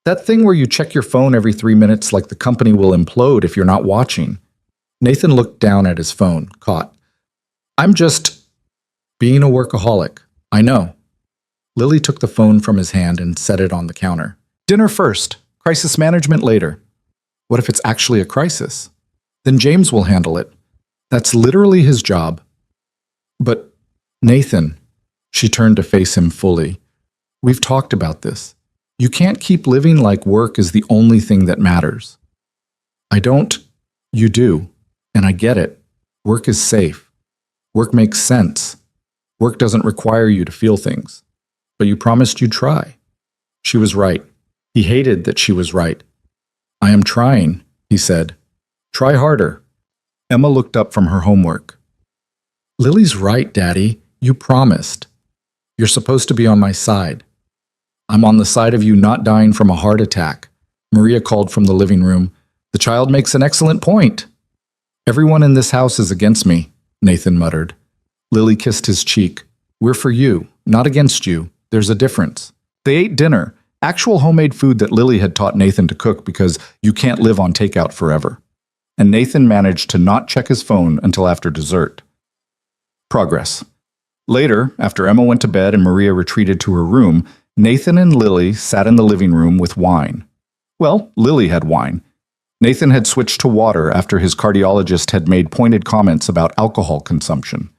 That thing where you check your phone every 3 minutes like the company will implode if you're not watching. Nathan looked down at his phone, caught. I'm just being a workaholic. I know. Lily took the phone from his hand and set it on the counter. Dinner first. Crisis management later. What if it's actually a crisis? Then James will handle it. That's literally his job. But, Nathan, she turned to face him fully. We've talked about this. You can't keep living like work is the only thing that matters. I don't. You do. And I get it. Work is safe. Work makes sense. Work doesn't require you to feel things. But you promised you'd try. She was right. He hated that she was right. I am trying, he said. Try harder. Emma looked up from her homework. Lily's right, Daddy. You promised. You're supposed to be on my side. I'm on the side of you not dying from a heart attack. Maria called from the living room. The child makes an excellent point. Everyone in this house is against me, Nathan muttered. Lily kissed his cheek. We're for you, not against you. There's a difference. They ate dinner, actual homemade food that Lily had taught Nathan to cook because you can't live on takeout forever. And Nathan managed to not check his phone until after dessert. Progress. Later, after Emma went to bed and Maria retreated to her room, Nathan and Lily sat in the living room with wine. Well, Lily had wine. Nathan had switched to water after his cardiologist had made pointed comments about alcohol consumption.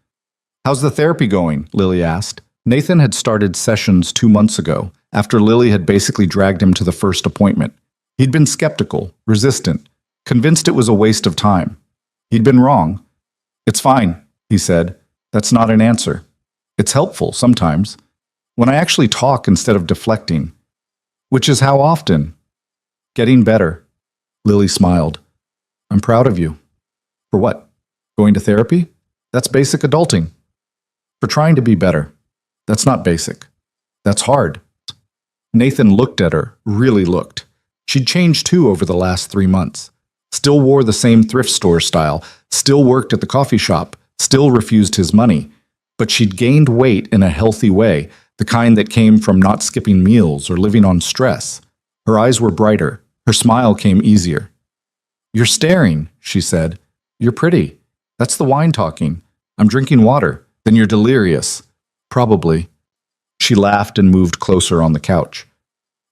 "How's the therapy going?" Lily asked. Nathan had started sessions 2 months ago, after Lily had basically dragged him to the first appointment. He'd been skeptical, resistant, convinced it was a waste of time. He'd been wrong. "It's fine," he said. "That's not an answer. It's helpful sometimes, when I actually talk instead of deflecting." "Which is how often?" "Getting better." Lily smiled. "I'm proud of you." "For what? Going to therapy? That's basic adulting." "For trying to be better." "That's not basic. That's hard." Nathan looked at her, really looked. She'd changed too over the last 3 months. Still wore the same thrift store style, still worked at the coffee shop, still refused his money. But she'd gained weight in a healthy way, the kind that came from not skipping meals or living on stress. Her eyes were brighter. Her smile came easier. "You're staring," she said. "You're pretty. That's the wine talking. I'm drinking water. Then you're delirious." "Probably." She laughed and moved closer on the couch.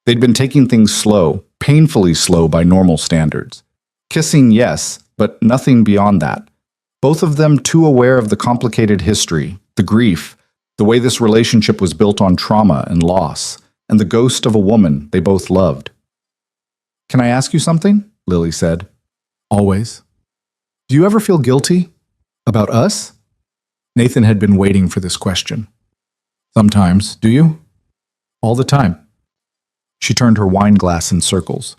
They'd been taking things slow, painfully slow by normal standards. Kissing, yes, but nothing beyond that. Both of them too aware of the complicated history, the grief, the way this relationship was built on trauma and loss, and the ghost of a woman they both loved. "Can I ask you something?" Lily said. "Always." "Do you ever feel guilty? About us?" Nathan had been waiting for this question. "Sometimes. Do you?" "All the time." She turned her wine glass in circles.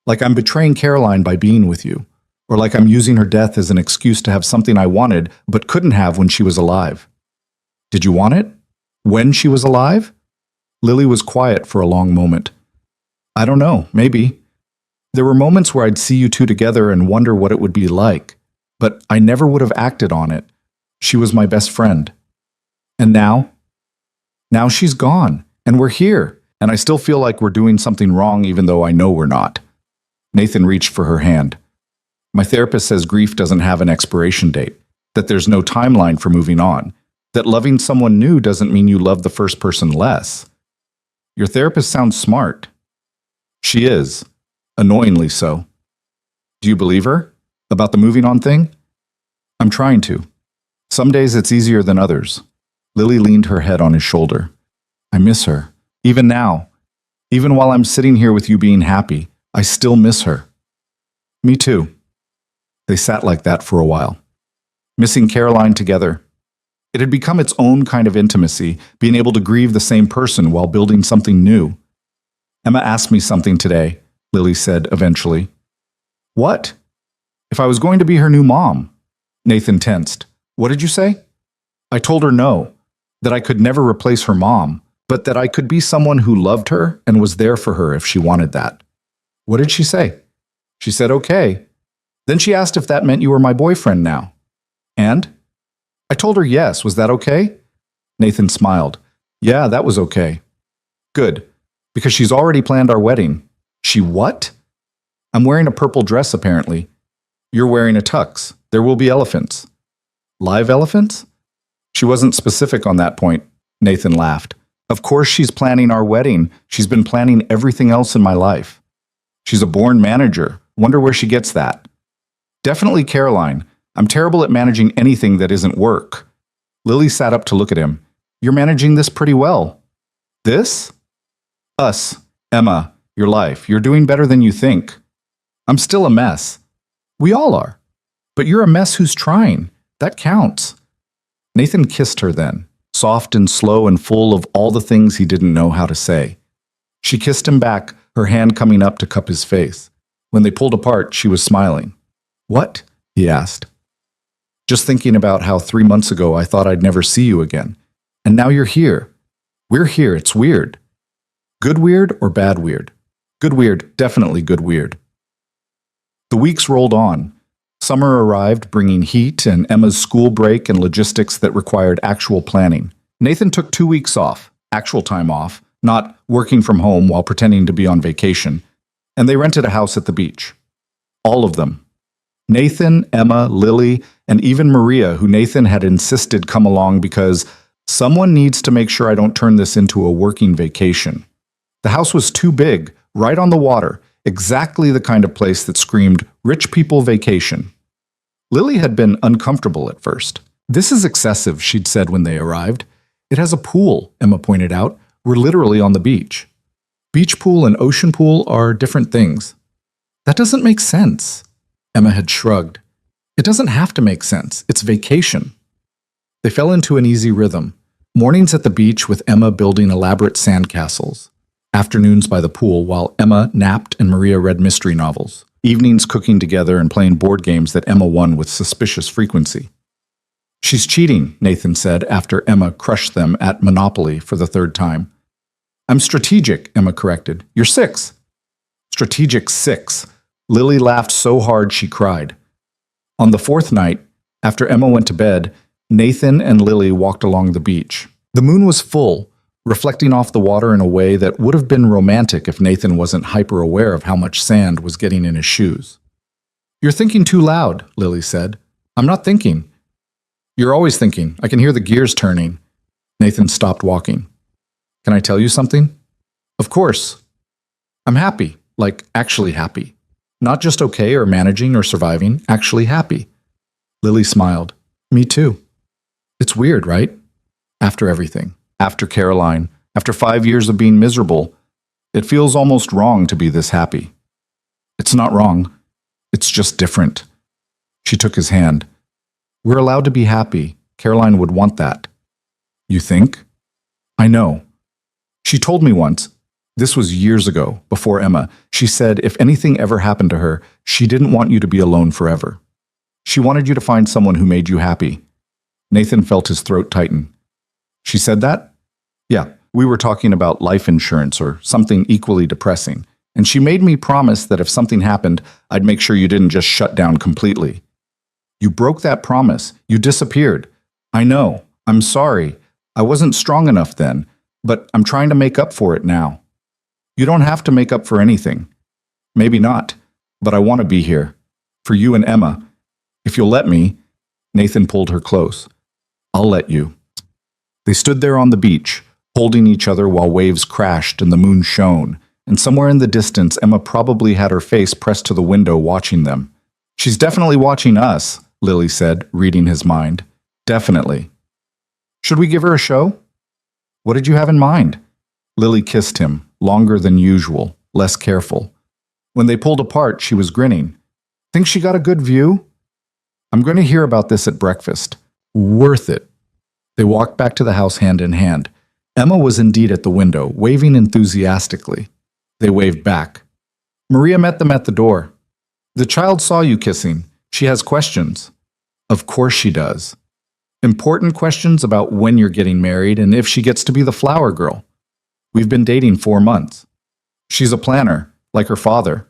"Like I'm betraying Caroline by being with you, or like I'm using her death as an excuse to have something I wanted but couldn't have when she was alive." "Did you want it? When she was alive?" Lily was quiet for a long moment. "I don't know, maybe. There were moments where I'd see you two together and wonder what it would be like, but I never would have acted on it. She was my best friend. And now? Now she's gone, and we're here, and I still feel like we're doing something wrong even though I know we're not." Nathan reached for her hand. "My therapist says grief doesn't have an expiration date, that there's no timeline for moving on, that loving someone new doesn't mean you love the first person less." "Your therapist sounds smart." "She is. Annoyingly so." "Do you believe her? About the moving on thing?" "I'm trying to. Some days it's easier than others." Lily leaned her head on his shoulder. "I miss her. Even now. Even while I'm sitting here with you being happy, I still miss her." "Me too." They sat like that for a while, missing Caroline together. It had become its own kind of intimacy, being able to grieve the same person while building something new. "Emma asked me something today," Lily said eventually. "What?" "If I was going to be her new mom." Nathan tensed. "What did you say?" "I told her no, that I could never replace her mom, but that I could be someone who loved her and was there for her if she wanted that." "What did she say?" "She said okay. Then she asked if that meant you were my boyfriend now." "And?" "I told her yes. Was that okay?" Nathan smiled. "Yeah, that was okay." "Good, because she's already planned our wedding." "She what?" "I'm wearing a purple dress, apparently." "You're wearing a tux. There will be elephants." "Live elephants?" She wasn't specific on that point. Nathan laughed. "Of course she's planning our wedding. She's been planning everything else in my life. She's a born manager. Wonder where she gets that." "Definitely Caroline. I'm terrible at managing anything that isn't work." Lily sat up to look at him. "You're managing this pretty well." "This?" "Us. Emma. Your life. You're doing better than you think." "I'm still a mess." "We all are. But you're a mess who's trying. That counts." Nathan kissed her then, soft and slow and full of all the things he didn't know how to say. She kissed him back, her hand coming up to cup his face. When they pulled apart, she was smiling. "What?" he asked. "Just thinking about how 3 months ago I thought I'd never see you again. And now you're here. We're here. It's weird." "Good weird or bad weird?" "Good weird. Definitely good weird." The weeks rolled on. Summer arrived, bringing heat and Emma's school break and logistics that required actual planning. Nathan took 2 weeks off, actual time off, not working from home while pretending to be on vacation, and they rented a house at the beach. All of them. Nathan, Emma, Lily, and even Maria, who Nathan had insisted come along because someone needs to make sure I don't turn this into a working vacation. The house was too big, right on the water. exactly the kind of place that screamed rich people vacation. Lily had been uncomfortable at first. "This is excessive," she'd said when they arrived. "It has a pool," Emma pointed out. "We're literally on the beach." "Beach pool and ocean pool are different things." "That doesn't make sense." Emma had shrugged. "It doesn't have to make sense. It's vacation." They fell into an easy rhythm. Mornings at the beach with Emma building elaborate sandcastles. Afternoons by the pool while Emma napped and Maria read mystery novels. Evenings cooking together and playing board games that Emma won with suspicious frequency. "She's cheating," Nathan said after Emma crushed them at Monopoly for the third time. "I'm strategic," Emma corrected. "You're 6. "Strategic 6. Lily laughed so hard she cried. On the 4th night, after Emma went to bed, Nathan and Lily walked along the beach. The moon was full, reflecting off the water in a way that would have been romantic if Nathan wasn't hyper-aware of how much sand was getting in his shoes. "You're thinking too loud," Lily said. "I'm not thinking." "You're always thinking. I can hear the gears turning." Nathan stopped walking. "Can I tell you something?" "Of course." "I'm happy, like actually happy. Not just okay or managing or surviving, actually happy." Lily smiled. "Me too." "It's weird, right? After everything. After Caroline, after 5 years of being miserable, it feels almost wrong to be this happy." "It's not wrong. It's just different." She took his hand. "We're allowed to be happy. Caroline would want that." "You think?" "I know. She told me once, this was years ago, before Emma, she said if anything ever happened to her, she didn't want you to be alone forever. She wanted you to find someone who made you happy." Nathan felt his throat tighten. "She said that?" "Yeah, we were talking about life insurance or something equally depressing, and she made me promise that if something happened, I'd make sure you didn't just shut down completely." "You broke that promise. You disappeared." "I know. I'm sorry. I wasn't strong enough then, but I'm trying to make up for it now." "You don't have to make up for anything." "Maybe not, but I want to be here. For you and Emma. If you'll let me." Nathan pulled her close. "I'll let you." They stood there on the beach, holding each other while waves crashed and the moon shone, and somewhere in the distance Emma probably had her face pressed to the window watching them. "She's definitely watching us," Lily said, reading his mind. "Definitely." "Should we give her a show?" "What did you have in mind?" Lily kissed him, longer than usual, less careful. When they pulled apart, she was grinning. "Think she got a good view?" "I'm going to hear about this at breakfast." "Worth it." They walked back to the house hand in hand. Emma was indeed at the window, waving enthusiastically. They waved back. Maria met them at the door. "The child saw you kissing. She has questions." "Of course she does." "Important questions about when you're getting married and if she gets to be the flower girl." "We've been dating 4 months." "She's a planner, like her father."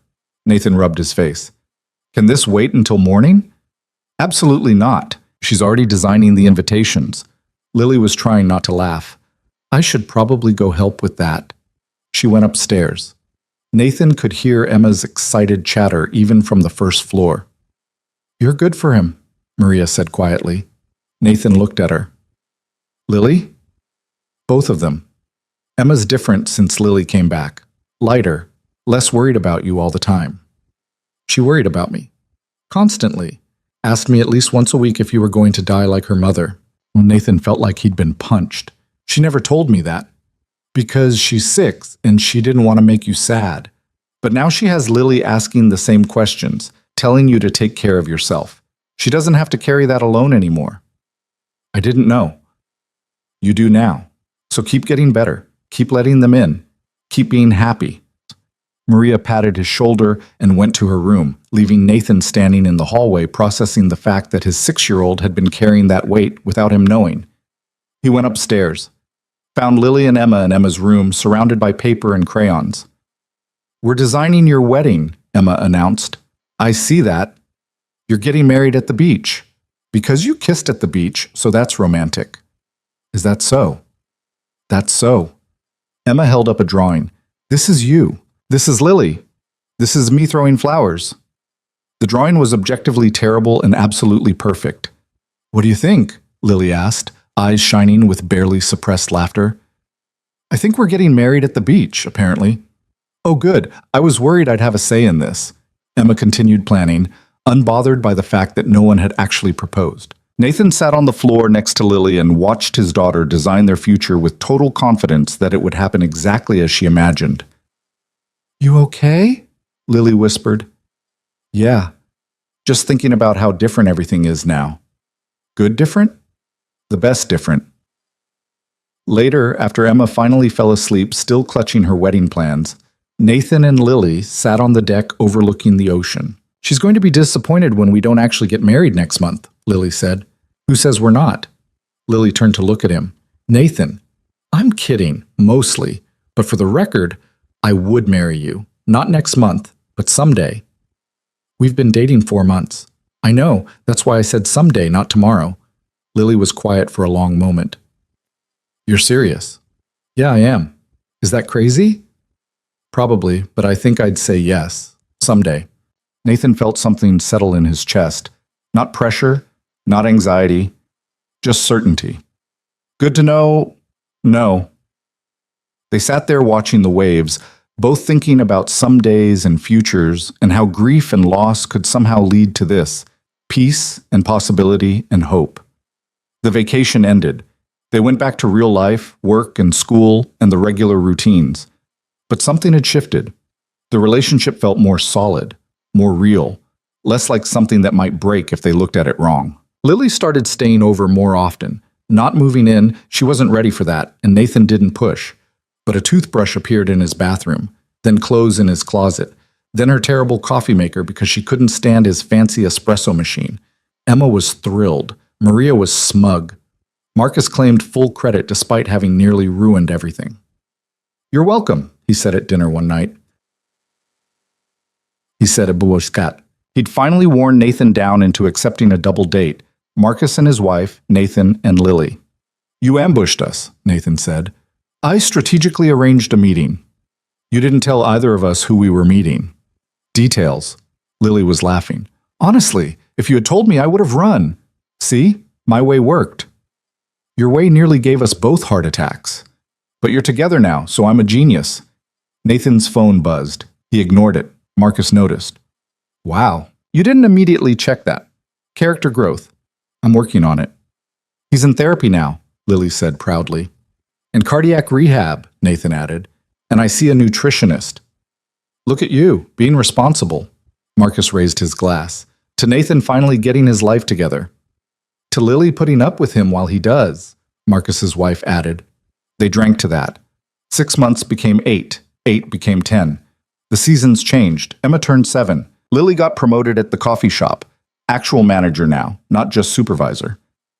Nathan rubbed his face. "Can this wait until morning?" "Absolutely not. She's already designing the invitations." Lily was trying not to laugh. "I should probably go help with that." She went upstairs. Nathan could hear Emma's excited chatter even from the first floor. "You're good for him," Maria said quietly. Nathan looked at her. "Lily?" "Both of them. Emma's different since Lily came back. Lighter, less worried about you all the time." "She worried about me. Constantly. Asked me at least once a week if you were going to die like her mother." Nathan felt like he'd been punched. "She never told me that." "Because she's 6 and she didn't want to make you sad. But now she has Lily asking the same questions, telling you to take care of yourself. She doesn't have to carry that alone anymore." "I didn't know." "You do now. So keep getting better. Keep letting them in. Keep being happy." Maria patted his shoulder and went to her room, leaving Nathan standing in the hallway processing the fact that his 6-year-old had been carrying that weight without him knowing. He went upstairs, found Lily and Emma in Emma's room surrounded by paper and crayons. "We're designing your wedding," Emma announced. "I see that. You're getting married at the beach. Because you kissed at the beach, so that's romantic." "Is that so?" "That's so." Emma held up a drawing. "This is you. This is Lily. This is me throwing flowers." The drawing was objectively terrible and absolutely perfect. "What do you think?" Lily asked, eyes shining with barely suppressed laughter. "I think we're getting married at the beach, apparently." Oh, good. I was worried I'd have a say in this. Emma continued planning, unbothered by the fact that no one had actually proposed. Nathan sat on the floor next to Lily and watched his daughter design their future with total confidence that it would happen exactly as she imagined. You okay? Lily whispered. Yeah, just thinking about how different everything is now. Good different? The best different. Later, after Emma finally fell asleep, still clutching her wedding plans, Nathan and Lily sat on the deck overlooking the ocean. She's going to be disappointed when we don't actually get married next month, Lily said. Who says we're not? Lily turned to look at him. Nathan, I'm kidding, mostly, but for the record, I would marry you. Not next month, but someday. We've been dating 4 months. I know, that's why I said someday, not tomorrow. Lily was quiet for a long moment. You're serious? Yeah, I am. Is that crazy? Probably, but I think I'd say yes. Someday. Nathan felt something settle in his chest. Not pressure, not anxiety, just certainty. Good to know, no. They sat there watching the waves, both thinking about some days and futures and how grief and loss could somehow lead to this, peace and possibility and hope. The vacation ended. They went back to real life, work and school, and the regular routines. But something had shifted. The relationship felt more solid, more real, less like something that might break if they looked at it wrong. Lily started staying over more often. Not moving in, she wasn't ready for that, and Nathan didn't push. But a toothbrush appeared in his bathroom, then clothes in his closet, then her terrible coffee maker because she couldn't stand his fancy espresso machine. Emma was thrilled. Maria was smug. Marcus claimed full credit despite having nearly ruined everything. You're welcome, he said at dinner one night. He said at Buoscat. He'd finally worn Nathan down into accepting a double date. Marcus and his wife, Nathan and Lily. You ambushed us, Nathan said. I strategically arranged a meeting. You didn't tell either of us who we were meeting. Details. Lily was laughing. Honestly, if you had told me, I would have run. See, my way worked. Your way nearly gave us both heart attacks. But you're together now, so I'm a genius. Nathan's phone buzzed. He ignored it. Marcus noticed. Wow, you didn't immediately check that. Character growth. I'm working on it. He's in therapy now, Lily said proudly. And cardiac rehab, Nathan added. And I see a nutritionist. Look at you, being responsible. Marcus raised his glass. To Nathan finally getting his life together. To Lily putting up with him while he does, Marcus's wife added. They drank to that. 6 months became 8. 8 became 10. The seasons changed. Emma turned 7. Lily got promoted at the coffee shop. Actual manager now, not just supervisor.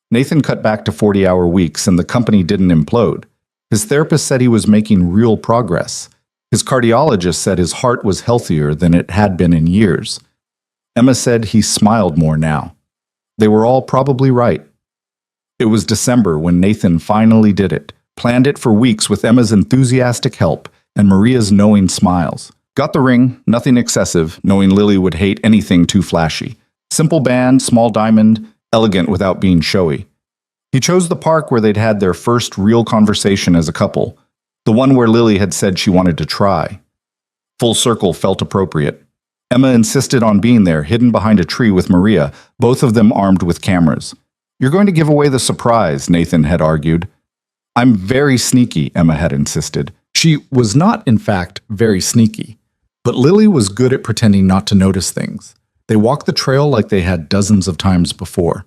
Nathan cut back to 40-hour weeks and the company didn't implode. His therapist said he was making real progress. His cardiologist said his heart was healthier than it had been in years. Emma said he smiled more now. They were all probably right. It was December when Nathan finally did it, planned it for weeks with Emma's enthusiastic help and Maria's knowing smiles. Got the ring, nothing excessive, knowing Lily would hate anything too flashy. Simple band, small diamond, elegant without being showy. He chose the park where they'd had their first real conversation as a couple, the one where Lily had said she wanted to try. Full circle felt appropriate. Emma insisted on being there, hidden behind a tree with Maria, both of them armed with cameras. You're going to give away the surprise, Nathan had argued. I'm very sneaky, Emma had insisted. She was not, in fact, very sneaky. But Lily was good at pretending not to notice things. They walked the trail like they had dozens of times before.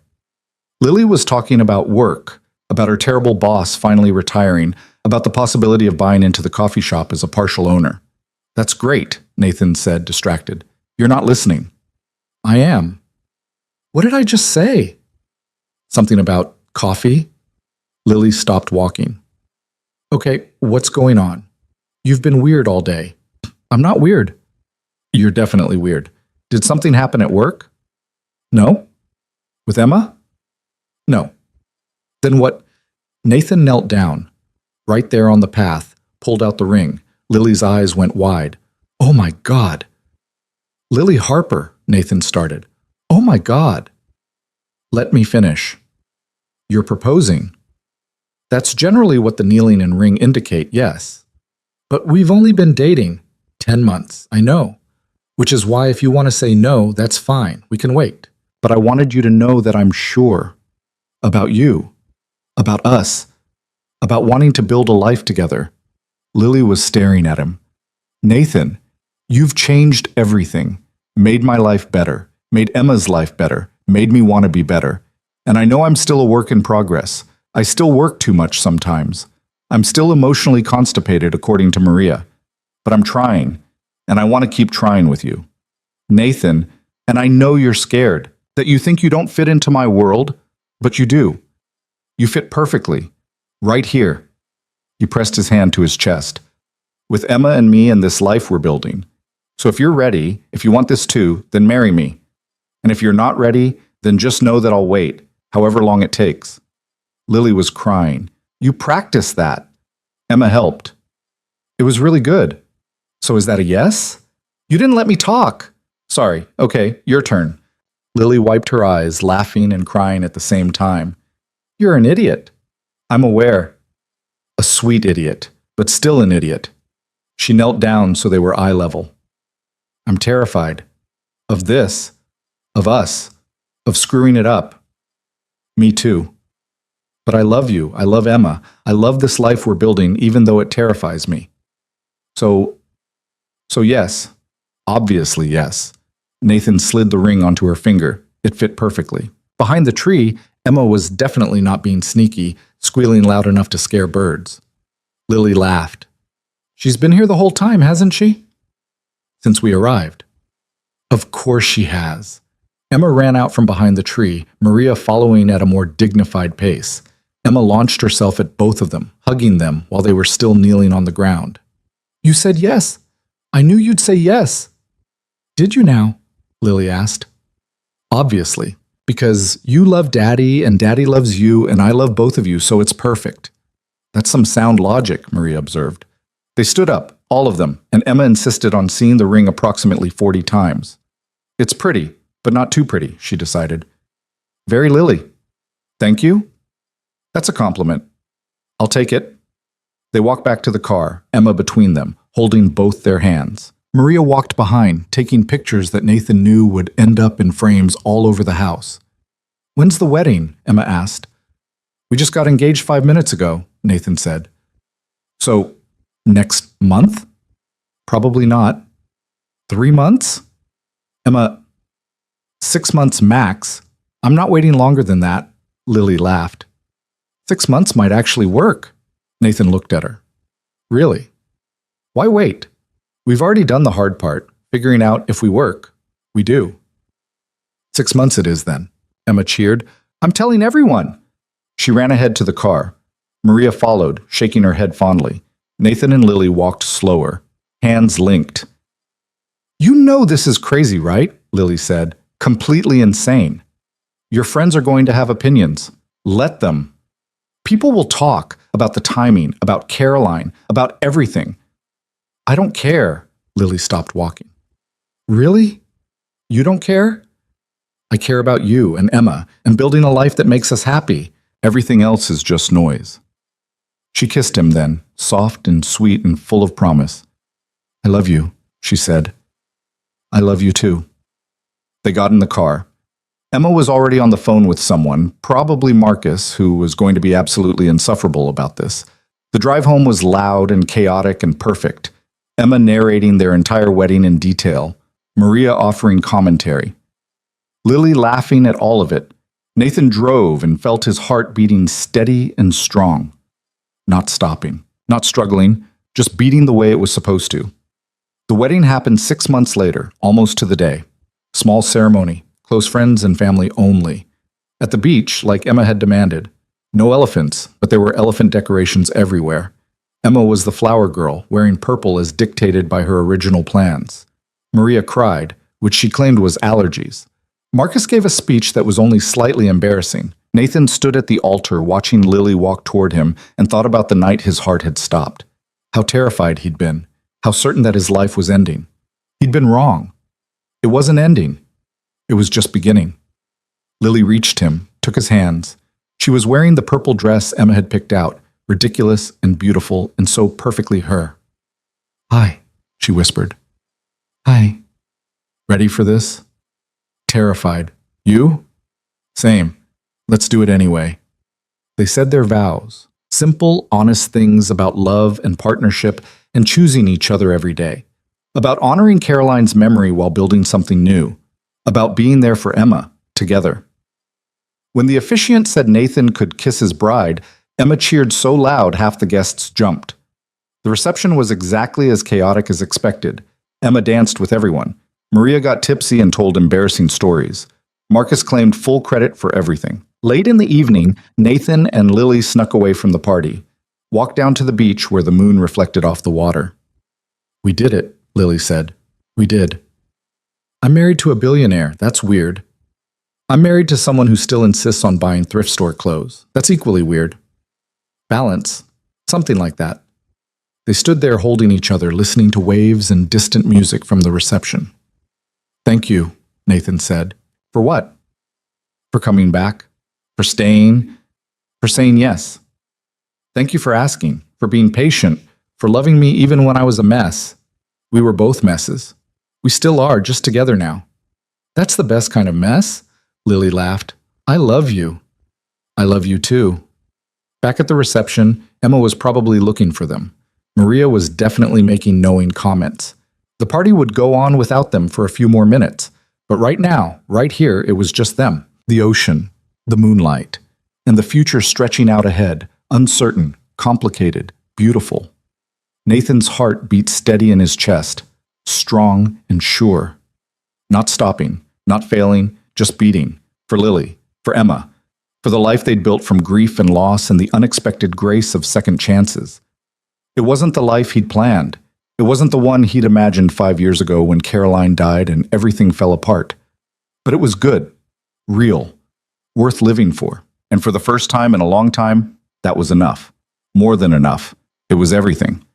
Lily was talking about work, about her terrible boss finally retiring, about the possibility of buying into the coffee shop as a partial owner. That's great, Nathan said, distracted. You're not listening. I am. What did I just say? Something about coffee? Lily stopped walking. Okay, what's going on? You've been weird all day. I'm not weird. You're definitely weird. Did something happen at work? No. With Emma? No. Then what? Nathan knelt down. Right there on the path, pulled out the ring. Lily's eyes went wide. Oh my God. Lily Harper, Nathan started. Oh my God. Let me finish. You're proposing. That's generally what the kneeling and ring indicate, yes. But we've only been dating. 10 months, I know. Which is why if you want to say no, that's fine. We can wait. But I wanted you to know that I'm sure about you, about us, about wanting to build a life together. Lily was staring at him. Nathan, you've changed everything, made my life better, made Emma's life better, made me want to be better. And I know I'm still a work in progress. I still work too much sometimes. I'm still emotionally constipated, according to Maria. But I'm trying, and I want to keep trying with you. Nathan, and I know you're scared, that you think you don't fit into my world, but you do. You fit perfectly, right here. He pressed his hand to his chest. With Emma and me and this life we're building. So if you're ready, if you want this too, then marry me. And if you're not ready, then just know that I'll wait, however long it takes. Lily was crying. You practiced that. Emma helped. It was really good. So is that a yes? You didn't let me talk. Sorry. Okay, your turn. Lily wiped her eyes, laughing and crying at the same time. You're an idiot. I'm aware. A sweet idiot, but still an idiot. She knelt down so they were eye level. I'm terrified. Of this. Of us. Of screwing it up. Me too. But I love you. I love Emma. I love this life we're building, even though it terrifies me. So yes. Obviously yes. Nathan slid the ring onto her finger. It fit perfectly. Behind the tree, Emma was definitely not being sneaky, squealing loud enough to scare birds. Lily laughed. She's been here the whole time, hasn't she? Since we arrived. Of course she has. Emma ran out from behind the tree, Maria following at a more dignified pace. Emma launched herself at both of them, hugging them while they were still kneeling on the ground. You said yes. I knew you'd say yes. Did you now? Lily asked. Obviously, because you love Daddy and Daddy loves you and I love both of you, so it's perfect. That's some sound logic, Maria observed. They stood up, all of them, and Emma insisted on seeing the ring approximately 40 times. It's pretty, but not too pretty, she decided. Very Lily. Thank you? That's a compliment. I'll take it. They walked back to the car, Emma between them, holding both their hands. Maria walked behind, taking pictures that Nathan knew would end up in frames all over the house. When's the wedding? Emma asked. We just got engaged 5 minutes ago, Nathan said. So, next month? Probably not. 3 months? Emma, 6 months max. I'm not waiting longer than that, Lily laughed. 6 months might actually work. Nathan looked at her. Really? Why wait? We've already done the hard part, figuring out if we work. We do. 6 months it is then, Emma cheered. I'm telling everyone. She ran ahead to the car. Maria followed, shaking her head fondly. Nathan and Lily walked slower, hands linked. You know this is crazy, right? Lily said. Completely insane. Your friends are going to have opinions. Let them. People will talk about the timing, about Caroline, about everything. I don't care. Lily stopped walking. Really? You don't care? I care about you and Emma and building a life that makes us happy. Everything else is just noise. She kissed him then, soft and sweet and full of promise. I love you, she said. I love you too. They got in the car. Emma was already on the phone with someone, probably Marcus, who was going to be absolutely insufferable about this. The drive home was loud and chaotic and perfect. Emma narrating their entire wedding in detail, Maria offering commentary. Lily laughing at all of it. Nathan drove and felt his heart beating steady and strong. Not stopping, not struggling, just beating the way it was supposed to. The wedding happened 6 months later, almost to the day. Small ceremony, close friends and family only. At the beach, like Emma had demanded. No elephants, but there were elephant decorations everywhere. Emma was the flower girl, wearing purple as dictated by her original plans. Maria cried, which she claimed was allergies. Marcus gave a speech that was only slightly embarrassing. Nathan stood at the altar watching Lily walk toward him and thought about the night his heart had stopped. How terrified he'd been. How certain that his life was ending. He'd been wrong. It wasn't ending. It was just beginning. Lily reached him, took his hands. She was wearing the purple dress Emma had picked out, ridiculous and beautiful and so perfectly her. Hi, she whispered. Hi. Ready for this? Terrified. You? Same. Let's do it anyway. They said their vows. Simple, honest things about love and partnership and choosing each other every day. About honoring Caroline's memory while building something new. About being there for Emma, together. When the officiant said Nathan could kiss his bride, Emma cheered so loud half the guests jumped. The reception was exactly as chaotic as expected. Emma danced with everyone. Maria got tipsy and told embarrassing stories. Marcus claimed full credit for everything. Late in the evening, Nathan and Lily snuck away from the party, walked down to the beach where the moon reflected off the water. We did it, Lily said. We did. I'm married to a billionaire. That's weird. I'm married to someone who still insists on buying thrift store clothes. That's equally weird. Balance. Something like that. They stood there holding each other, listening to waves and distant music from the reception. Thank you, Nathan said. For what? For coming back? For staying? For saying yes? Thank you for asking, for being patient, for loving me even when I was a mess. We were both messes. We still are, just together now. That's the best kind of mess, Lily laughed. I love you. I love you too. Back at the reception, Emma was probably looking for them. Maria was definitely making knowing comments. The party would go on without them for a few more minutes, but right now, right here, it was just them. The ocean, the moonlight, and the future stretching out ahead, uncertain, complicated, beautiful. Nathan's heart beat steady in his chest, strong and sure. Not stopping, not failing, just beating. For Lily, for Emma, for the life they'd built from grief and loss and the unexpected grace of second chances. It wasn't the life he'd planned. It wasn't the one he'd imagined 5 years ago when Caroline died and everything fell apart. But it was good, real, worth living for. And for the first time in a long time, that was enough. More than enough. It was everything.